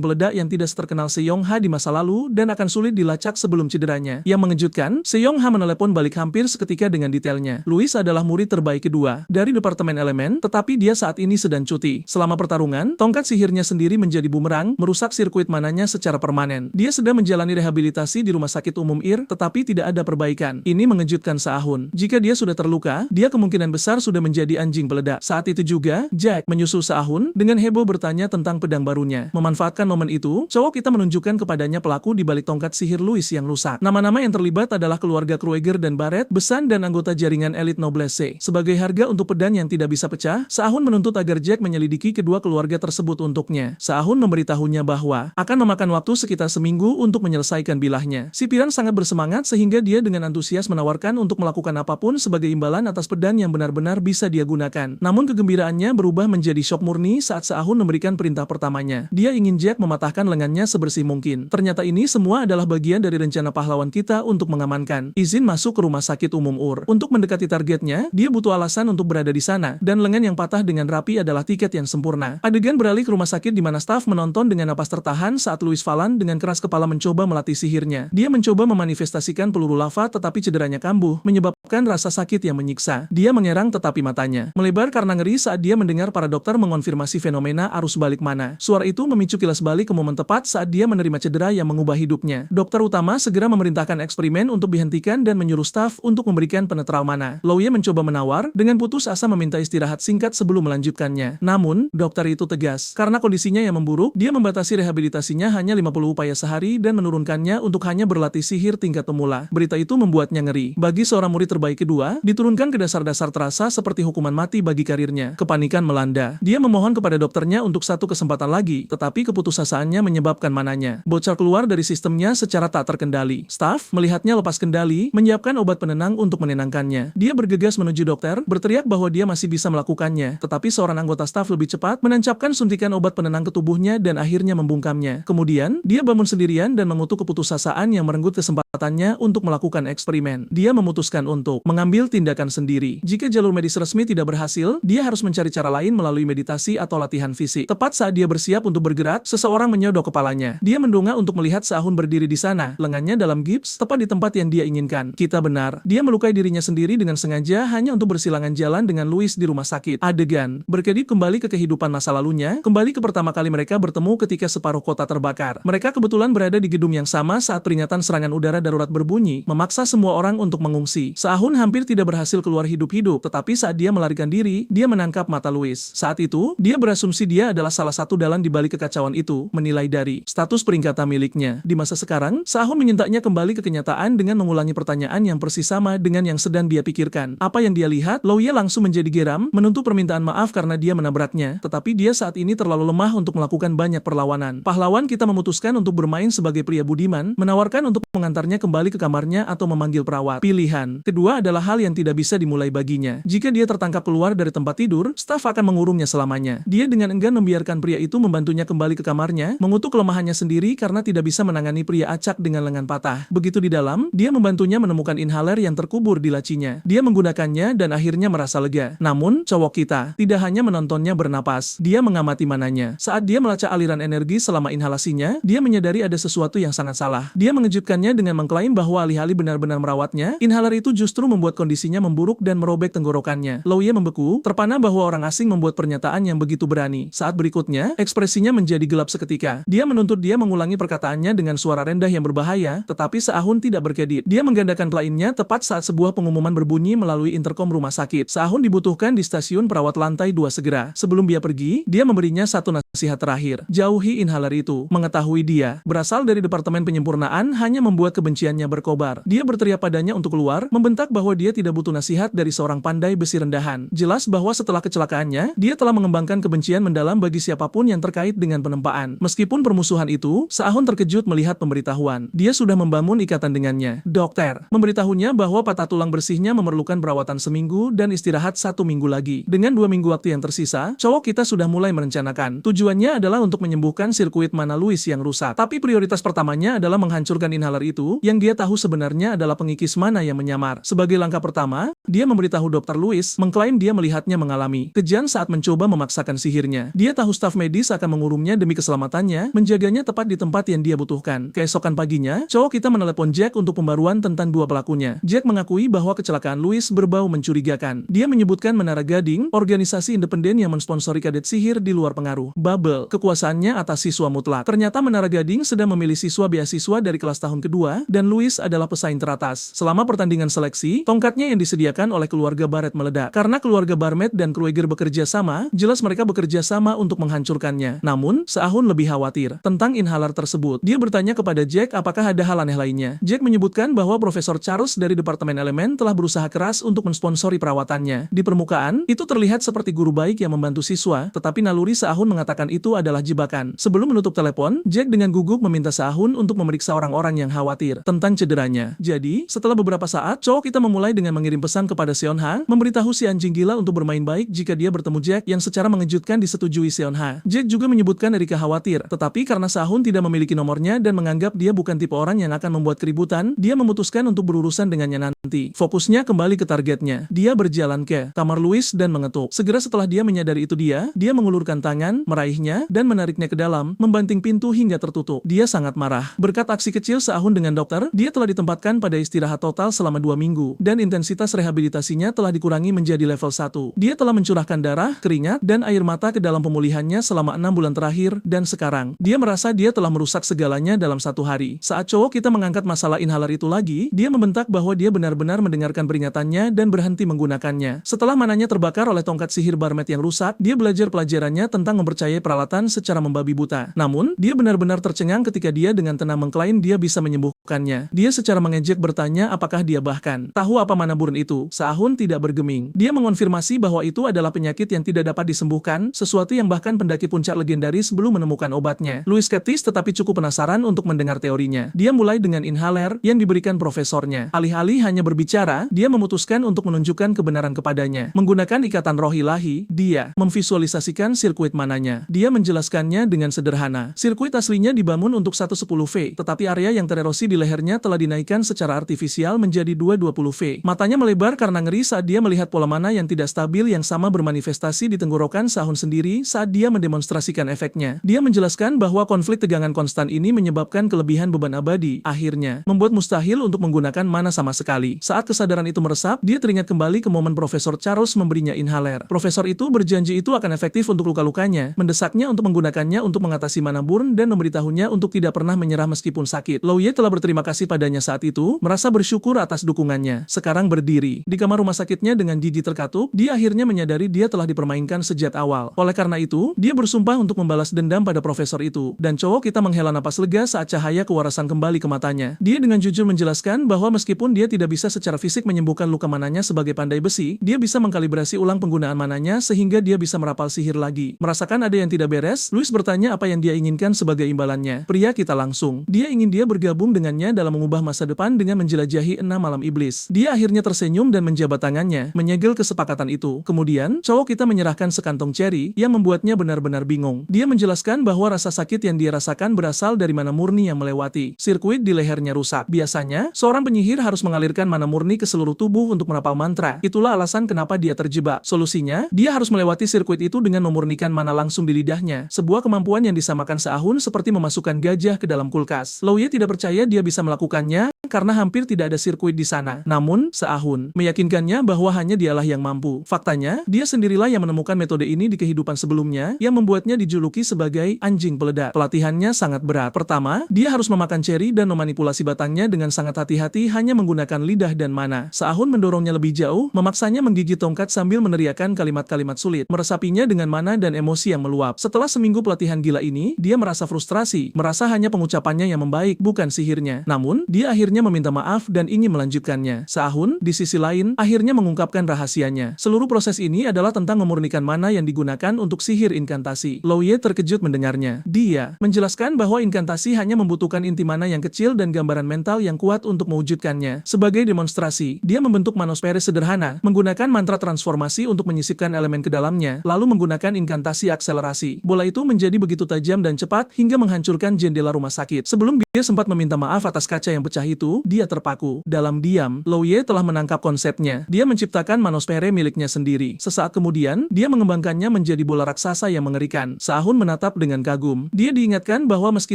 peledak yang tidak terkenal Se-Yong-ha di masa lalu dan akan sulit dilacak sebelum cederanya. Yang mengejutkan, Se-Yong-ha menelepon balik hampir seketika dengan detailnya. Louis adalah murid terbaik kedua dari Departemen Elemen, tetapi dia saat ini sedang cuti. Selama pertarungan, tongkat sihirnya sendiri menjadi bumerang, merusak sirkuit mananya secara permanen. Dia sedang menjalani rehabilitasi di rumah sakit umum Ir, tetapi tidak ada perbaikan. Ini mengejutkan Se-Ahun. Jika dia sudah terluka, dia kemungkinan besar sudah menjadi anjing peledak. Saat itu juga, Jack menyusul Se-Ahun dengan heboh bertanya tentang pedang barunya. Memanfaatkan momen itu, cowok kita menunjukkan kepadanya pelaku di balik tongkat sihir Louis yang rusak. Nama-nama yang terlibat adalah keluarga Krueger dan Barrett, besan dan anggota jaringan elit Noblesse. Sebagai harga untuk pedang yang tidak bisa pecah, Se-Ahun menuntut agar Jack menyelidiki kedua keluarga tersebut untuknya. Se-Ahun memberitahunya bahwa akan memakan waktu sekitar seminggu untuk menyelesaikan bilahnya. Si Piran sangat bersemangat sehingga dia dengan antusias menawarkan untuk melakukan apapun sebagai imbalan atas pedang yang benar-benar bisa dia gunakan. Namun kegembiraannya berubah menjadi syok murni saat Se-Ahun memberikan perintah pertamanya. Dia ingin Jack mematahkan lengannya sebersih mungkin. Ternyata ini semua adalah bagian dari rencana pahlawan kita untuk mengamankan izin masuk ke rumah sakit umum Ur. Untuk mendekati targetnya, dia butuh alasan untuk berada di sana, dan lengan yang patah dengan rapi adalah tiket yang sempurna. Adegan beralih ke rumah sakit di mana staf menonton dengan napas tertahan saat Louis Falan dengan keras kepala mencoba melatih sihirnya. Dia mencoba memanifestasikan peluru lava tetapi cederanya kambuh, menyebabkan rasa sakit yang menyiksa. Dia mengerang tetapi matanya melebar karena ngeri saat dia mendengar para dokter mengonfirmasi fenomena arus balik mana. Suara itu memicu kilas balik ke momen tepat saat dia menerima cedera yang mengubah hidupnya. Dokter utama segera memerintahkan eksperimen untuk dihentikan dan menyuruh staf untuk memberikan penetral mana. Louie mencoba menawar, dengan putus asa meminta istirahat singkat sebelum melanjutkannya. Namun, dokter itu tegas. Karena kondisinya yang memburuk, dia membatasi rehabilitasinya hanya 50 upaya sehari dan menurunkannya untuk hanya berlatih sihir tingkat pemula. Berita itu membuatnya ngeri. Bagi seorang murid terbaik kedua, diturunkan ke dasar-dasar terasa seperti hukuman mati bagi karirnya. Kepanikan melanda. Dia memohon kepada dokternya untuk satu kesempatan lagi, tetapi keputusasaannya menyebabkan mananya bocor keluar dari sistemnya secara tak terkendali. Staf melihatnya lepas kendali, menyiapkan obat penenang untuk menenangkannya. Dia bergegas menuju dokter, berteriak bahwa dia masih bisa melakukannya, tetapi seorang anggota staf lebih cepat menancapkan suntikan obat penenang ke tubuhnya dan akhirnya membungkamnya. Kemudian, dia bangun sendirian dan mengutuk keputusasaan yang merenggut kesempatannya untuk melakukan eksperimen. Dia memutuskan untuk mengambil tindakan sendiri. Jika jalur medis resmi tidak berhasil, dia harus mencari cara lain melalui meditasi atau latihan fisik. Tepat saat dia bersiap untuk bergerak, seseorang menyodok kepalanya. Dia mendongak untuk melihat Se-Ahun berdiri di sana, lengannya dalam gips, tepat di tempat yang dia inginkan. Kita benar. Dia melukai dirinya sendiri dengan sengaja hanya untuk bersilangan jalan dengan Louis di rumah sakit. Adegan berkedip kembali ke kehidupan masa lalunya, kembali ke pertama kali mereka bertemu ketika separuh kota terbakar. Mereka kebetulan berada di gedung yang sama saat peringatan serangan udara darurat berbunyi, memaksa semua orang untuk mengungsi. Se-Ahun hampir tidak berhasil keluar hidup-hidup, tetapi saat dia melarikan diri, dia menangkap mata Louis. Saat itu, dia berasumsi dia adalah salah satu dalang di balik kekacauan itu, menilai dari status peringkatan miliknya. Di masa sekarang, Se-Ahun menyintaknya kembali ke kenyataan dengan mengulangi pertanyaan yang persis sama dengan yang sedang dia pikirkan. Apa yang dia lihat? Louie langsung menjadi geram, menuntut permintaan maaf karena dia menabraknya, tetapi dia saat ini terlalu lemah untuk melakukan banyak perlawanan. Pahlawan kita memutuskan untuk bermain sebagai pria budiman, menawarkan untuk mengantarnya kembali ke kamarnya atau memanggil perawat. Pilihan kedua adalah hal yang tidak bisa dimulai baginya. Jika dia tertangkap keluar dari tempat tidur, staf akan mengurungnya selamanya. Dia dengan enggan membiarkan pria itu membantunya kembali ke kamarnya, mengutuk kelemahannya sendiri karena tidak bisa menangani pria acak dengan lengan patah. Begitu di dalam, dia membantunya menemukan inhaler yang terkubur di lacinya. Dia menggunakannya dan akhirnya merasa lega. Namun, cowok kita tidak hanya menontonnya bernapas, dia mengamati mananya. Saat dia melacak aliran energi selama inhalasinya, dia menyadari ada sesuatu yang sangat salah. Dia mengejutkannya dengan mengklaim bahwa alih-alih benar-benar merawatnya, inhaler itu justru membuat kondisinya memburuk dan merobek tenggorokannya. Louie membeku, terpana bahwa orang asing membuat pernyataan yang begitu berani. Saat berikutnya, ekspresinya menjadi gelap seketika. Dia menuntut dia mengulangi perkataannya dengan suara rendah yang berbahaya, tetapi Se-ahun tidak berkedip. Dia menggandakan lainnya tepat saat sebuah pengumuman berbunyi melalui interkom rumah sakit. Se-ahun dibutuhkan di stasiun perawat lantai 2 segera. Sebelum dia pergi, dia memberinya satu nasihat terakhir. Jauhi inhaler itu. Mengetahui dia berasal dari departemen penyempurnaan hanya membuat kebenciannya berkobar. Dia berteriak padanya untuk keluar, membentak bahwa dia tidak butuh nasihat dari seorang pandai besi rendahan. Jelas bahwa setelah kecelakaannya, dia telah mengembangkan kebencian mendalam bagi siapapun yang terkait dengan penempaan. Meskipun permusuhan itu, Se-ahun terkejut melihat pemberitahuan. Dia sudah membangun ikatan dengannya. Dokter memberitahunya bahwa patah tulang bersihnya memerlukan perawatan seminggu dan istirahat 1 minggu lagi. Dengan 2 minggu waktu yang tersisa, cowok kita sudah mulai merencanakan. Tujuannya adalah untuk menyembuhkan sirkuit mana Louis yang rusak. Tapi prioritas pertamanya adalah menghancurkan inhaler itu, yang dia tahu sebenarnya adalah pengikis mana yang menyamar. Sebagai langkah pertama, dia memberitahu Dr. Louis, mengklaim dia melihatnya mengalami kejang saat mencoba memaksakan sihirnya. Dia tahu staf medis akan mengurumnya demi keselamatannya, menjaganya tepat di tempat yang dia butuhkan. Keesokan paginya, cowok kita menelepon Jack untuk pembaruan tentang 2 pelakunya. Jack mengakui bahwa kecelakaan Louis berbau mencurigakan. Dia menyebutkan Menara Gading, organisasi independen yang mensponsori kadet sihir di luar pengaruh bubble kekuasaannya atas siswa mutlak. Ternyata Menara Gading sedang memilih siswa beasiswa dari kelas tahun kedua, dan Louis adalah pesaing teratas. Selama pertandingan seleksi, tongkatnya yang disediakan oleh keluarga Barrett meledak. Karena keluarga Barmet dan Krueger bekerja sama, jelas mereka bekerja sama untuk menghancurkannya. Namun, Se-ahun lebih khawatir tentang inhaler tersebut. Dia bertanya kepada Jack apakah ada hal aneh lainnya. Jack menyebutkan bahwa Profesor Charles dari Departemen Elemen telah berusaha keras untuk mensponsori perawatannya. Di permukaan, itu terlihat seperti guru baik yang membantu siswa, tetapi naluri Se-ahun mengatakan itu adalah jebakan. Sebelum menutup telepon, Jack dengan gugup meminta Se-ahun untuk memeriksa orang-orang yang khawatir tentang cederanya. Jadi, setelah beberapa saat, cowok kita memulai dengan mengirim pesan kepada Seon-ha, memberitahu si anjing gila untuk bermain baik jika dia bertemu Jack, yang secara mengejutkan disetujui Seon-ha. Jack juga menyebutkan Erika khawatir, tetapi karena Se-ahun tidak memiliki nomornya dan menganggap dia bukan tipe orang yang akan membuat keributan, dia memutuskan untuk berurusan dengannya nanti. Fokusnya kembali ke targetnya. Dia berjalan ke kamar Louis dan mengetuk. Segera setelah dia menyadari itu dia mengulurkan tangan, meraihnya, dan menariknya ke dalam, membanting pintu hingga tertutup. Dia sangat marah. Berkat aksi kecil Se-ahun dengan dokter, dia telah ditempatkan pada istirahat total selama 2 minggu, dan intensitas rehabilitasinya telah dikurangi menjadi level 1. Dia telah mencurahkan darah, keringat, dan air mata ke dalam pemulihannya selama 6 bulan terakhir, dan sekarang, dia merasa dia telah merusak segalanya dalam 1 hari. Saat cowok kita mengangkat masalah inhaler itu lagi, dia membentak bahwa dia benar-benar mendengarkan peringatannya dan berhenti menggunakannya. Setelah mananya terbakar oleh tongkat sihir Barmet yang rusak, dia belajar pelajarannya tentang mempercayai peralatan secara membabi buta. Namun, dia benar-benar tercengang ketika dia dengan tenang mengklaim dia bisa menyembuhkannya. Dia secara mengejek bertanya apakah dia bahkan tahu apa mana burun itu. Se-ahun tidak bergeming. Dia mengonfirmasi bahwa itu adalah penyakit yang tidak dapat disembuhkan, sesuatu yang bahkan pendaki puncak legendaris belum menemukan obatnya. Louis skeptis tetapi cukup penasaran untuk mendengar teorinya. Dia mulai dengan inhaler yang diberikan profesornya. Alih-alih hanya berbicara, dia memutuskan untuk menunjukkan kebenaran kepadanya. Menggunakan ikatan roh ilahi, dia memvisualisasikan sirkuit mananya. Dia menjelaskannya dengan sederhana. Sirkuit aslinya dibangun untuk 110V, tetapi area yang tererosi di lehernya telah dinaikkan secara artifisial menjadi 220V. Matanya melebar karena ngeri saat dia melihat pola mana yang tidak stabil yang sama bermanifestasi di tenggorokan Se-ahun sendiri saat dia mendemonstrasikan efeknya. Dia menjelaskan bahwa konflik tegangan konstan ini menyebabkan kelebihan beban abadi, akhirnya membuat mustahil untuk menggunakan mana sama sekali. Saat kesadaran itu meresap, dia teringat kembali ke momen Profesor Charles memberinya inhaler. Profesor itu berjanji itu akan efektif untuk luka-lukanya, mendesaknya untuk menggunakannya untuk mengatasi mana burn dan memberitahunya untuk tidak pernah menyerah meskipun sakit. Louie telah berterima kasih padanya saat itu, merasa bersyukur atas dukungannya. Sekarang berdiri di kamar rumah sakitnya dengan gigi terkatup, dia akhirnya menyadari dia telah dipermainkan sejak awal. Oleh karena itu, dia bersumpah untuk membalas dendam pada profesor itu, dan cowok kita menghela napas lega saat cahaya kewarasan kembali ke matanya. Dia dengan jujur menjelaskan bahwa meskipun dia tidak bisa secara fisik menyembuhkan luka mananya sebagai pandai besi, dia bisa mengkalibrasi ulang penggunaan mananya sehingga dia bisa merapal sihir lagi. Merasakan ada yang tidak beres, Louis bertanya apa yang dia inginkan sebagai imbalannya. Pria kita langsung. Dia ingin dia bergabung dengannya dalam mengubah masa depan dengan menjelajahi 6 malam iblis. Dia akhirnya tersenyum dan menjabat tangannya, menyegel kesepakatan itu. Kemudian, cowok kita menyerahkan sekantong cherry yang membuatnya benar-benar bingung. Dia menjelaskan bahwa rasa sakit yang dia rasakan berasal dari mana murni yang melewati. Sirkuit di lehernya rusak. Biasanya, seorang penyihir harus mengalirkan mana murni ke seluruh tubuh untuk merapal mantra. Itulah alasan kenapa dia terjebak. Solusinya, dia harus melewati sirkuit itu dengan memurnikan mana langsung di lidahnya. Sebuah kemampuan yang disamakan Se-ahun seperti memasukkan gajah ke dalam kulkas. Louie tidak percaya dia bisa melakukannya karena hampir tidak ada sirkuit di sana. Namun, Se-ahun meyakinkannya bahwa hanya dialah yang mampu. Faktanya, dia sendirilah yang menemukan metode ini di kehidupan sebelumnya yang membuatnya dijuluki sebagai anjing peledak. Pelatihannya sangat berat. Pertama, dia harus memakan ceri dan memanipulasi batangnya dengan sangat hati-hati hanya menggunakan lidah dan mana. Se-ahun mendorongnya lebih jauh, memaksanya menggigit tongkat sambil meneriakkan kalimat-kalimat sulit, meresapinya dengan mana dan emosi yang meluap. Setelah seminggu pelatihan gila ini, dia merasa frustrasi, merasa hanya pengucapannya yang membaik, bukan sihirnya. Namun, dia akhirnya meminta maaf dan ingin melanjutkannya. Se-ahun, di sisi lain, akhirnya mengungkapkan rahasianya. Seluruh proses ini adalah tentang memurnikan mana yang digunakan untuk sihir inkantasi. Lao Ye terkejut mendengarnya. Dia menjelaskan bahwa inkantasi hanya membutuhkan inti mana yang kecil dan gambaran mental yang kuat untuk mewujudkannya. Sebagai demonstrasi, dia membentuk manosfere sederhana, menggunakan mantra transformasi untuk menyisipkan elemen ke dalamnya, lalu menggunakan inkantasi akselerasi. Bola itu menjadi begitu tajam dan cepat hingga menghancurkan jendela rumah sakit. Sebelum dia sempat meminta maaf atas kaca yang pecah itu, dia terpaku. Dalam diam, Lao Ye telah menangkap konsepnya. Dia menciptakan manosfere miliknya sendiri. Sesaat kemudian, dia mengembangkannya menjadi bola raksasa yang mengerikan. Se-ahun menatap dengan kagum. Dia diingatkan bahwa meski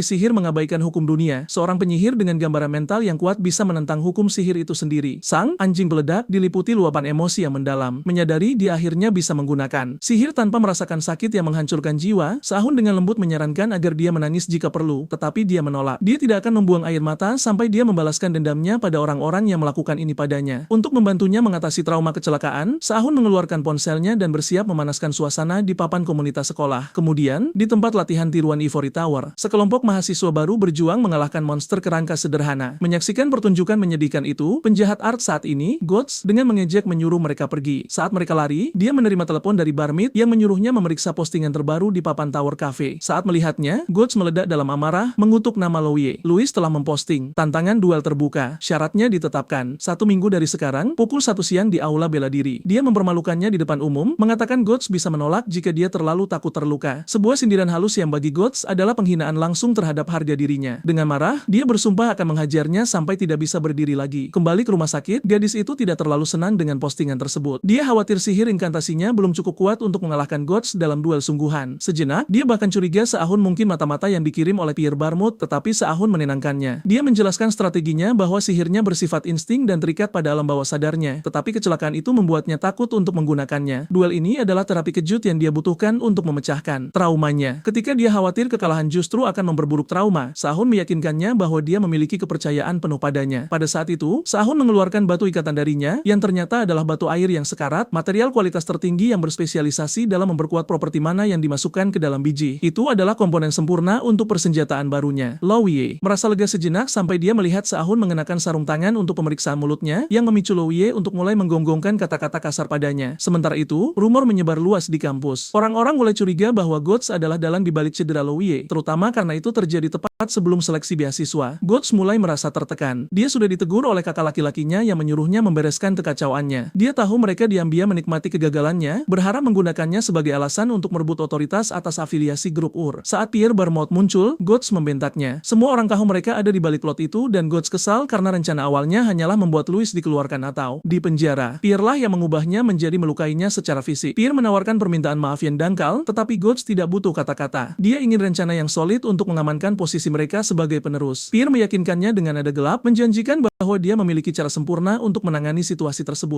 sihir mengabaikan hukum dunia, seorang penyihir dengan gambaran mental yang kuat bisa menentang hukum sihir itu sendiri. Sang anjing peledak diliputi luapan emosi yang mendalam. Menyadari dia akhirnya bisa menggunakan sihir tanpa merasakan sakit yang menghancurkan jiwa, Se-ahun dengan lembut menyarankan agar dia menangis jika perlu, tetapi dia menolak. Dia tidak akan membuang air mata sampai dia membalaskan dendamnya pada orang-orang yang melakukan ini padanya. Untuk membantunya mengatasi trauma kecelakaan, Se-ahun mengeluarkan ponselnya dan bersiap memanaskan suasana di papan komunitas sekolah. Kemudian, di tempat latihan tiruan Ivory Tower, sekelompok mahasiswa baru berjuang mengalahkan monster kerangka sederhana. Menyaksikan pertunjukan menyedihkan itu, penjahat art saat ini, Goats, dengan mengejek menyuruh mereka pergi. Saat mereka lari, dia menerima telepon dari barmaid yang menyuruhnya memeriksa postingan terbaru di papan Tower Cafe. Saat melihatnya, Goats meledak dalam amarah, mengutuk nama Lao Ye. Louis telah memposting tantangan duel terbuka. Syaratnya ditetapkan. 1 minggu dari sekarang, pukul 1 siang di aula bela diri. Dia mempermalukannya di depan umum, mengatakan Goats bisa menolak jika dia terlalu takut terluka. Sebuah sindiran halus yang bagi Goats adalah penghinaan langsung terhadap harga dirinya. Dengan marah, dia bersumpah akan menghajarnya sampai tidak bisa berdiri lagi. Kembali ke rumah sakit, gadis itu tidak terlalu senang dengan postingan tersebut. Dia khawatir sihir inkantasinya belum cukup kuat untuk mengalahkan Goats dalam duel sungguhan. Sejenak, dia bahkan curiga Se-ahun mungkin mata-mata yang dikirim oleh Pierre Barmouth, tetapi Se-ahun menenangkannya. Dia menjelaskan strateginya bahwa sihirnya bersifat insting dan terikat pada alam bawah sadarnya, tetapi kecelakaan itu membuatnya takut untuk menggunakannya. Duel ini adalah terapi kejut yang dia butuhkan untuk memecahkan traumanya. Ketika dia khawatir kekalahan justru akan memperburuk trauma, Se-ahun meyakinkannya bahwa dia memiliki kepercayaan penuh padanya. Pada saat itu, Se-ahun mengeluarkan batu ikatan darinya, yang ternyata adalah batu air yang sekarat, material kualitas tertinggi yang berspesialisasi dalam memperkuat properti mana yang dimasukkan ke dalam biji. Itu adalah komponen sempurna untuk persenjataan barunya. Lao Ye merasa lega sejenak sampai dia melihat Se-ahun mengenakan sarung tangan untuk pemeriksaan mulutnya, yang memicu Lao Ye untuk mulai menggonggongkan kata-kata kasar padanya. Sementara itu, rumor menyebar luas di kampus. Orang-orang mulai curiga bahwa Goats adalah dalang dibalik cedera Lao Ye, terutama karena itu terjadi tepat sebelum seleksi beasiswa. Goats mulai merasa tertekan. Dia sudah ditegur oleh kakak laki-lakinya yang menyuruhnya membereskan kekacauannya. Dia tahu mereka diam-diam menikmati kegagalannya, berharap menggunakannya sebagai alasan untuk merebut otoritas atas afiliasi grup UR. Saat Pierre Barmouth muncul, Goats membentaknya. Semua orang tahu mereka ada di balik plot itu dan Goats kesal karena rencana awalnya hanyalah membuat Louis dikeluarkan atau dipenjara. Pierre lah yang mengubahnya menjadi melukainya secara fisik. Pierre menawarkan permintaan maaf yang dangkal, tetapi Goats tidak butuh kata-kata. Dia ingin rencana yang solid untuk mengamankan posisi mereka sebagai penerus. Pierre meyakinkannya dengan nada gelap, menjanjikan bahwa dia memiliki cara sempurna untuk menangani situasi tersebut.